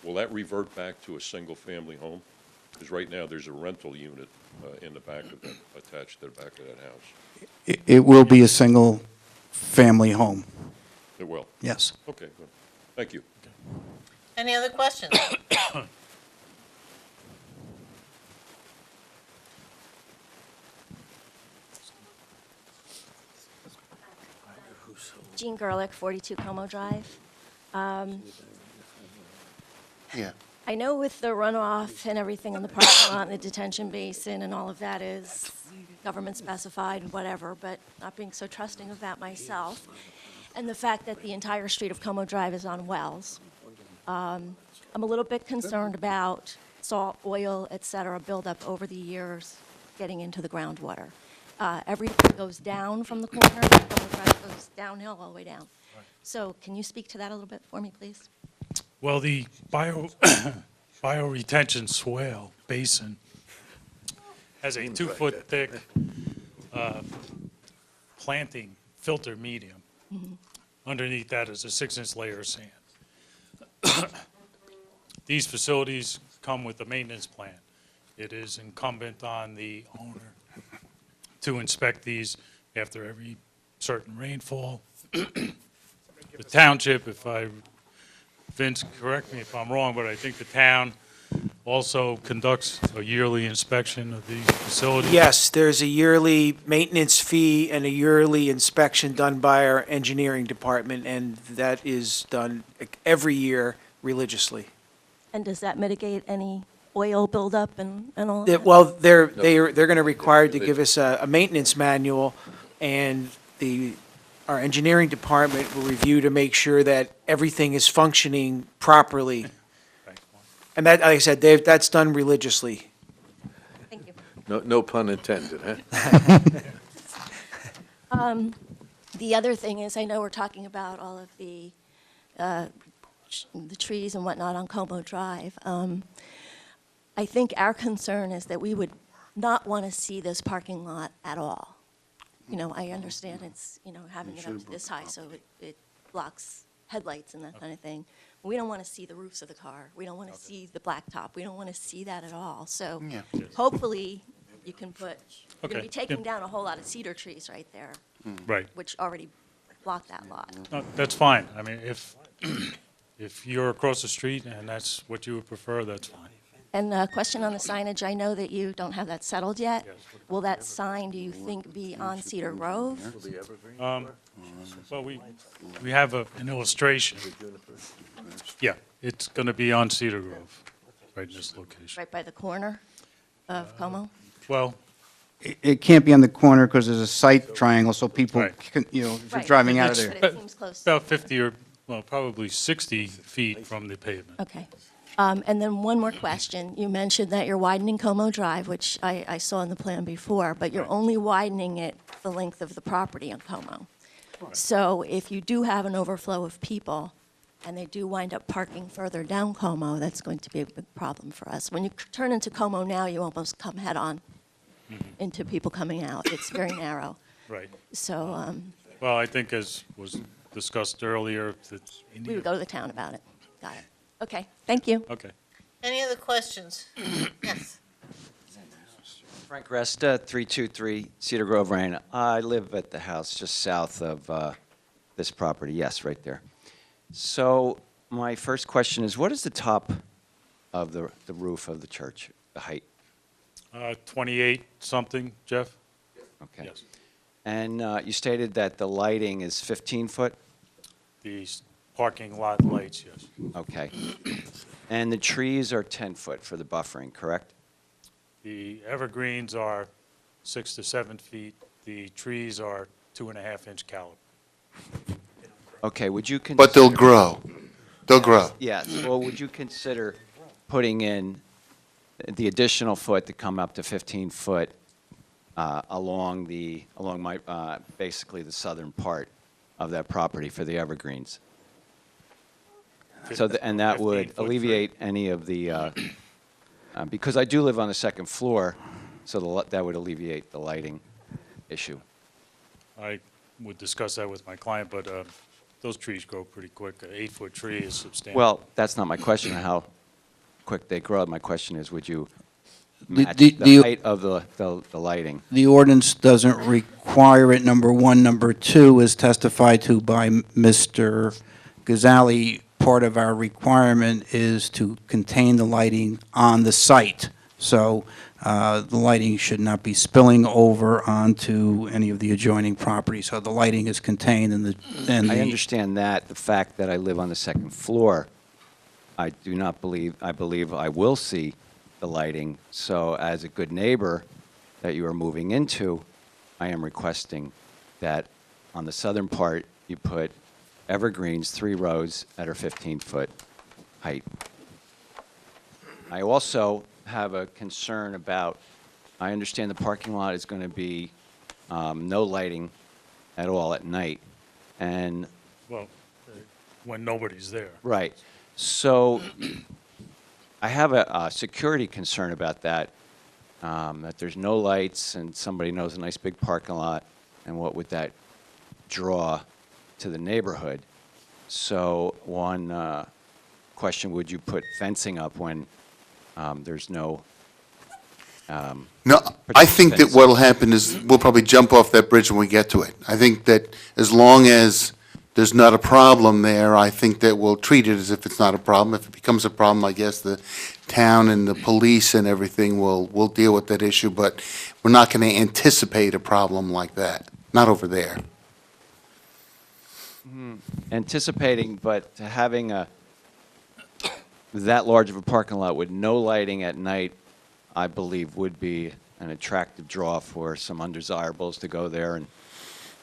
Will that revert back to a single-family home? Because right now, there's a rental unit in the back of that, attached to the back of that house. it will be a single-family home, It will? yes. Okay, good. Thank you. Any other questions? Jean Gerlich, 42 Como Drive. Yeah. I know with the runoff and everything in the parking lot and the detention basin and all of that is government specified and whatever, but not being so trusting of that myself. And the fact that the entire street of Como Drive is on wells. I'm a little bit concerned about salt, oil, et cetera, buildup over the years getting into the groundwater. Everything goes down from the corner, Como Drive goes downhill all the way down. So can you speak to that a little bit for me, please? Well, the bioretention swale basin has a 2-foot thick planting filter medium. Underneath that is a 6-inch layer of sand. These facilities come with a maintenance plan. It is incumbent on the owner to inspect these after every certain rainfall. The township, Vince, correct me if I'm wrong, but I think the town also conducts a yearly inspection of these facilities. Yes, there's a yearly maintenance fee and a yearly inspection done by our engineering department, and that is done every year religiously. And does that mitigate any oil buildup and all of that? Well, they're going to require to give us a maintenance manual, and our engineering department will review to make sure that everything is functioning properly. And that, like I said, that's done religiously. Thank you. No pun intended, huh? The other thing is, I know we're talking about all of the trees and whatnot on Como Drive. I think our concern is that we would not want to see this parking lot at all. You know, I understand it's, having it up to this high, so it blocks headlights and that kind of thing. We don't want to see the roofs of the car. We don't want to see the blacktop. We don't want to see that at all. So Yeah. hopefully you can you're going to Okay, be taking yep. down a whole lot of cedar trees right there, Right. which already block that lot. No, that's fine. I mean, if you're across the street and that's what you would prefer, that's fine. And a question on the signage, I know that you don't have that settled yet. Will that sign, do you think, be on Cedar Grove? Well, we have an illustration. Yeah, it's going to be on Cedar Grove, right in this location. Right by the corner of Como? Well, it can't be on the corner because there's a sight triangle, so people, Right. can, if you're Right, driving out of but there. it seems close. About 50 or, well, probably 60 feet from the pavement. Okay. And then one more question. You mentioned that you're widening Como Drive, which I saw in the plan before, but you're only widening it the length of the property on Como. So if you do have an overflow of people, and they do wind up parking further down Como, that's going to be a big problem for us. When you turn into Como now, you almost come head-on into people coming out. It's very narrow. Right. So Well, I think as was discussed earlier, that, we would go to the town about it. Got it. Okay, thank you. okay. Any other questions? Yes. Frank Resta, 323 Cedar Grove Lane. I live at the house just south of this property. Yes, right there. So my first question is, what is the top of the roof of the church, the height? 28 something, Jeff? Okay. Yes. And you stated that the lighting is 15 foot? The parking lot lights, yes. Okay. And the trees are 10 foot for the buffering, correct? The evergreens are 6 to 7 feet. The trees are 2.5-inch caliber. Okay, would you consider... But they'll grow. They'll grow. Yes, well, would you consider putting in the additional foot to come up to 15 foot along my, basically the southern part of that property for the evergreens? So, and that would 15 foot alleviate any of the, because I do live on the second floor, so that would alleviate the lighting issue. I would discuss that with my client, but those trees grow pretty quick. An 8-foot tree is substantial. Well, that's not my question, how quick they grow. My question is, would you The- match the- the the- height of the lighting? The ordinance doesn't require it, number one. Number two, is testified to by Mr. Gazali. Part of our requirement is to contain the lighting on the site. So the lighting should not be spilling over onto any of the adjoining property. So the lighting is contained in the... I understand that. The fact that I live on the second floor, I believe I will see the lighting. So as a good neighbor that you are moving into, I am requesting that on the southern part, you put evergreens, 3 rows that are 15-foot height. I also have a concern about, I understand the parking lot is going to be no lighting at all at night. And, Well, when nobody's there. right. So I have a security concern about that, that there's no lights and somebody knows a nice big parking lot, and what would that draw to the neighborhood? So one question, would you put fencing up when there's no... No, I think that what'll happen is we'll probably jump off that bridge when we get to it. I think that as long as there's not a problem there, I think that we'll treat it as if it's not a problem. If it becomes a problem, I guess the town and the police and everything will deal with that issue, but we're not going to anticipate a problem like that, not over there. Anticipating, but having that large of a parking lot with no lighting at night, I believe would be an attractive draw for some undesirables to go there and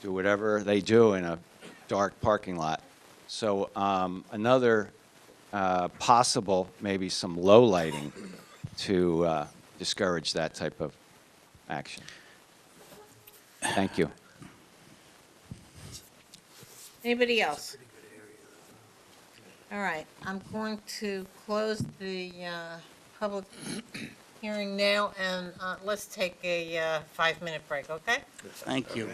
do whatever they do in a dark parking lot. So another possible, maybe some low lighting to discourage that type of action. Thank you. Anybody else? All right, I'm going to close the public hearing now, and let's take a 5-minute break, okay? Thank you.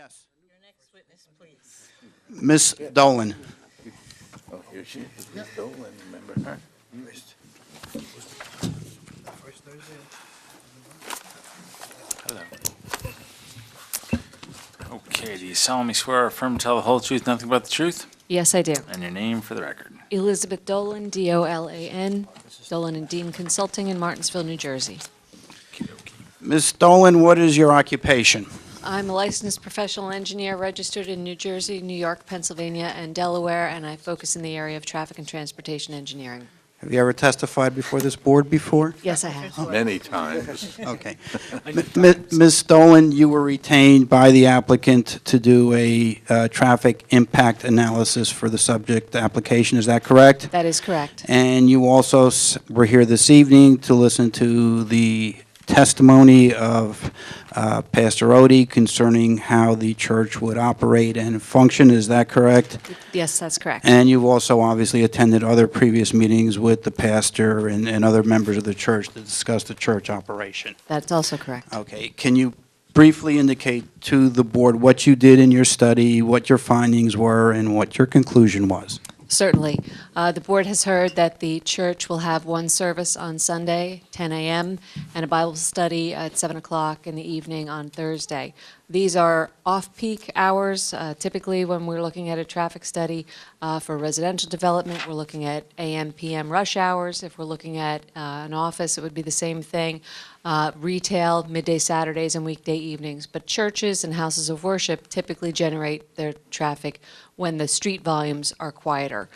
Yes. Your next witness, please. Ms. Dolan. Oh, here she is, Miss Dolan, remember her? Hello. Okay, do you solemnly swear or affirm to tell the whole truth, nothing but the truth? Yes, I do. And your name for the record? Elizabeth Dolan, D-O-L-A-N, Dolan and Dean Consulting in Martinsville, New Jersey. Ms. Dolan, what is your occupation? I'm a licensed professional engineer registered in New Jersey, New York, Pennsylvania, and Delaware, and I focus in the area of traffic and transportation engineering. Have you ever testified before this board before? Yes, I have. Many times. Okay. Ms. Dolan, you were retained by the applicant to do a traffic impact analysis for the subject application, is that correct? That is correct. And you also were here this evening to listen to the testimony of Pastor Odie concerning how the church would operate and function, is that correct? Yes, that's correct. And you've also obviously attended other previous meetings with the pastor and other members of the church to discuss the church operation. That's also correct. Okay, can you briefly indicate to the board what you did in your study, what your findings were, and what your conclusion was? Certainly. The board has heard that the church will have one service on Sunday, 10 a.m., and a Bible study at 7 o'clock in the evening on Thursday. These are off-peak hours. Typically, when we're looking at a traffic study for residential development, we're looking at AM, PM rush hours. If we're looking at an office, it would be the same thing. Retail, midday Saturdays and weekday evenings. But churches and houses of worship typically generate their traffic when the street volumes are quieter.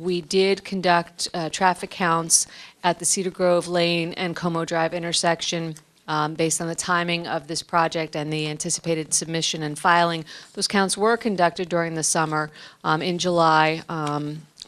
We did conduct traffic counts at the Cedar Grove Lane and Como Drive intersection based on the timing of this project and the anticipated submission and filing. Those counts were conducted during the summer in July,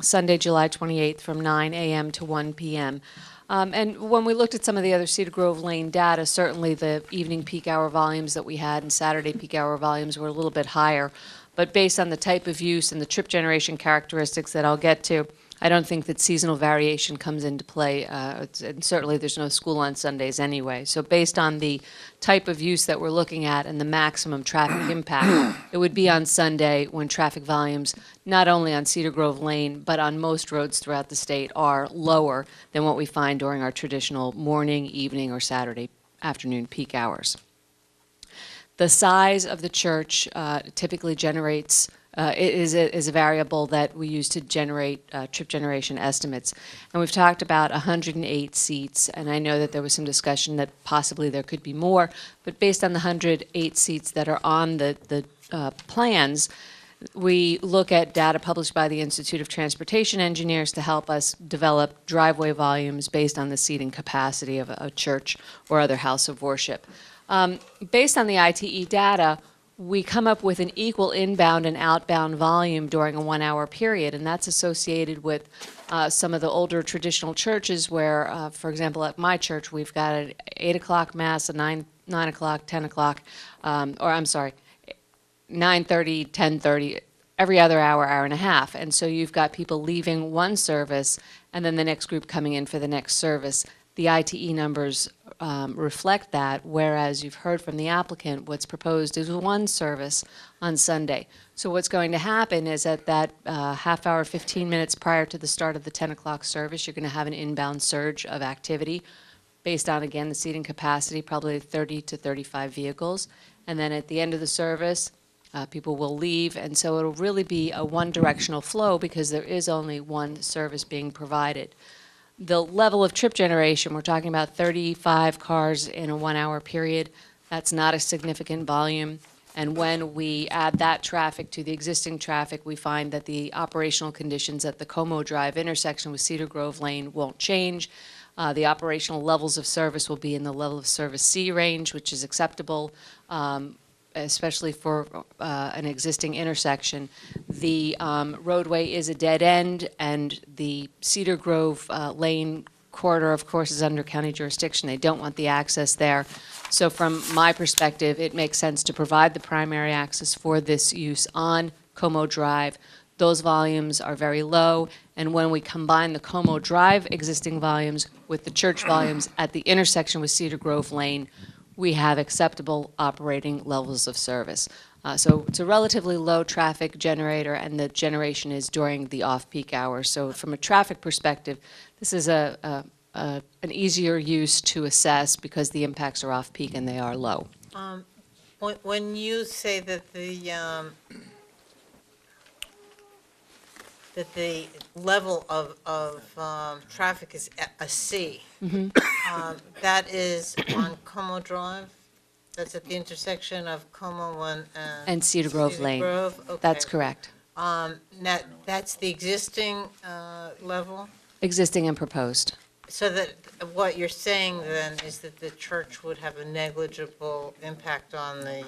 Sunday, July 28th, from 9 a.m. to 1 p.m. And when we looked at some of the other Cedar Grove Lane data, certainly the evening peak hour volumes that we had and Saturday peak hour volumes were a little bit higher. But based on the type of use and the trip generation characteristics that I'll get to, I don't think that seasonal variation comes into play. And certainly there's no school on Sundays anyway. So based on the type of use that we're looking at and the maximum traffic impact, it would be on Sunday when traffic volumes, not only on Cedar Grove Lane, but on most roads throughout the state, are lower than what we find during our traditional morning, evening, or Saturday afternoon peak hours. The size of the church typically generates is a variable that we use to generate trip generation estimates. And we've talked about 108 seats, and I know that there was some discussion that possibly there could be more, but based on the 108 seats that are on the plans, we look at data published by the Institute of Transportation Engineers to help us develop driveway volumes based on the seating capacity of a church or other house of worship. Based on the ITE data, we come up with an equal inbound and outbound volume during a 1 hour period, and that's associated with some of the older traditional churches where, for example, at my church, we've got an 8 o'clock mass, a 9 o'clock, 10 o'clock, 9:30, 10:30, every other hour, hour and a half. And so you've got people leaving one service and then the next group coming in for the next service. The ITE numbers reflect that, whereas you've heard from the applicant what's proposed is one service on Sunday. So what's going to happen is at that half hour, 15 minutes prior to the start of the 10 o'clock service, you're going to have an inbound surge of activity based on, again, the seating capacity, probably 30 to 35 vehicles. And then at the end of the service, people will leave, and so it'll really be a one-directional flow because there is only one service being provided. The level of trip generation, we're talking about 35 cars in a 1 hour period. That's not a significant volume. And when we add that traffic to the existing traffic, we find that the operational conditions at the Como Drive intersection with Cedar Grove Lane won't change. The operational levels of service will be in the level of service C range, which is acceptable, especially for an existing intersection. The roadway is a dead end, and the Cedar Grove Lane corridor, of course, is under county jurisdiction. They don't want the access there. So from my perspective, it makes sense to provide the primary access for this use on Como Drive. Those volumes are very low, and when we combine the Como Drive existing volumes with the church volumes at the intersection with Cedar Grove Lane, we have acceptable operating levels of service. So it's a relatively low-traffic generator, and the generation is during the off-peak hours. So from a traffic perspective, this is an easier use to assess because the impacts are off-peak and they are low. When you say that the level of traffic is a C, that is on Como Drive? That's at the intersection of Como And Cedar Grove Lane. Grove? Okay. That's correct. Now, that's the existing level? Existing and proposed. So that, what you're saying then is that the church would have a negligible impact on the,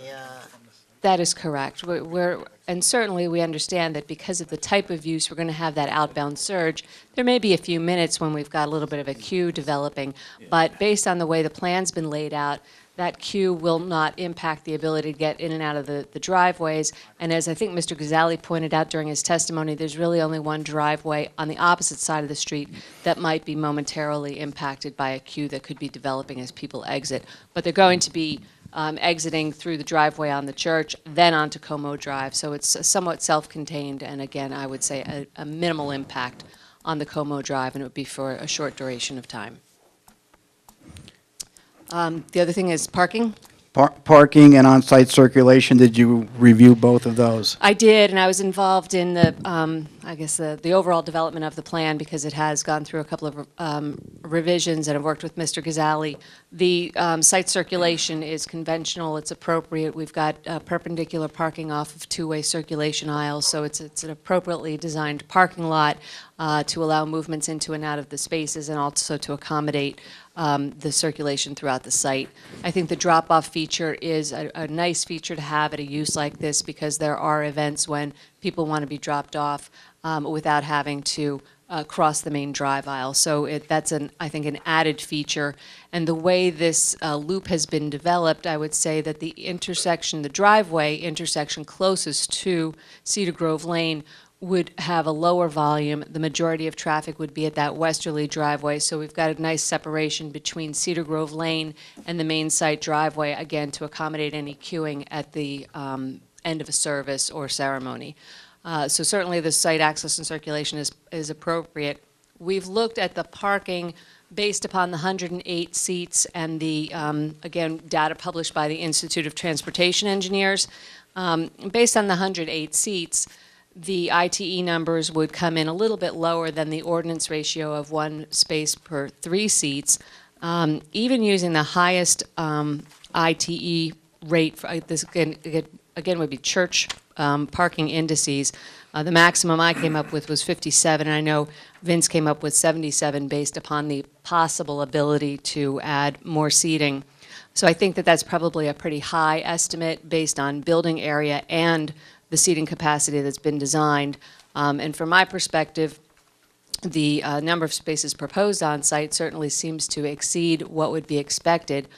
That is correct. And certainly we understand that because of the type of use, we're going to have that outbound surge. There may be a few minutes when we've got a little bit of a queue developing, but based on the way the plan's been laid out, that queue will not impact the ability to get in and out of the driveways. And as I think Mr. Ghazzali pointed out during his testimony, there's really only one driveway on the opposite side of the street that might be momentarily impacted by a queue that could be developing as people exit. But they're going to be exiting through the driveway on the church, then onto Como Drive. So it's somewhat self-contained, and again, I would say a minimal impact on the Como Drive, and it would be for a short duration of time. The other thing is parking. Parking and on-site circulation, did you review both of those? I did, and I was involved in the, I guess, the overall development of the plan because it has gone through a couple of revisions, and I've worked with Mr. Ghazzali. The site circulation is conventional, it's appropriate. We've got perpendicular parking off of two-way circulation aisles, so it's an appropriately designed parking lot to allow movements into and out of the spaces and also to accommodate the circulation throughout the site. I think the drop-off feature is a nice feature to have at a use like this because there are events when people want to be dropped off without having to cross the main drive aisle. So that's, I think, an added feature. And the way this loop has been developed, I would say that the intersection, the driveway intersection closest to Cedar Grove Lane would have a lower volume. The majority of traffic would be at that westerly driveway, so we've got a nice separation between Cedar Grove Lane and the main site driveway, again, to accommodate any queuing at the end of a service or ceremony. So certainly the site access and circulation is appropriate. We've looked at the parking based upon the 108 seats and the, again, data published by the Institute of Transportation Engineers. Based on the 108 seats, the ITE numbers would come in a little bit lower than the ordinance ratio of 1 space per 3 seats. Even using the highest ITE rate, for this again would be church parking indices, the maximum I came up with was 57, and I know Vince came up with 77 based upon the possible ability to add more seating. So I think that that's probably a pretty high estimate based on building area and the seating capacity that's been designed. And from my perspective, the number of spaces proposed on site certainly seems to exceed what would be expected.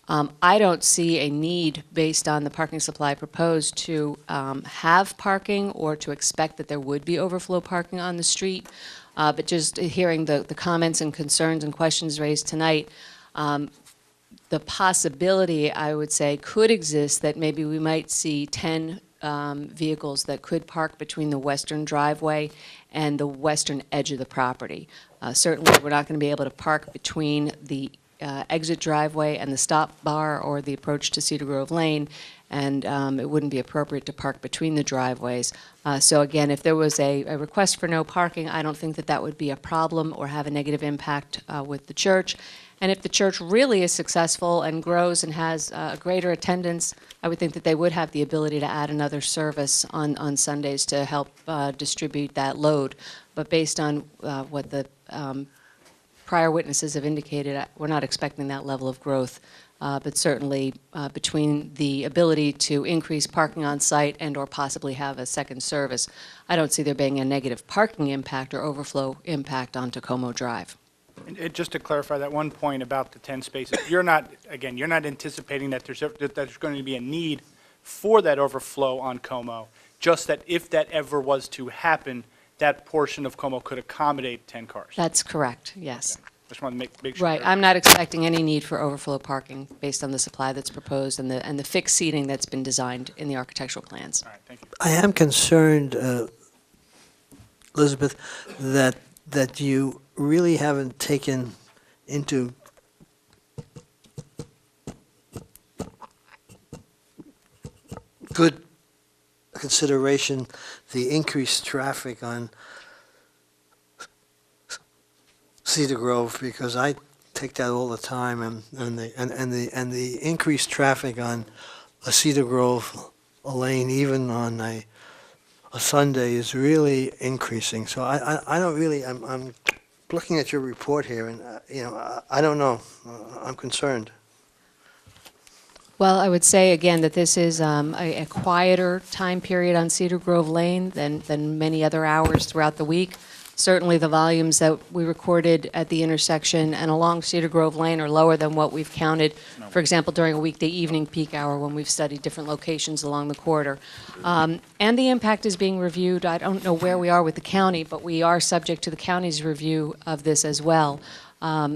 I don't see a need based on the parking supply proposed to have parking or to expect that there would be overflow parking on the street. But just hearing the comments and concerns and questions raised tonight, the possibility, I would say, could exist that maybe we might see 10 vehicles that could park between the western driveway and the western edge of the property. Certainly, we're not going to be able to park between the exit driveway and the stop bar or the approach to Cedar Grove Lane, and it wouldn't be appropriate to park between the driveways. So again, if there was a request for no parking, I don't think that that would be a problem or have a negative impact with the church. And if the church really is successful and grows and has a greater attendance, I would think that they would have the ability to add another service on Sundays to help distribute that load. But based on what the prior witnesses have indicated, we're not expecting that level of growth. But certainly between the ability to increase parking on site and or possibly have a second service, I don't see there being a negative parking impact or overflow impact on Como Drive. And just to clarify that one point about the 10 spaces, you're not anticipating that there's going to be a need for that overflow on Como, just that if that ever was to happen, that portion of Como could accommodate 10 cars. That's correct, yes. Just want to make sure. Right, I'm not expecting any need for overflow parking based on the supply that's proposed and the fixed seating that's been designed in the architectural plans. All right, thank you. I am concerned, Elizabeth, that you really haven't taken into good consideration the increased traffic on Cedar Grove, because I take that all the time, and the increased traffic on a Cedar Grove lane, even on a Sunday, is really increasing. So I don't really, I'm looking at your report here, and I don't know. I'm concerned. Well, I would say again that this is a quieter time period on Cedar Grove Lane than many other hours throughout the week. Certainly, the volumes that we recorded at the intersection and along Cedar Grove Lane are lower than what we've counted, for example, during a weekday evening peak hour when we've studied different locations along the corridor. And the impact is being reviewed. I don't know where we are with the county, but we are subject to the county's review of this as well.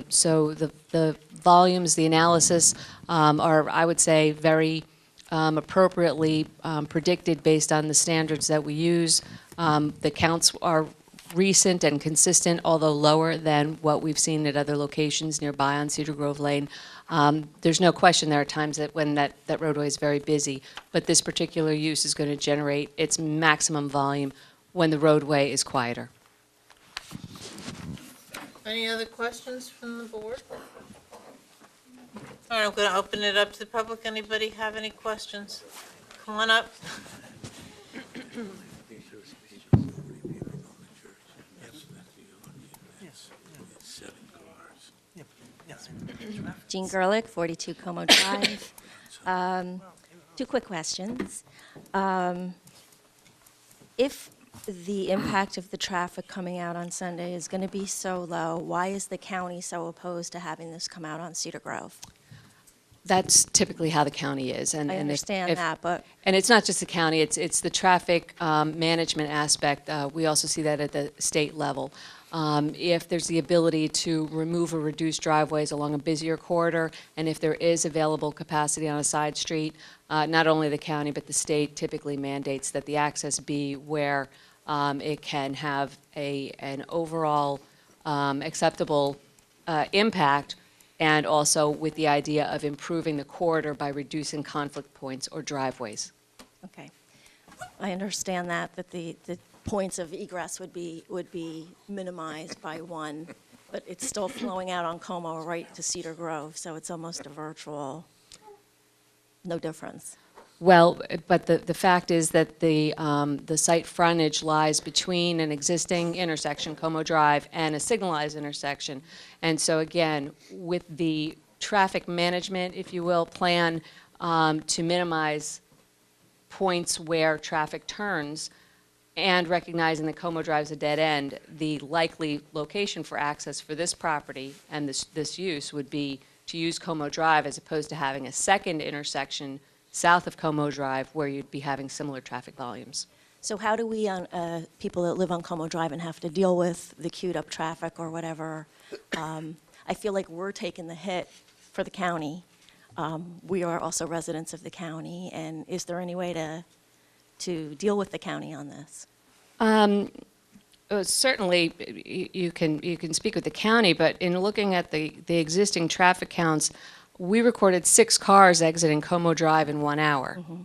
So the volumes, the analysis are, I would say, very appropriately predicted based on the standards that we use. The counts are recent and consistent, although lower than what we've seen at other locations nearby on Cedar Grove Lane. There's no question there are times that when that roadway is very busy, but this particular use is going to generate its maximum volume when the roadway is quieter. Any other questions from the board? All right, I'm going to open it up to the public. Anybody have any questions? Come on up. Jean Gerlich, 42 Como Drive. Two quick questions. If the impact of the traffic coming out on Sunday is going to be so low, why is the county so opposed to having this come out on Cedar Grove? That's typically how the county is. And I understand that, but... And it's not just the county, it's the traffic management aspect. We also see that at the state level. If there's the ability to remove or reduce driveways along a busier corridor, and if there is available capacity on a side street, not only the county but the state typically mandates that the access be where it can have an overall acceptable impact, and also with the idea of improving the corridor by reducing conflict points or driveways. Okay. I understand that the points of egress would be minimized by one, but it's still flowing out on Como right to Cedar Grove, so it's almost a virtual, no difference. Well, but the fact is that the site frontage lies between an existing intersection, Como Drive, and a signalized intersection. And so again, with the traffic management, if you will, plan to minimize points where traffic turns, and recognizing that Como Drive is a dead end, the likely location for access for this property and this use would be to use Como Drive as opposed to having a second intersection south of Como Drive where you'd be having similar traffic volumes. So how do we, people that live on Como Drive and have to deal with the queued up traffic or whatever, I feel like we're taking the hit for the county. We are also residents of the county, and is there any way to deal with the county on this? Certainly, you can speak with the county, but in looking at the existing traffic counts, we recorded 6 cars exiting Como Drive in 1 hour. Mm-hmm.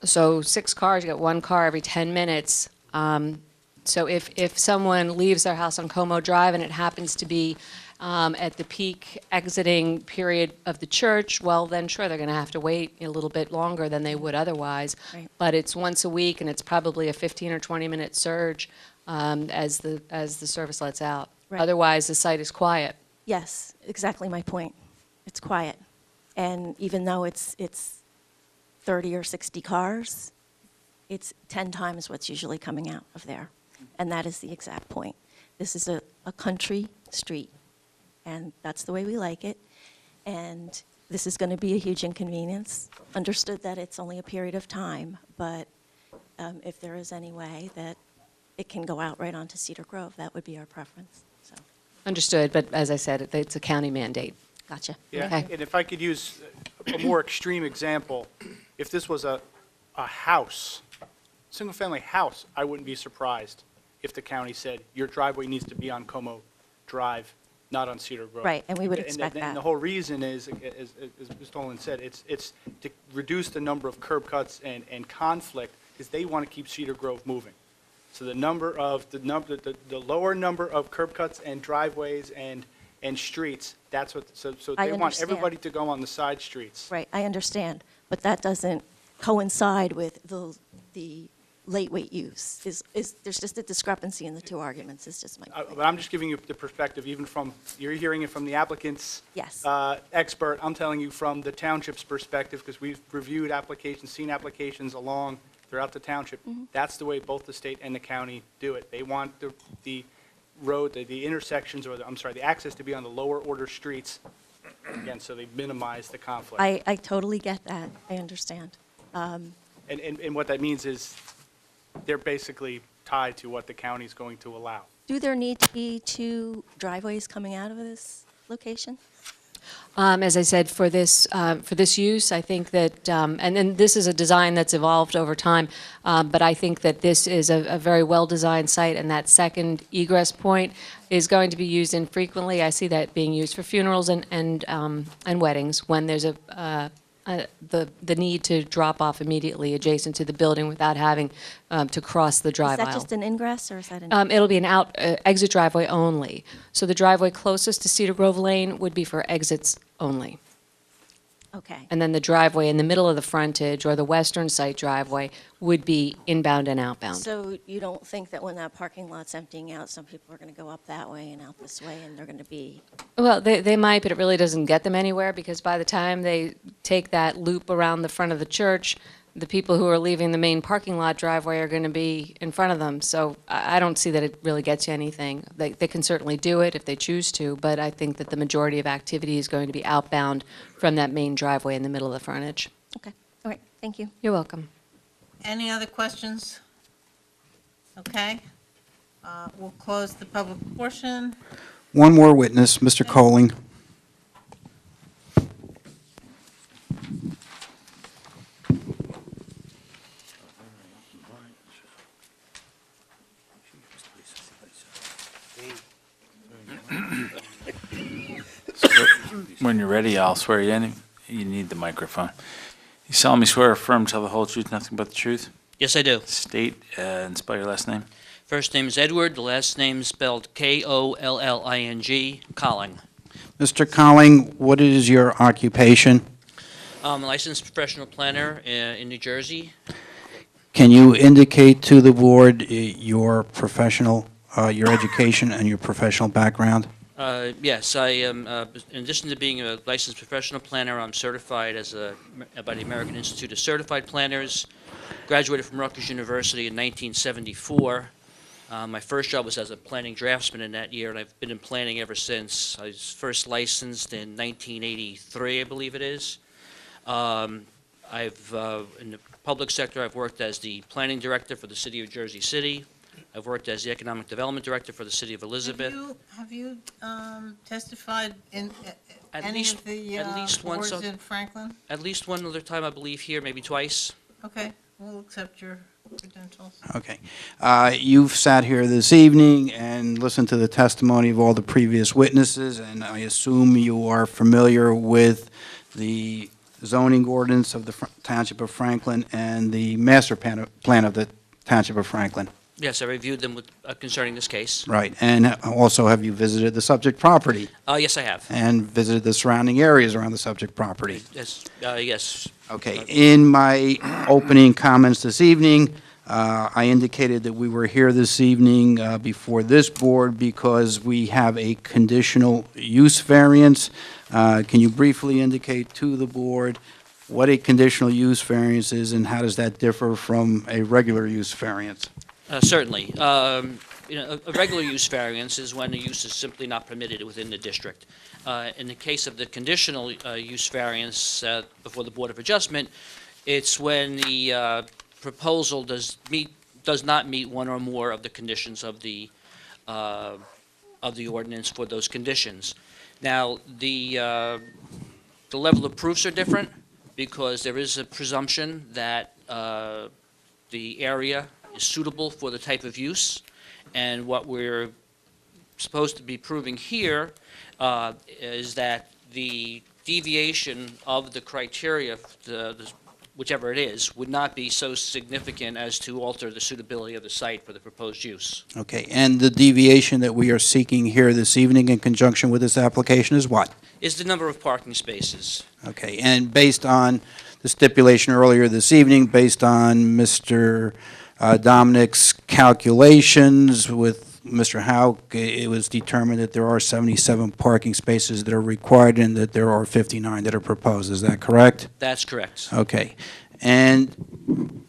So 6 cars, you get 1 car every 10 minutes. So if someone leaves their house on Como Drive and it happens to be at the peak exiting period of the church, well, then sure, they're going to have to wait a little bit longer than they would otherwise. Right. But it's once a week, and it's probably a 15 or 20-minute surge as the service lets out. Right. Otherwise, the site is quiet. Yes, exactly my point. It's quiet. And even though it's 30 or 60 cars, it's 10 times what's usually coming out of there. And that is the exact point. This is a country street, and that's the way we like it. And this is going to be a huge inconvenience. Understood that it's only a period of time, but if there is any way that it can go out right onto Cedar Grove, that would be our preference. So. Understood, but as I said, it's a county mandate. Gotcha. Yeah, Okay. and if I could use a more extreme example, if this was a house, single-family house, I wouldn't be surprised if the county said, your driveway needs to be on Como Drive, not on Cedar Grove. Right, and we would And expect And that. the whole reason is, as Ms. Tolan said, it's to reduce the number of curb cuts and conflict, because they want to keep Cedar Grove moving. So the lower number of curb cuts and driveways and streets, that's what, so I they want understand. everybody to go on the side streets. Right, I understand, but that doesn't coincide with the late weight use. There's just a discrepancy in the two arguments, is just my point. But I'm just giving you the perspective, even from, you're hearing it from the applicant's Yes. expert, I'm telling you from the township's perspective, because we've reviewed applications, seen applications along throughout the township. That's the way both the state and the county do it. They want the road, the intersections, or the access to be on the lower order streets, again, so they minimize the conflict. I totally get that, I understand. And what that means is they're basically tied to what the county's going to allow. Do there need to be two driveways coming out of this location? As I said, for this use, I think that, and then this is a design that's evolved over time, but I think that this is a very well-designed site, and that second egress point is going to be used infrequently. I see that being used for funerals and weddings, when there's the need to drop off immediately adjacent to the building without having to cross the drive Is aisle. that just an ingress, or is that an? It'll be an exit driveway only. So the driveway closest to Cedar Grove Lane would be for exits only. Okay. And then the driveway in the middle of the frontage, or the western side driveway, would be inbound and outbound. So you don't think that when that parking lot's emptying out, some people are going to go up that way and out this way, and they're going to be? Well, they might, but it really doesn't get them anywhere, because by the time they take that loop around the front of the church, the people who are leaving the main parking lot driveway are going to be in front of them. So I don't see that it really gets you anything. They can certainly do it if they choose to, but I think that the majority of activity is going to be outbound from that main driveway in the middle of the frontage. Okay, all right, thank you. You're welcome. Any other questions? Okay. We'll close the public portion. One more witness, Mr. Colling. When you're ready, I'll swear you in. You need the microphone. You solemnly swear or affirm to tell the whole truth, nothing but the truth? Yes, I do. State and spell your last name. First name is Edward, the last name spelled Kolling, Colling. Mr. Colling, what is your occupation? I'm a licensed professional planner in New Jersey. Can you indicate to the board your professional, your education and your professional background? Yes, I am, in addition to being a licensed professional planner, I'm certified by the American Institute of Certified Planners. Graduated from Rutgers University in 1974. My first job was as a planning draftsman in that year, and I've been in planning ever since. I was first licensed in 1983, I believe it is. In the public sector, I've worked as the planning director for the city of Jersey City. I've worked as the economic development director for the city of Elizabeth. Have you testified in At any least- of the at least once boards on- in Franklin? At least one other time, I believe, here, maybe twice. Okay, we'll accept your credentials. Okay. You've sat here this evening and listened to the testimony of all the previous witnesses, and I assume you are familiar with the zoning ordinance of the Township of Franklin and the master plan of the Township of Franklin. Yes, I reviewed them concerning this case. Right. And also, have you visited the subject property Yes, I have. and visited the surrounding areas around the subject property? Yes, yes. Okay. In my opening comments this evening, I indicated that we were here this evening before this board because we have a conditional use variance. Can you briefly indicate to the board what a conditional use variance is and how does that differ from a regular use variance? Certainly. A regular use variance is when a use is simply not permitted within the district. In the case of the conditional use variance before the Board of Adjustment, it's when the proposal does not meet one or more of the conditions of the of the ordinance for those conditions. Now, the level of proofs are different because there is a presumption that the area is suitable for the type of use. And what we're supposed to be proving here is that the deviation of the criteria, whichever it is, would not be so significant as to alter the suitability of the site for the proposed use. Okay, and the deviation that we are seeking here this evening in conjunction with this application is what? Is the number of parking spaces. Okay, and based on the stipulation earlier this evening, based on Mr. Dominic's calculations with Mr. Howe, it was determined that there are 77 parking spaces that are required and that there are 59 that are proposed. Is that correct? That's correct. Okay. And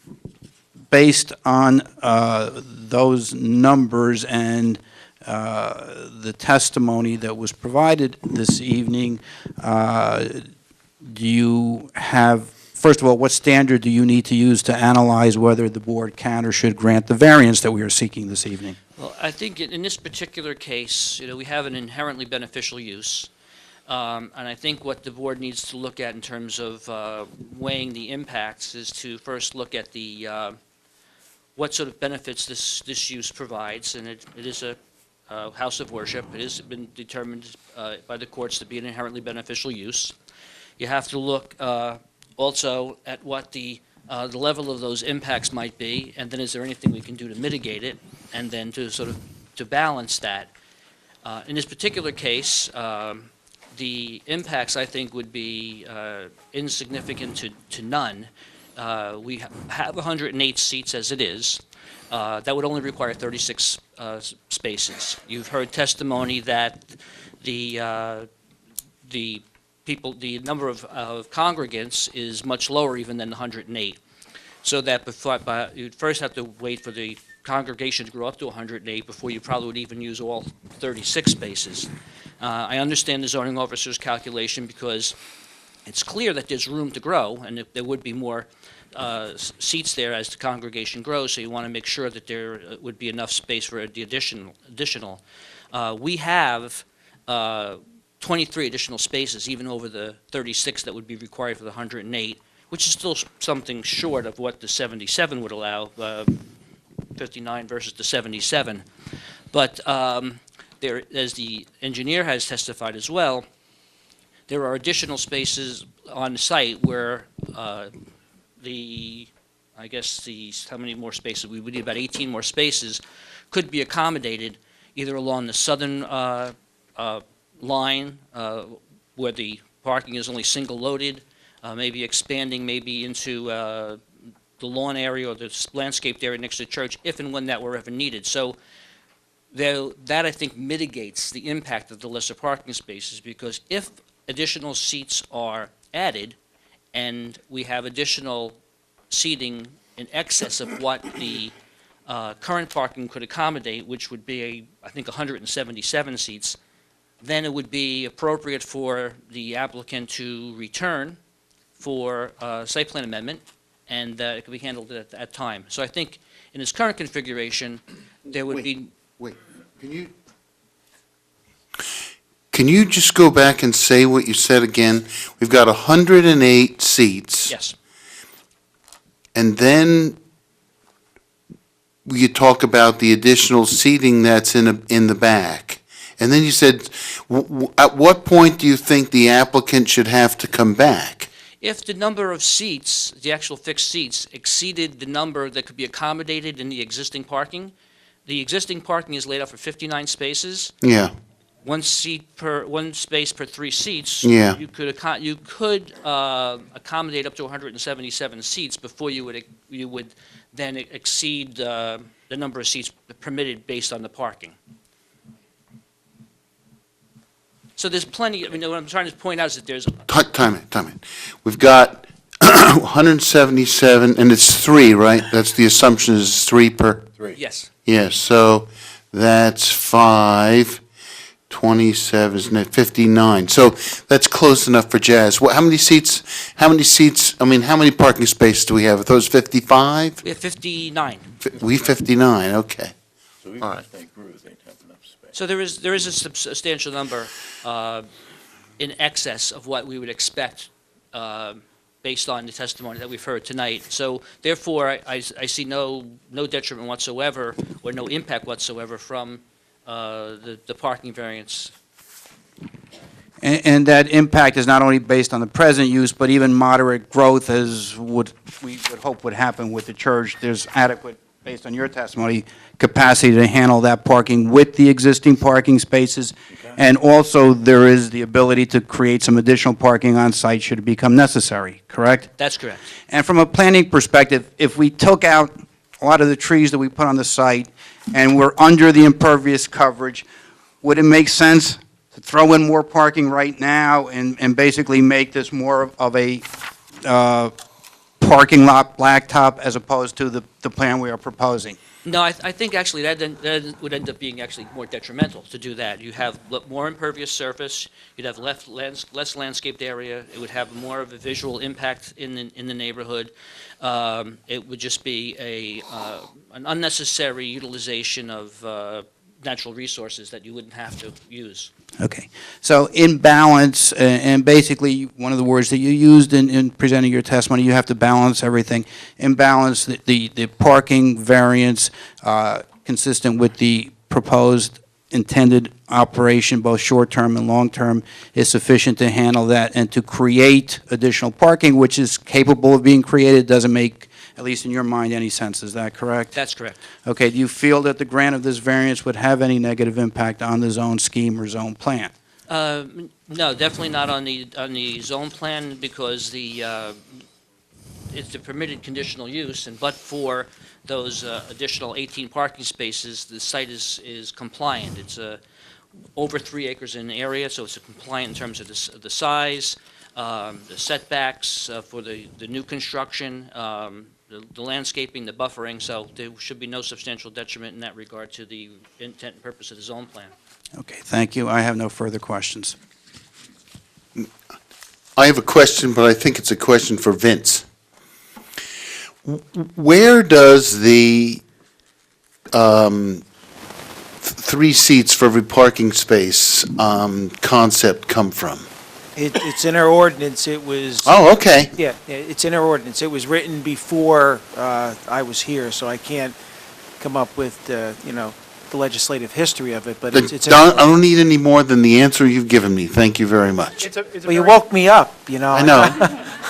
based on those numbers and the testimony that was provided this evening, do you have, first of all, what standard do you need to use to analyze whether the board can or should grant the variance that we are seeking this evening? Well, I think in this particular case, we have an inherently beneficial use. And I think what the board needs to look at in terms of weighing the impacts is to first look at the what sort of benefits this use provides. And it is a house of worship. It has been determined by the courts to be an inherently beneficial use. You have to look also at what the level of those impacts might be, and then is there anything we can do to mitigate it, and then to sort of to balance that. In this particular case, the impacts, I think, would be insignificant to none. We have 108 seats as it is. That would only require 36 spaces. You've heard testimony that the number of congregants is much lower even than the 108. So that you'd first have to wait for the congregation to grow up to 108 before you probably would even use all 36 spaces. I understand the zoning officer's calculation because it's clear that there's room to grow and there would be more seats there as the congregation grows, so you want to make sure that there would be enough space for the additional. We have 23 additional spaces, even over the 36 that would be required for the 108, which is still something short of what the 77 would allow, 59 versus the 77. But there, as the engineer has testified as well, there are additional spaces on the site where how many more spaces? We would need about 18 more spaces, could be accommodated either along the southern line where the parking is only single loaded, maybe expanding maybe into the lawn area or the landscaped area next to the church if and when that were ever needed. So that I think mitigates the impact of the lesser parking spaces, because if additional seats are added and we have additional seating in excess of what the current parking could accommodate, which would be, I think, 177 seats, then it would be appropriate for the applicant to return for a site plan amendment, and it could be handled at that time. So I think in its current configuration, there would be... Wait, can you just go back and say what you said again? We've got 108 seats. Yes. And then you talk about the additional seating that's in the back. And then you said, at what point do you think the applicant should have to come back? If the number of seats, the actual fixed seats, exceeded the number that could be accommodated in the existing parking is laid out for 59 spaces. Yeah. One space per 3 seats. Yeah. You could accommodate up to 177 seats before you would then exceed the number of seats permitted based on the parking. So there's plenty. I mean, what I'm trying to point out is that there's... Time it. We've got 177, and it's 3, right? That's the assumption is 3 per? 3. Yes. Yes, so that's 5, 27, isn't it, 59. So that's close enough for Jazz. How many seats, how many parking spaces do we have? Are those 55? We have 59. We 59, okay. So even All right. if they grew, they'd have enough space. So there is a substantial number in excess of what we would expect based on the testimony that we've heard tonight. So therefore, I see no detriment whatsoever or no impact whatsoever from the parking variance. And that impact is not only based on the present use, but even moderate growth as we would hope would happen with the church. There's adequate, based on your testimony, capacity to handle that parking with the existing parking spaces. And also, there is the ability to create some additional parking on site should it become necessary, correct? That's correct. And from a planning perspective, if we took out a lot of the trees that we put on the site and we're under the impervious coverage, would it make sense to throw in more parking right now and basically make this more of a parking lot blacktop as opposed to the plan we are proposing? No, I think actually that would end up being actually more detrimental to do that. You have more impervious surface, you'd have less landscaped area, it would have more of a visual impact in the neighborhood. It would just be an unnecessary utilization of natural resources that you wouldn't have to use. Okay. So in balance, and basically, one of the words that you used in presenting your testimony, you have to balance everything. In balance, the parking variance consistent with the proposed intended operation, both short-term and long-term, is sufficient to handle that. And to create additional parking, which is capable of being created, doesn't make, at least in your mind, any sense. Is that correct? That's correct. Okay. Do you feel that the grant of this variance would have any negative impact on the zone scheme or zone plan? No, definitely not on the zone plan because it's a permitted conditional use, and but for those additional 18 parking spaces, the site is compliant. It's over 3 acres in area, so it's compliant in terms of the size, the setbacks for the new construction, the landscaping, the buffering, so there should be no substantial detriment in that regard to the intent and purpose of the zone plan. Okay, thank you. I have no further questions. I have a question, but I think it's a question for Vince. Where does the 3 seats for every parking space concept come from? It's in our ordinance. It was. Oh, okay. Yeah, it's in our ordinance. It was written before I was here, so I can't come up with, the legislative history of it, but it's. I don't need any more than the answer you've given me. Thank you very much. Well, you woke me up, I know.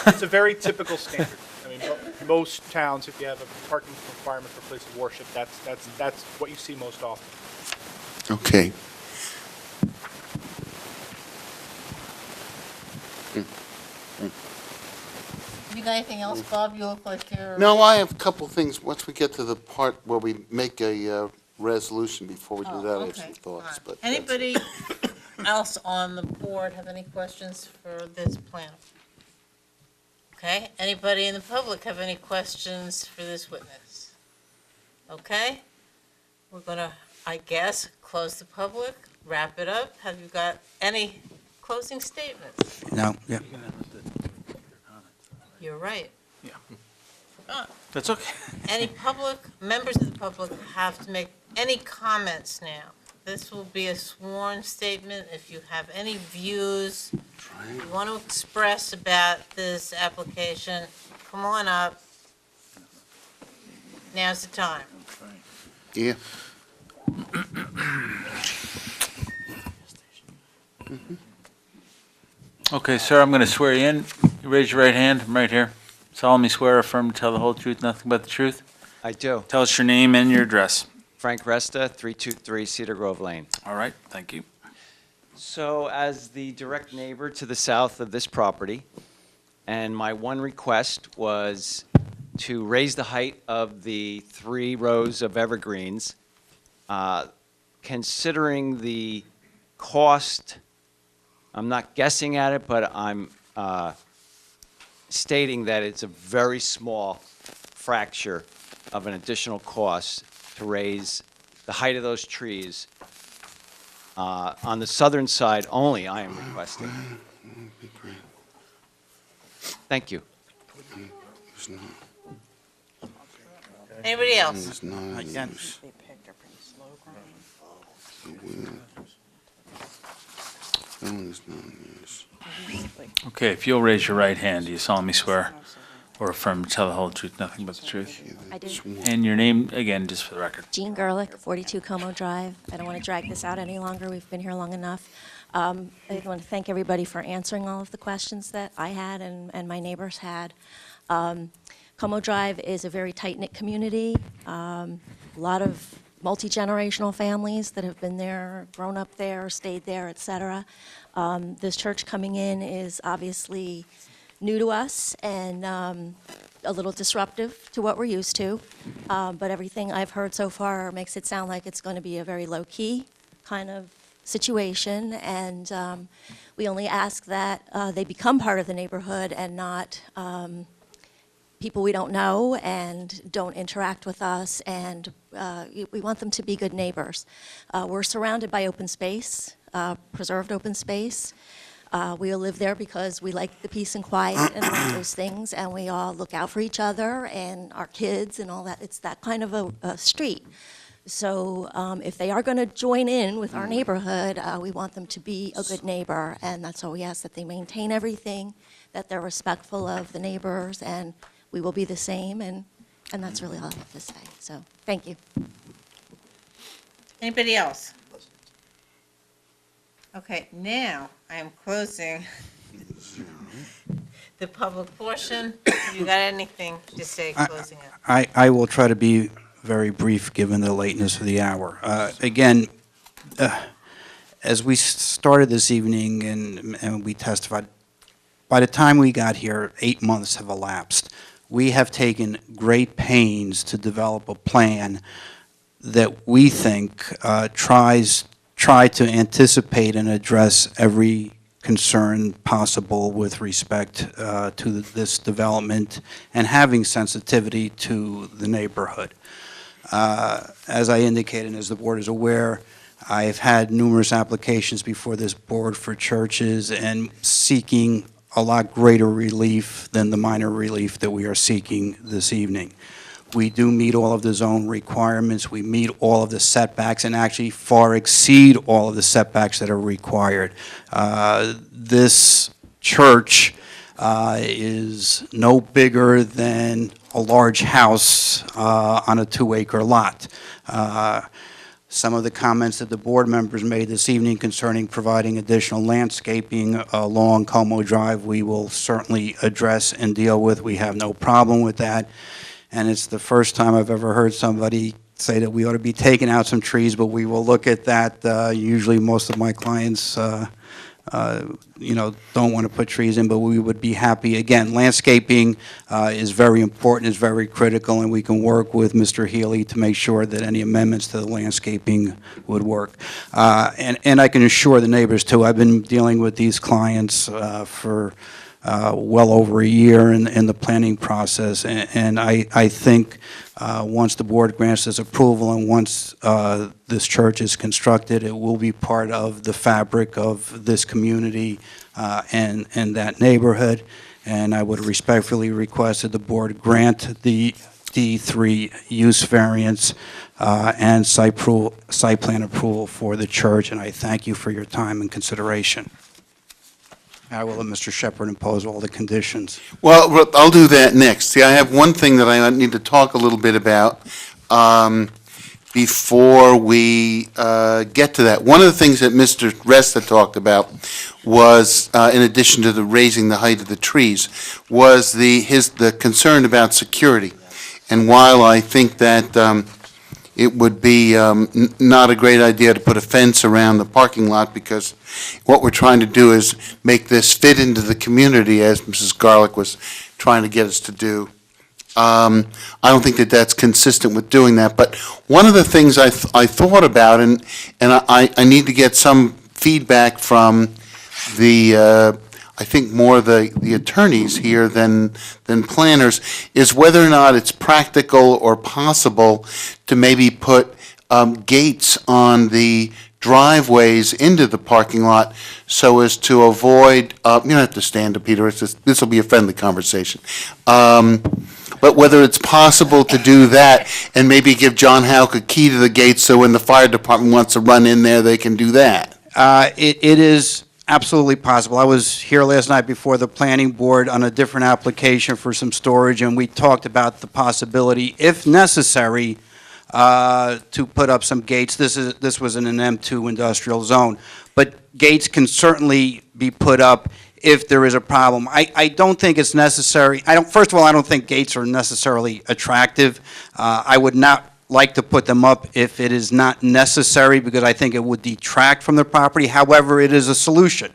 It's a very typical standard. I mean, most towns, if you have a parking requirement for place of worship, that's what you see most often. Okay. You got anything else, Bob? You look like you're. No, I have a couple things. Once we get to the part where we make a resolution, before we do that, I have some thoughts. But that's it. Anybody else on the board have any questions for this plan? Okay, anybody in the public have any questions for this witness? Okay, we're gonna, I guess, close the public, wrap it up. Have you got any closing statements? No, yeah. You're right. Yeah. Forgot. That's okay. Any members of the public have to make any comments now. This will be a sworn statement. If you have any views you want to express about this application, come on up. Now's the time. Yeah. Okay, sir, I'm going to swear you in. You raise your right hand. I'm right here. Solemnly swear or affirm to tell the whole truth, nothing but the truth. I do. Tell us your name and your address. Frank Resta, 323 Cedar Grove Lane. All right, thank you. So as the direct neighbor to the south of this property, and my one request was to raise the height of the 3 rows of evergreens, considering the cost, I'm not guessing at it, but I'm stating that it's a very small fracture of an additional cost to raise the height of those trees. On the southern side only, I am requesting. Thank you. Anybody else? Again. Okay, if you'll raise your right hand, do you solemnly swear or affirm to tell the whole truth, nothing but the truth? I do. And your name, again, just for the record. Jean Gerlich, 42 Como Drive. I don't want to drag this out any longer. We've been here long enough. I want to thank everybody for answering all of the questions that I had and my neighbors had. Como Drive is a very tight-knit community. A lot of multi-generational families that have been there, grown up there, stayed there, et cetera. This church coming in is obviously new to us and a little disruptive to what we're used to. But everything I've heard so far makes it sound like it's going to be a very low-key kind of situation. And we only ask that they become part of the neighborhood and not people we don't know and don't interact with us. And we want them to be good neighbors. We're surrounded by open space, preserved open space. We all live there because we like the peace and quiet and all those things, and we all look out for each other and our kids and all that. It's that kind of a street. So if they are going to join in with our neighborhood, we want them to be a good neighbor, and that's all we ask, that they maintain everything, that they're respectful of the neighbors, and we will be the same, and that's really all I have to say. So thank you. Anybody else? Okay, now I am closing the public portion. You got anything to say closing it? I will try to be very brief, given the lateness of the hour. Again, as we started this evening and we testified, by the time we got here, 8 months have elapsed. We have taken great pains to develop a plan that we think try to anticipate and address every concern possible with respect to this development and having sensitivity to the neighborhood. As I indicated, and as the board is aware, I've had numerous applications before this board for churches and seeking a lot greater relief than the minor relief that we are seeking this evening. We do meet all of the zone requirements. We meet all of the setbacks and actually far exceed all of the setbacks that are required. This church is no bigger than a large house on a 2-acre lot. Some of the comments that the board members made this evening concerning providing additional landscaping along Como Drive, we will certainly address and deal with. We have no problem with that. And it's the first time I've ever heard somebody say that we ought to be taking out some trees, but we will look at that. Usually most of my clients don't want to put trees in, but we would be happy. Again, landscaping is very important, is very critical, and we can work with Mr. Healy to make sure that any amendments to the landscaping would work. And I can assure the neighbors, too, I've been dealing with these clients for well over a year in the planning process, and I think once the board grants this approval and once this church is constructed, it will be part of the fabric of this community and that neighborhood. And I would respectfully request that the board grant the D3 use variance and site plan approval for the church, and I thank you for your time and consideration. I will let Mr. Shepherd impose all the conditions. Well, I'll do that next. See, I have one thing that I need to talk a little bit about before we get to that. One of the things that Mr. Resta talked about was, in addition to the raising the height of the trees, was the concern about security. And while I think that it would be not a great idea to put a fence around the parking lot, because what we're trying to do is make this fit into the community, as Mrs. Garlick was trying to get us to do. I don't think that that's consistent with doing that. But one of the things I thought about, and I need to get some feedback from the I think more the attorneys here than planners, is whether or not it's practical or possible to maybe put gates on the driveways into the parking lot so as to avoid, you don't have to stand up, Peter, this will be a friendly conversation. but whether it's possible to do that and maybe give John Houck a key to the gate so when the fire department wants to run in there, they can do that. It is absolutely possible. I was here last night before the planning board on a different application for some storage, and we talked about the possibility, if necessary, to put up some gates. This was in an M2 industrial zone. But gates can certainly be put up if there is a problem. I don't think it's necessary. First of all, I don't think gates are necessarily attractive. I would not like to put them up if it is not necessary, because I think it would detract from the property. However, it is a solution.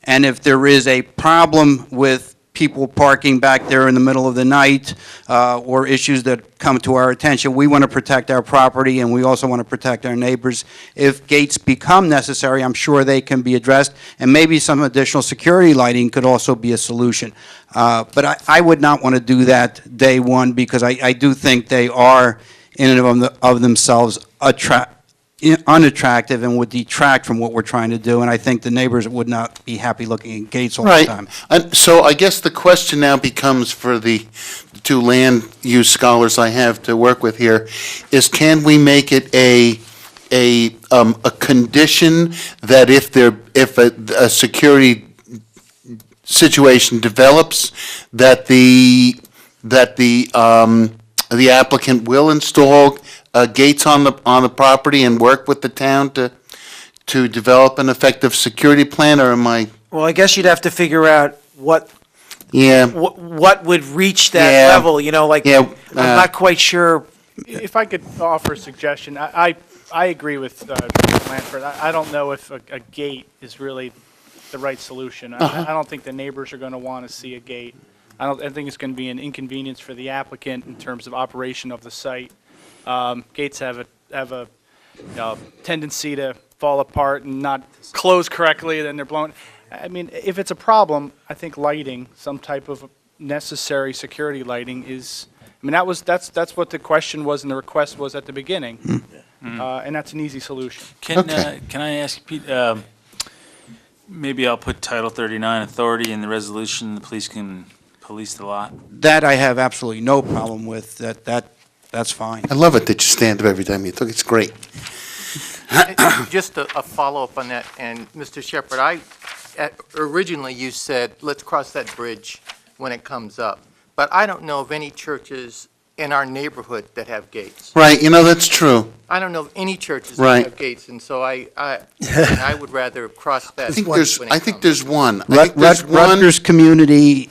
And if there is a problem with people parking back there in the middle of the night, or issues that come to our attention, we want to protect our property, and we also want to protect our neighbors. If gates become necessary, I'm sure they can be addressed, and maybe some additional security lighting could also be a solution. But I would not want to do that day one, because I do think they are, in and of themselves, unattractive and would detract from what we're trying to do, and I think the neighbors would not be happy looking at gates all the time. And so I guess the question now becomes for the two land use scholars I have to work with here, is can we make it a condition that if a security situation develops, that the applicant will install gates on the property and work with the town to develop an effective security plan, or am I? Well, I guess you'd have to figure out what would reach that level, I'm not quite sure. If I could offer a suggestion, I agree with Lanford. I don't know if a gate is really the right solution. I don't think the neighbors are going to want to see a gate. I think it's going to be an inconvenience for the applicant in terms of operation of the site. Gates have a tendency to fall apart and not close correctly, then they're blown. I mean, if it's a problem, I think lighting, some type of necessary security lighting is, I mean, that's what the question was and the request was at the beginning. And that's an easy solution. Can I ask Pete, maybe I'll put Title 39 authority in the resolution, the police can police the lot? That I have absolutely no problem with. That's fine. I love it that you stand up every time you talk. It's great. Just a follow-up on that, and Mr. Shepherd, originally you said, let's cross that bridge when it comes up. But I don't know of any churches in our neighborhood that have gates. Right, that's true. I don't know of any churches Right. that have gates, and so I would rather cross that. I think bridge when it I think comes. there's one. I think there's one. Rutgers Community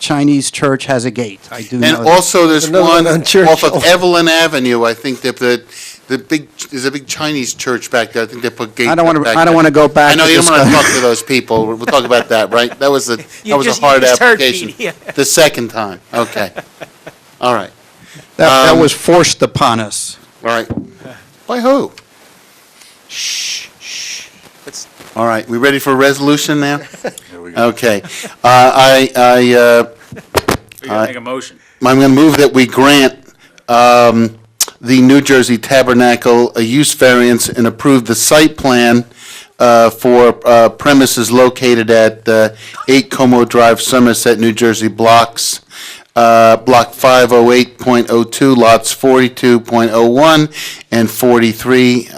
Chinese Church has a gate. I do know And that. also, there's Another one one on off Churchill. of Evelyn Avenue. I think that there's a big Chinese church back there. I think they put gates. I don't want to. back I don't there. want to go back. I know to you don't want to discuss- talk to those people. We'll talk about that, right? That was a You just hard heard, application. Pete, yeah. The second time. Okay. All right. That was forced upon us. All right. By who? Shh. All right. We ready for a resolution now? There we go. Okay. We gotta make a motion. I'm going to move that we grant the New Jersey Tabernacle a use variance and approve the site plan for premises located at 8 Como Drive, Somerset, New Jersey, Block 508.02, lots 42.01 and 43,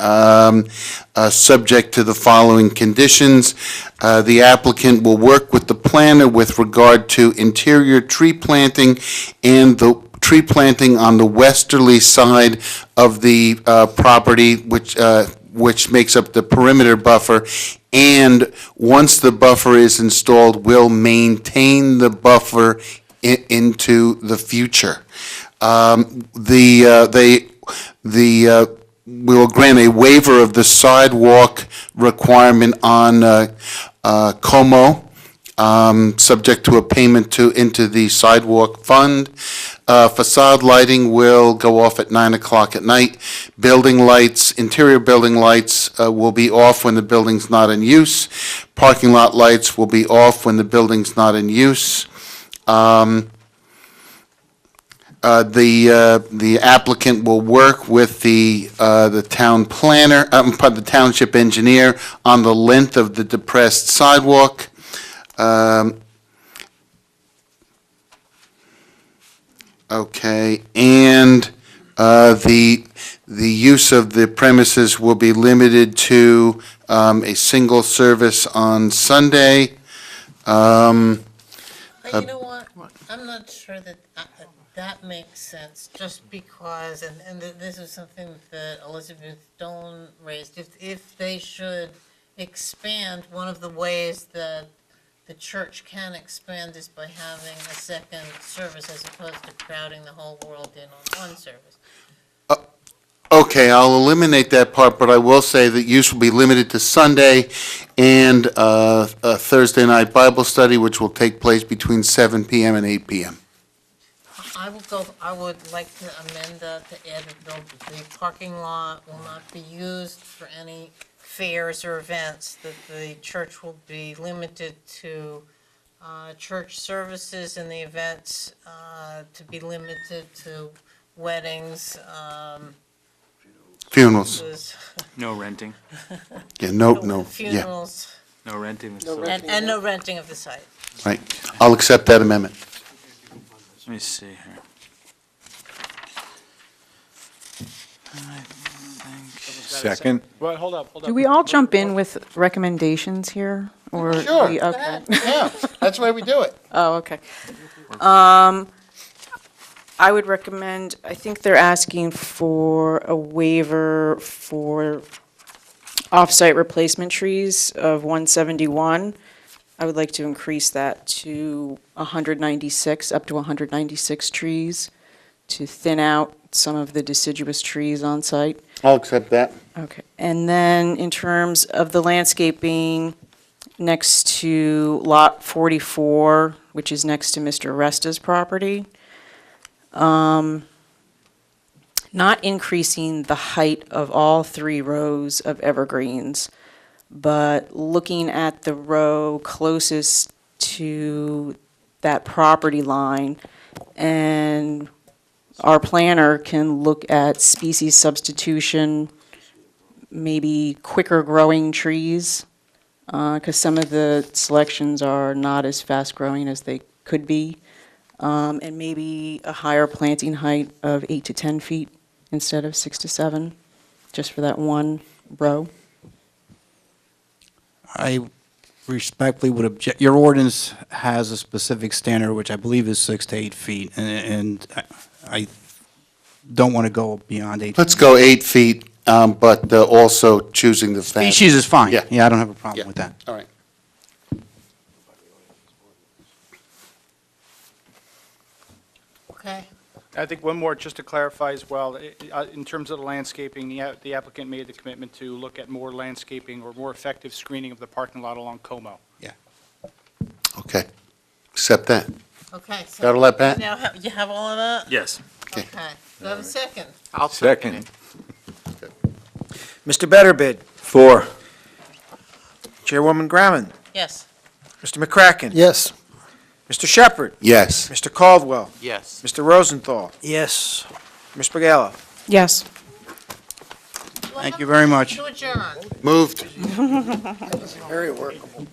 subject to the following conditions. The applicant will work with the planner with regard to interior tree planting and the tree planting on the westerly side of the property, which makes up the perimeter buffer, and once the buffer is installed, will maintain the buffer into the future. We will grant a waiver of the sidewalk requirement on Como, subject to a payment into the sidewalk fund. Facade lighting will go off at 9 o'clock at night. Building lights, interior building lights will be off when the building's not in use. Parking lot lights will be off when the building's not in use. The applicant will work with the town planner, the township engineer on the length of the depressed sidewalk. Okay, and the use of the premises will be limited to a single service on Sunday. But you know what? I'm not sure that that makes sense, just because, and this is something that Elizabeth Dolan raised, if they should expand, one of the ways that the church can expand is by having a second service as opposed to crowding the whole world in on one service. Okay, I'll eliminate that part, but I will say that use will be limited to Sunday and a Thursday night Bible study, which will take place between 7 PM and 8 PM. I would like to amend that to add that the parking lot will not be used for any fairs or events, that the church will be limited to church services and the events to be limited to weddings, Funerals. No renting. Yeah, no, yeah, funerals, No renting. and no renting of the site. right. I'll accept that amendment. Let me see here. Second. Well, hold up. Do we all jump in with recommendations here? Or Sure. Okay. Yeah, that's why we do it. Oh, okay. I would recommend, I think they're asking for a waiver for off-site replacement trees of 171. I would like to increase that to 196, up to 196 trees, to thin out some of the deciduous trees on site. I'll accept that. Okay. And then in terms of the landscaping next to Lot 44, which is next to Mr. Resta's property, not increasing the height of all 3 rows of evergreens, but looking at the row closest to that property line, and our planner can look at species substitution, maybe quicker growing trees, because some of the selections are not as fast growing as they could be. And maybe a higher planting height of 8 to 10 feet instead of 6 to 7, just for that one row. I respectfully would object. Your ordinance has a specific standard, which I believe is 6 to 8 feet, and I don't want to go beyond 8. Let's go 8 feet, but also choosing the fence. Species is fine. Yeah. Yeah, I don't have a problem Yeah. with that. All right. Okay. I think one more, just to clarify as well, in terms of the landscaping, the applicant made the commitment to look at more landscaping or more effective screening of the parking lot along Como. Okay, accept that. Okay. So Got all that, Pat? Now, you have all of that? Yes. Okay. Do I have a second? I'll second it. Mr. Betterbid, Four. Chairwoman Grammon, Yes. Mr. McCracken. Yes. Mr. Shepherd, Yes. Mr. Caldwell, Yes. Mr. Rosenthal, Yes. Ms. Pagella. Yes. Do I Thank have you a very motion much. To adjourn. Moved. Very workable.